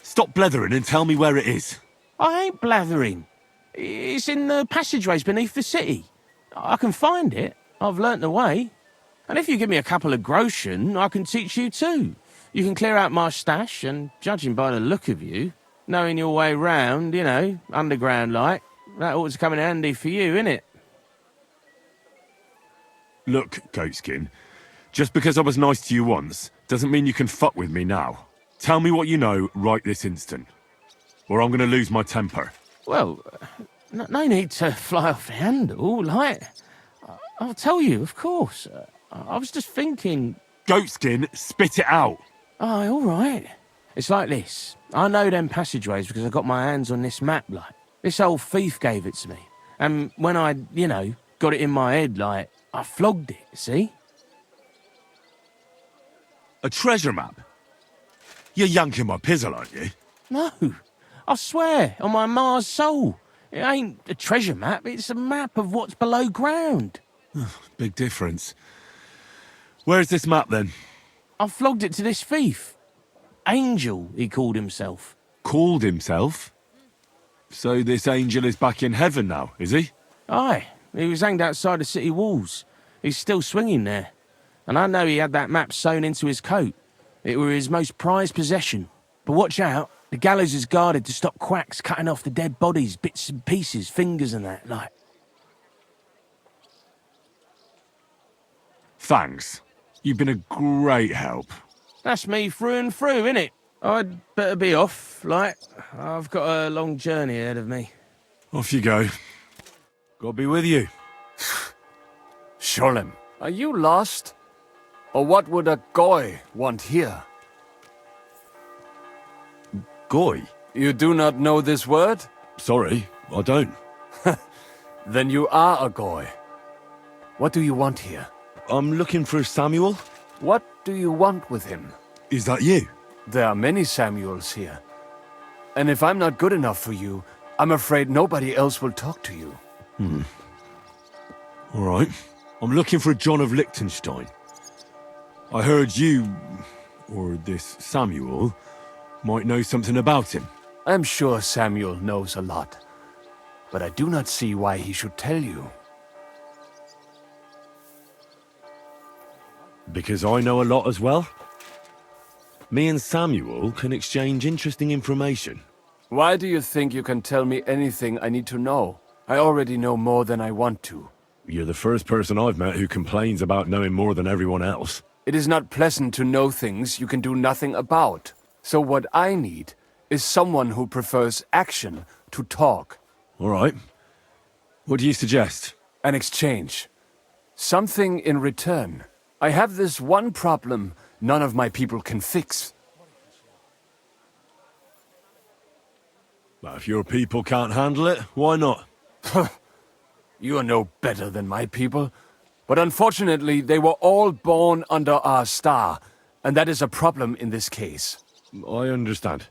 Stop blethering and tell me where it is. I ain't blathering. It's in the passageways beneath the city. I can find it. I've learnt the way. And if you give me a couple of groschen, I can teach you too. You can clear out my stash, and judging by the look of you, knowing your way round, you know, underground like, that ought to come in handy for you, innit? Look, Goatskin, just because I was nice to you once, doesn't mean you can fuck with me now. Tell me what you know right this instant, or I'm gonna lose my temper. Well, no need to fly off the handle, like... I'll tell you, of course. I was just thinking... Goatskin, spit it out! Aye, all right. It's like this. I know them passageways because I got my hands on this map, like. This old thief gave it to me. And when I, you know, got it in my head, like, I flogged it, see? A treasure map? You're yanking my pizzle, aren't you? No. I swear, on my Mars soul. It ain't a treasure map, it's a map of what's below ground. Big difference. Where's this map, then? I flogged it to this thief. Angel, he called himself. Called himself? So this angel is back in heaven now, is he? Aye. He was hanged outside the city walls. He's still swinging there. And I know he had that map sewn into his coat. It were his most prized possession. But watch out. The gallows is guarded to stop quacks cutting off the dead bodies, bits and pieces, fingers and that, like. Thanks. You've been a great help. That's me through and through, innit? I'd better be off, like. I've got a long journey ahead of me. Off you go. God be with you. Sholem, are you lost? Or what would a goy want here? Goy? You do not know this word? Sorry, I don't. Then you are a goy. What do you want here? I'm looking for Samuel. What do you want with him? Is that you? There are many Samuels here. And if I'm not good enough for you, I'm afraid nobody else will talk to you. All right. I'm looking for John of Liechtenstein. I heard you, or this Samuel, might know something about him. I'm sure Samuel knows a lot, but I do not see why he should tell you. Because I know a lot as well? Me and Samuel can exchange interesting information. Why do you think you can tell me anything I need to know? I already know more than I want to. You're the first person I've met who complains about knowing more than everyone else. It is not pleasant to know things you can do nothing about. So what I need is someone who prefers action to talk. All right. What do you suggest? An exchange. Something in return. I have this one problem none of my people can fix. Well, if your people can't handle it, why not? You are no better than my people. But unfortunately, they were all born under our star, and that is a problem in this case. I understand.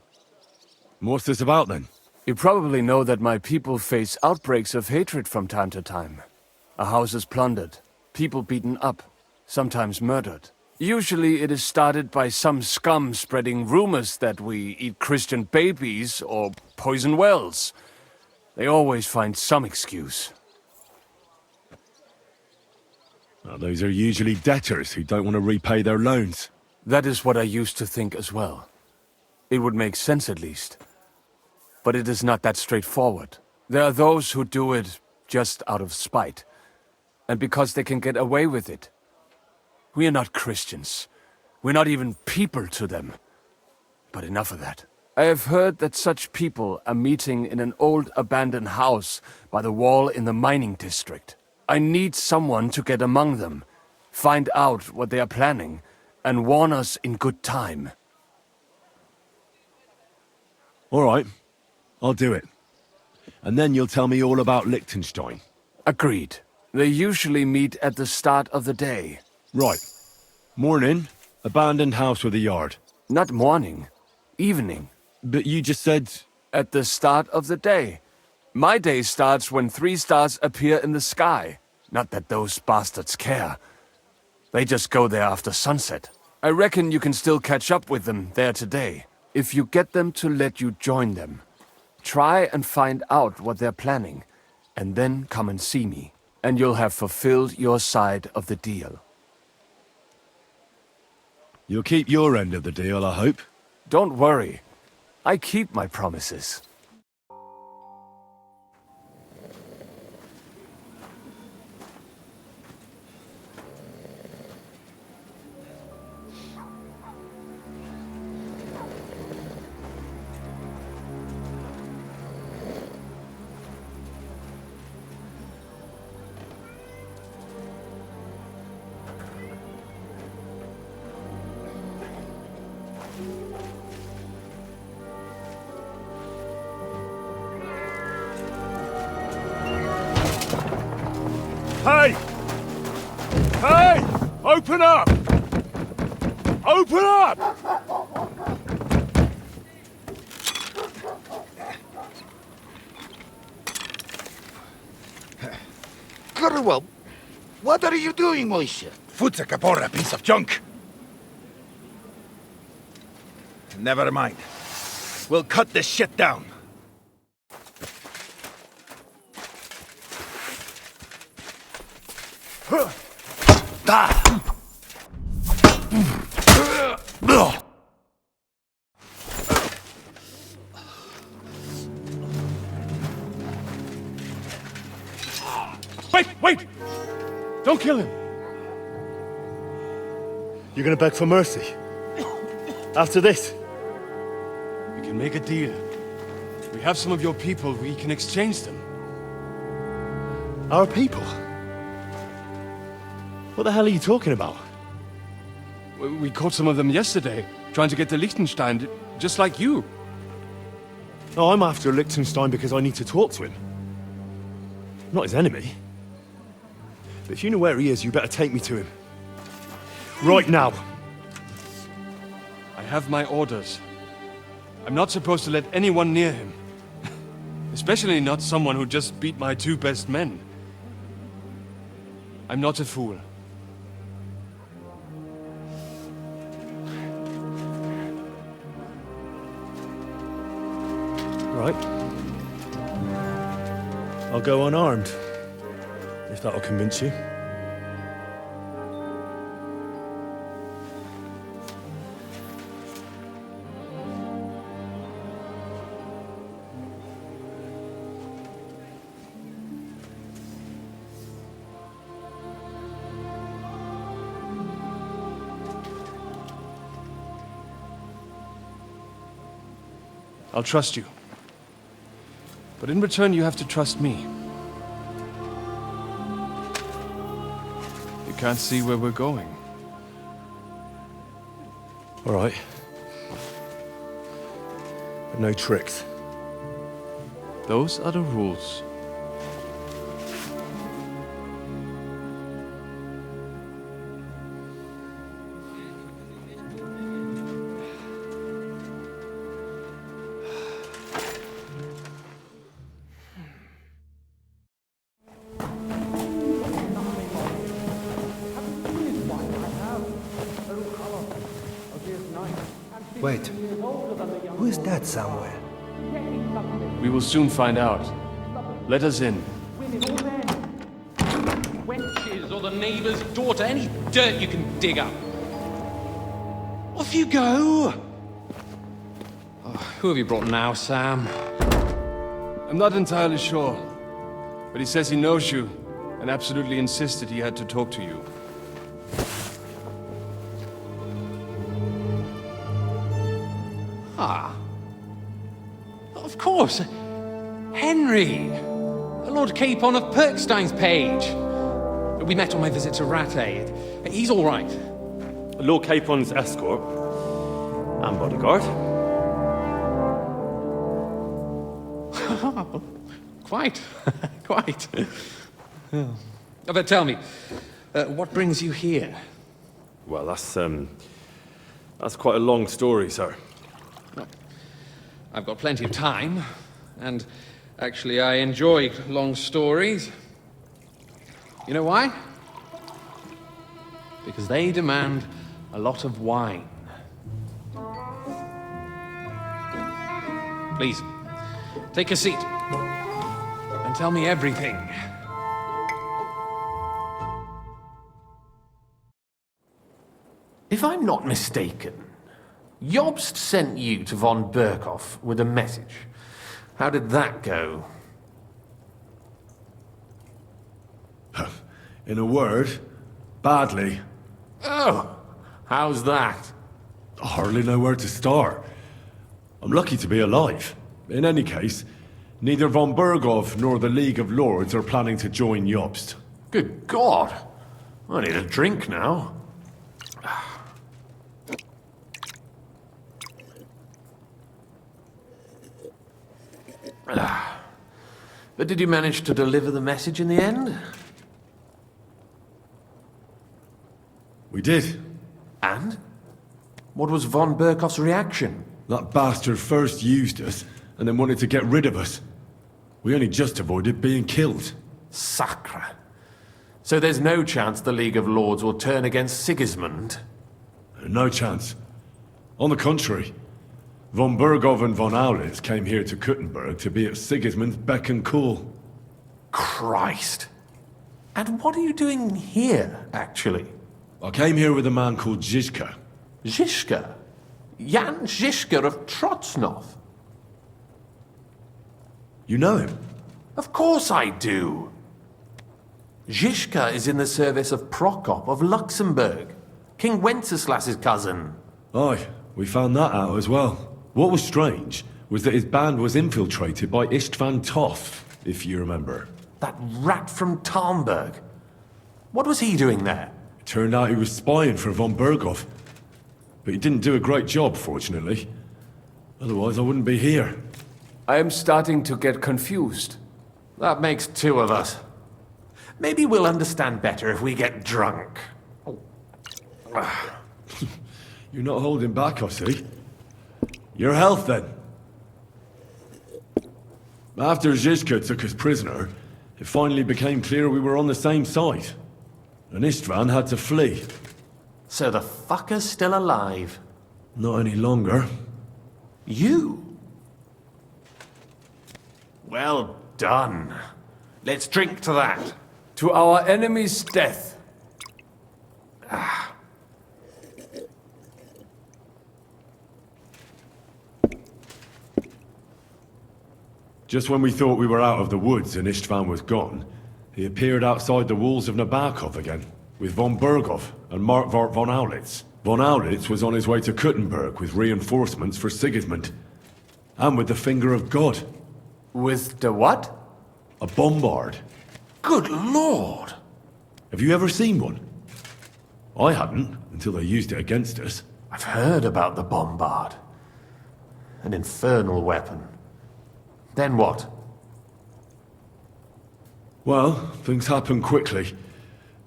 What's this about, then? You probably know that my people face outbreaks of hatred from time to time. A house is plundered, people beaten up, sometimes murdered. Usually it is started by some scum spreading rumors that we eat Christian babies or poison wells. They always find some excuse. Well, those are usually debtors who don't want to repay their loans. That is what I used to think as well. It would make sense at least. But it is not that straightforward. There are those who do it just out of spite. And because they can get away with it. We are not Christians. We're not even people to them. But enough of that. I have heard that such people are meeting in an old abandoned house by the wall in the mining district. I need someone to get among them, find out what they are planning, and warn us in good time. All right. I'll do it. And then you'll tell me all about Liechtenstein. Agreed. They usually meet at the start of the day. Right. Morning, abandoned house with a yard. Not morning. Evening. But you just said... At the start of the day. My day starts when 3 stars appear in the sky. Not that those bastards care. They just go there after sunset. I reckon you can still catch up with them there today. If you get them to let you join them. Try and find out what they're planning. And then come and see me. And you'll have fulfilled your side of the deal. You'll keep your end of the deal, I hope. Don't worry. I keep my promises. Hey! Hey! Open up! Open up! Curwell, what are you doing, Moishe? Futsa Kapora, piece of junk! Never mind. We'll cut this shit down. Wait! Don't kill him! You're gonna beg for mercy? After this? We can make a deal. We have some of your people, we can exchange them. Our people? What the hell are you talking about? We caught some of them yesterday, trying to get to Liechtenstein, just like you. No, I'm after Liechtenstein because I need to talk to him. I'm not his enemy. But if you know where he is, you better take me to him. Right now. I have my orders. I'm not supposed to let anyone near him. Especially not someone who just beat my 2 best men. I'm not a fool. Right. I'll go unarmed. If that'll convince you. I'll trust you. But in return, you have to trust me. You can't see where we're going. All right. But no tricks. Those are the rules. Wait. Who is that somewhere? We will soon find out. Let us in. Wenches or the neighbor's daughter, any dirt you can dig up. Off you go! Oh, who have you brought now, Sam? I'm not entirely sure. But he says he knows you, and absolutely insisted he had to talk to you. Ah. Of course. Henry. Lord Capon of Perkstein's page. We met on my visit to Rattay. He's all right. Lord Capon's escort and bodyguard. Quite. Quite. But tell me, what brings you here? Well, that's quite a long story, sir. I've got plenty of time, and actually I enjoy long stories. You know why? Because they demand a lot of wine. Please, take a seat, and tell me everything. If I'm not mistaken, Jobst sent you to von Berkhoff with a message. How did that go? In a word, badly. Oh, how's that? I hardly know where to start. I'm lucky to be alive. In any case, neither von Berkhoff nor the League of Lords are planning to join Jobst. Good God! I need a drink now. But did you manage to deliver the message in the end? We did. And? What was von Berkhoff's reaction? That bastard first used us, and then wanted to get rid of us. We only just avoided being killed. Sacre. So there's no chance the League of Lords will turn against Sigismund? No chance. On the contrary. Von Berkhoff and von Aulitz came here to Kuttenberg to be at Sigismund's beck and call. Christ. And what are you doing here, actually? I came here with a man called Zizka. Zizka? Jan Zizka of Trotznov? You know him? Of course I do. Zizka is in the service of Prokop of Luxembourg, King Wenceslas's cousin. Aye, we found that out as well. What was strange was that his band was infiltrated by Istvan Toth, if you remember. That rat from Talmberg. What was he doing there? It turned out he was spying for von Berkhoff. But he didn't do a great job, fortunately. Otherwise, I wouldn't be here. I am starting to get confused. That makes two of us. Maybe we'll understand better if we get drunk. You're not holding back, I see. Your health, then. After Zizka took us prisoner, it finally became clear we were on the same side. And Istvan had to flee. So the fucker's still alive? Not any longer. You? Well done. Let's drink to that. To our enemy's death. Just when we thought we were out of the woods and Istvan was gone, he appeared outside the walls of Nabokov again, with von Berkhoff and Markvart von Aulitz. Von Aulitz was on his way to Kuttenberg with reinforcements for Sigismund. And with the finger of God. With the what? A bombard. Good lord! Have you ever seen one? I hadn't, until they used it against us. I've heard about the bombard. An infernal weapon. Then what? Well, things happened quickly.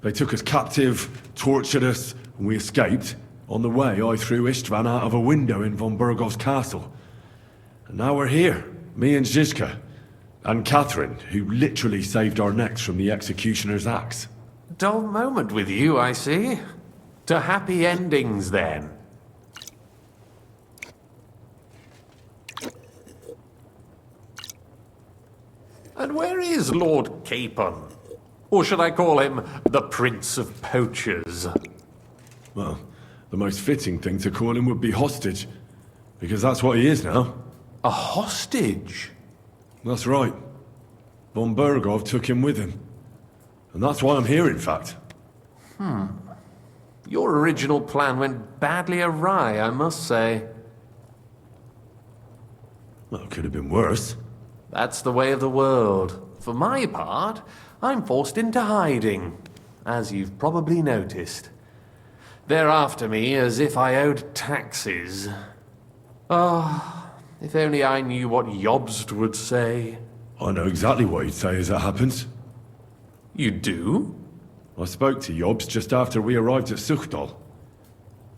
They took us captive, tortured us, and we escaped. On the way, I threw Istvan out of a window in von Burgov's castle. And now we're here, me and Zizka. And Catherine, who literally saved our necks from the executioner's axe. Dull moment with you, I see. To happy endings, then. And where is Lord Capon? Or should I call him the Prince of Poachers? Well, the most fitting thing to call him would be hostage. Because that's what he is now. A hostage? That's right. Von Burgov took him with him. And that's why I'm here, in fact. Your original plan went badly awry, I must say. Well, it could have been worse. That's the way of the world. For my part, I'm forced into hiding, as you've probably noticed. They're after me as if I owed taxes. Ah, if only I knew what Jobst would say. I know exactly what he'd say as it happens. You do? I spoke to Jobst just after we arrived at Suchdal.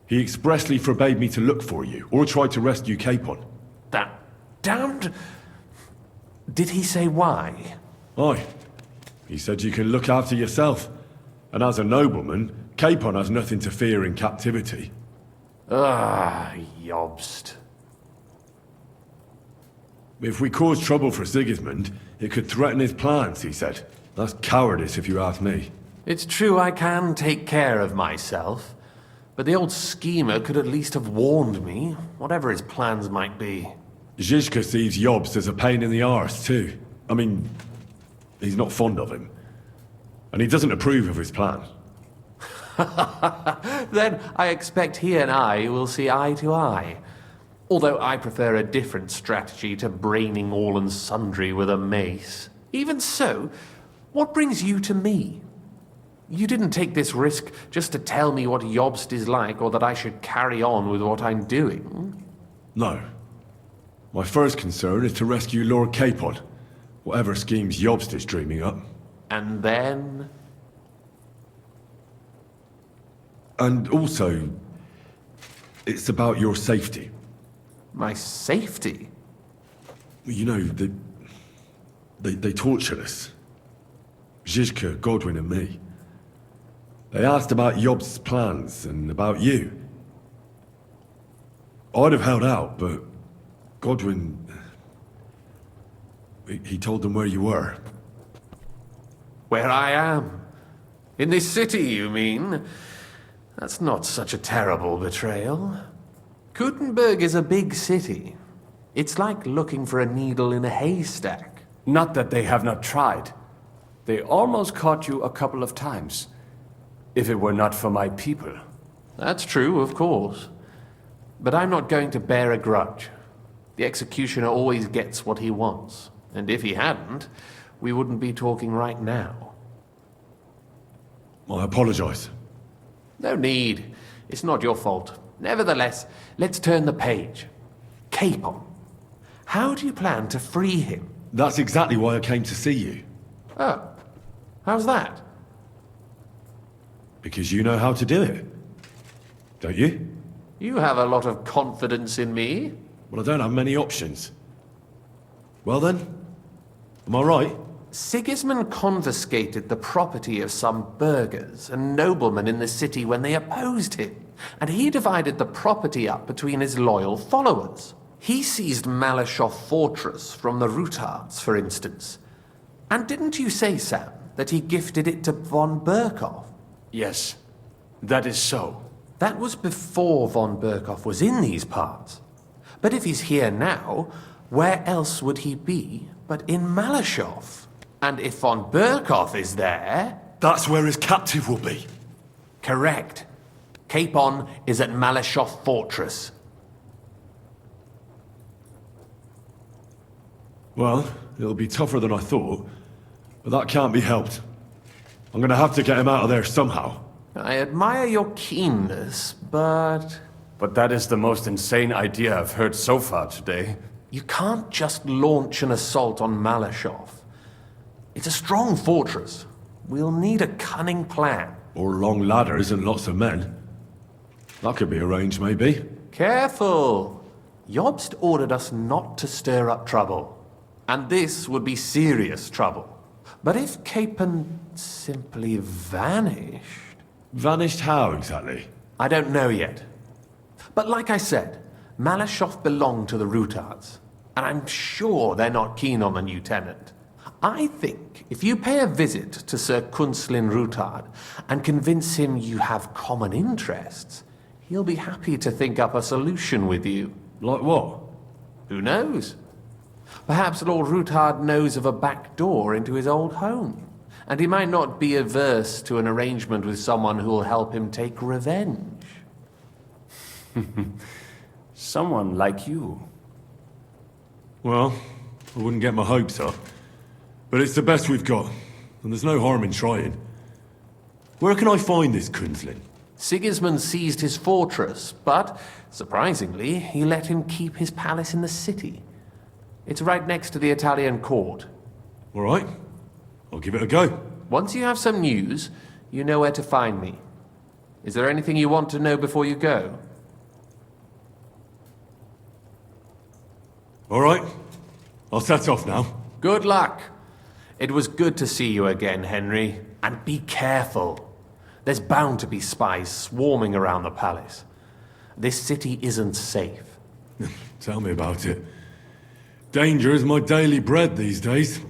He expressly forbade me to look for you, or try to rescue Capon. That damned... Did he say why? Aye. He said you can look after yourself. And as a nobleman, Capon has nothing to fear in captivity. Ah, Jobst. If we cause trouble for Sigismund, it could threaten his plans, he said. That's cowardice if you ask me. It's true I can take care of myself, but the old schemer could at least have warned me, whatever his plans might be. Zizka sees Jobst as a pain in the arse, too. I mean, he's not fond of him. And he doesn't approve of his plan. Then I expect he and I will see eye to eye. Although I prefer a different strategy to braining all and sundry with a mace. Even so, what brings you to me? You didn't take this risk just to tell me what Jobst is like, or that I should carry on with what I'm doing. No. My first concern is to rescue Lord Capon, whatever schemes Jobst is dreaming up. And then? And also, it's about your safety. My safety? You know, they tortured us. Zizka, Godwin and me. They asked about Jobst's plans and about you. I'd have held out, but Godwin... He told them where you were. Where I am? In this city, you mean? That's not such a terrible betrayal. Gutenberg is a big city. It's like looking for a needle in a haystack. Not that they have not tried. They almost caught you a couple of times. If it were not for my people. That's true, of course. But I'm not going to bear a grudge. The executioner always gets what he wants. And if he hadn't, we wouldn't be talking right now. I apologize. No need. It's not your fault. Nevertheless, let's turn the page. Capon. How do you plan to free him? That's exactly why I came to see you. Oh. How's that? Because you know how to do it. Don't you? You have a lot of confidence in me. Well, I don't have many options. Well then, am I right? Sigismund confiscated the property of some burghers and noblemen in the city when they opposed him, and he divided the property up between his loyal followers. He seized Malashov Fortress from the Rutards, for instance. And didn't you say, Sam, that he gifted it to von Burkov? Yes, that is so. That was before von Burkov was in these parts. But if he's here now, where else would he be but in Malashov? And if von Burkov is there... That's where his captive will be. Correct. Capon is at Malashov Fortress. Well, It'll be tougher than I thought, but that can't be helped. I'm gonna have to get him out of there somehow. I admire your keenness, but... But that is the most insane idea I've heard so far today. You can't just launch an assault on Malashov. It's a strong fortress. We'll need a cunning plan. Or long ladders and lots of men. That could be arranged, maybe. Careful! Jobst ordered us not to stir up trouble. And this would be serious trouble. But if Capon simply vanished... Vanished how, exactly? I don't know yet. But like I said, Malashov belonged to the Rutards. And I'm sure they're not keen on the new tenant. I think if you pay a visit to Sir Kunslin Rutard and convince him you have common interests, he'll be happy to think up a solution with you. Like what? Who knows? Perhaps Lord Rutard knows of a back door into his old home, and he might not be averse to an arrangement with someone who'll help him take revenge. Someone like you. Well, I wouldn't get my hopes up. But it's the best we've got, and there's no harm in trying. Where can I find this Kunslin? Sigismund seized his fortress, but, surprisingly, he let him keep his palace in the city. It's right next to the Italian court. All right. I'll give it a go. Once you have some news, you know where to find me. Is there anything you want to know before you go? All right. I'll set off now. Good luck. It was good to see you again, Henry. And be careful. There's bound to be spies swarming around the palace. This city isn't safe. Tell me about it. Danger is my daily bread these days.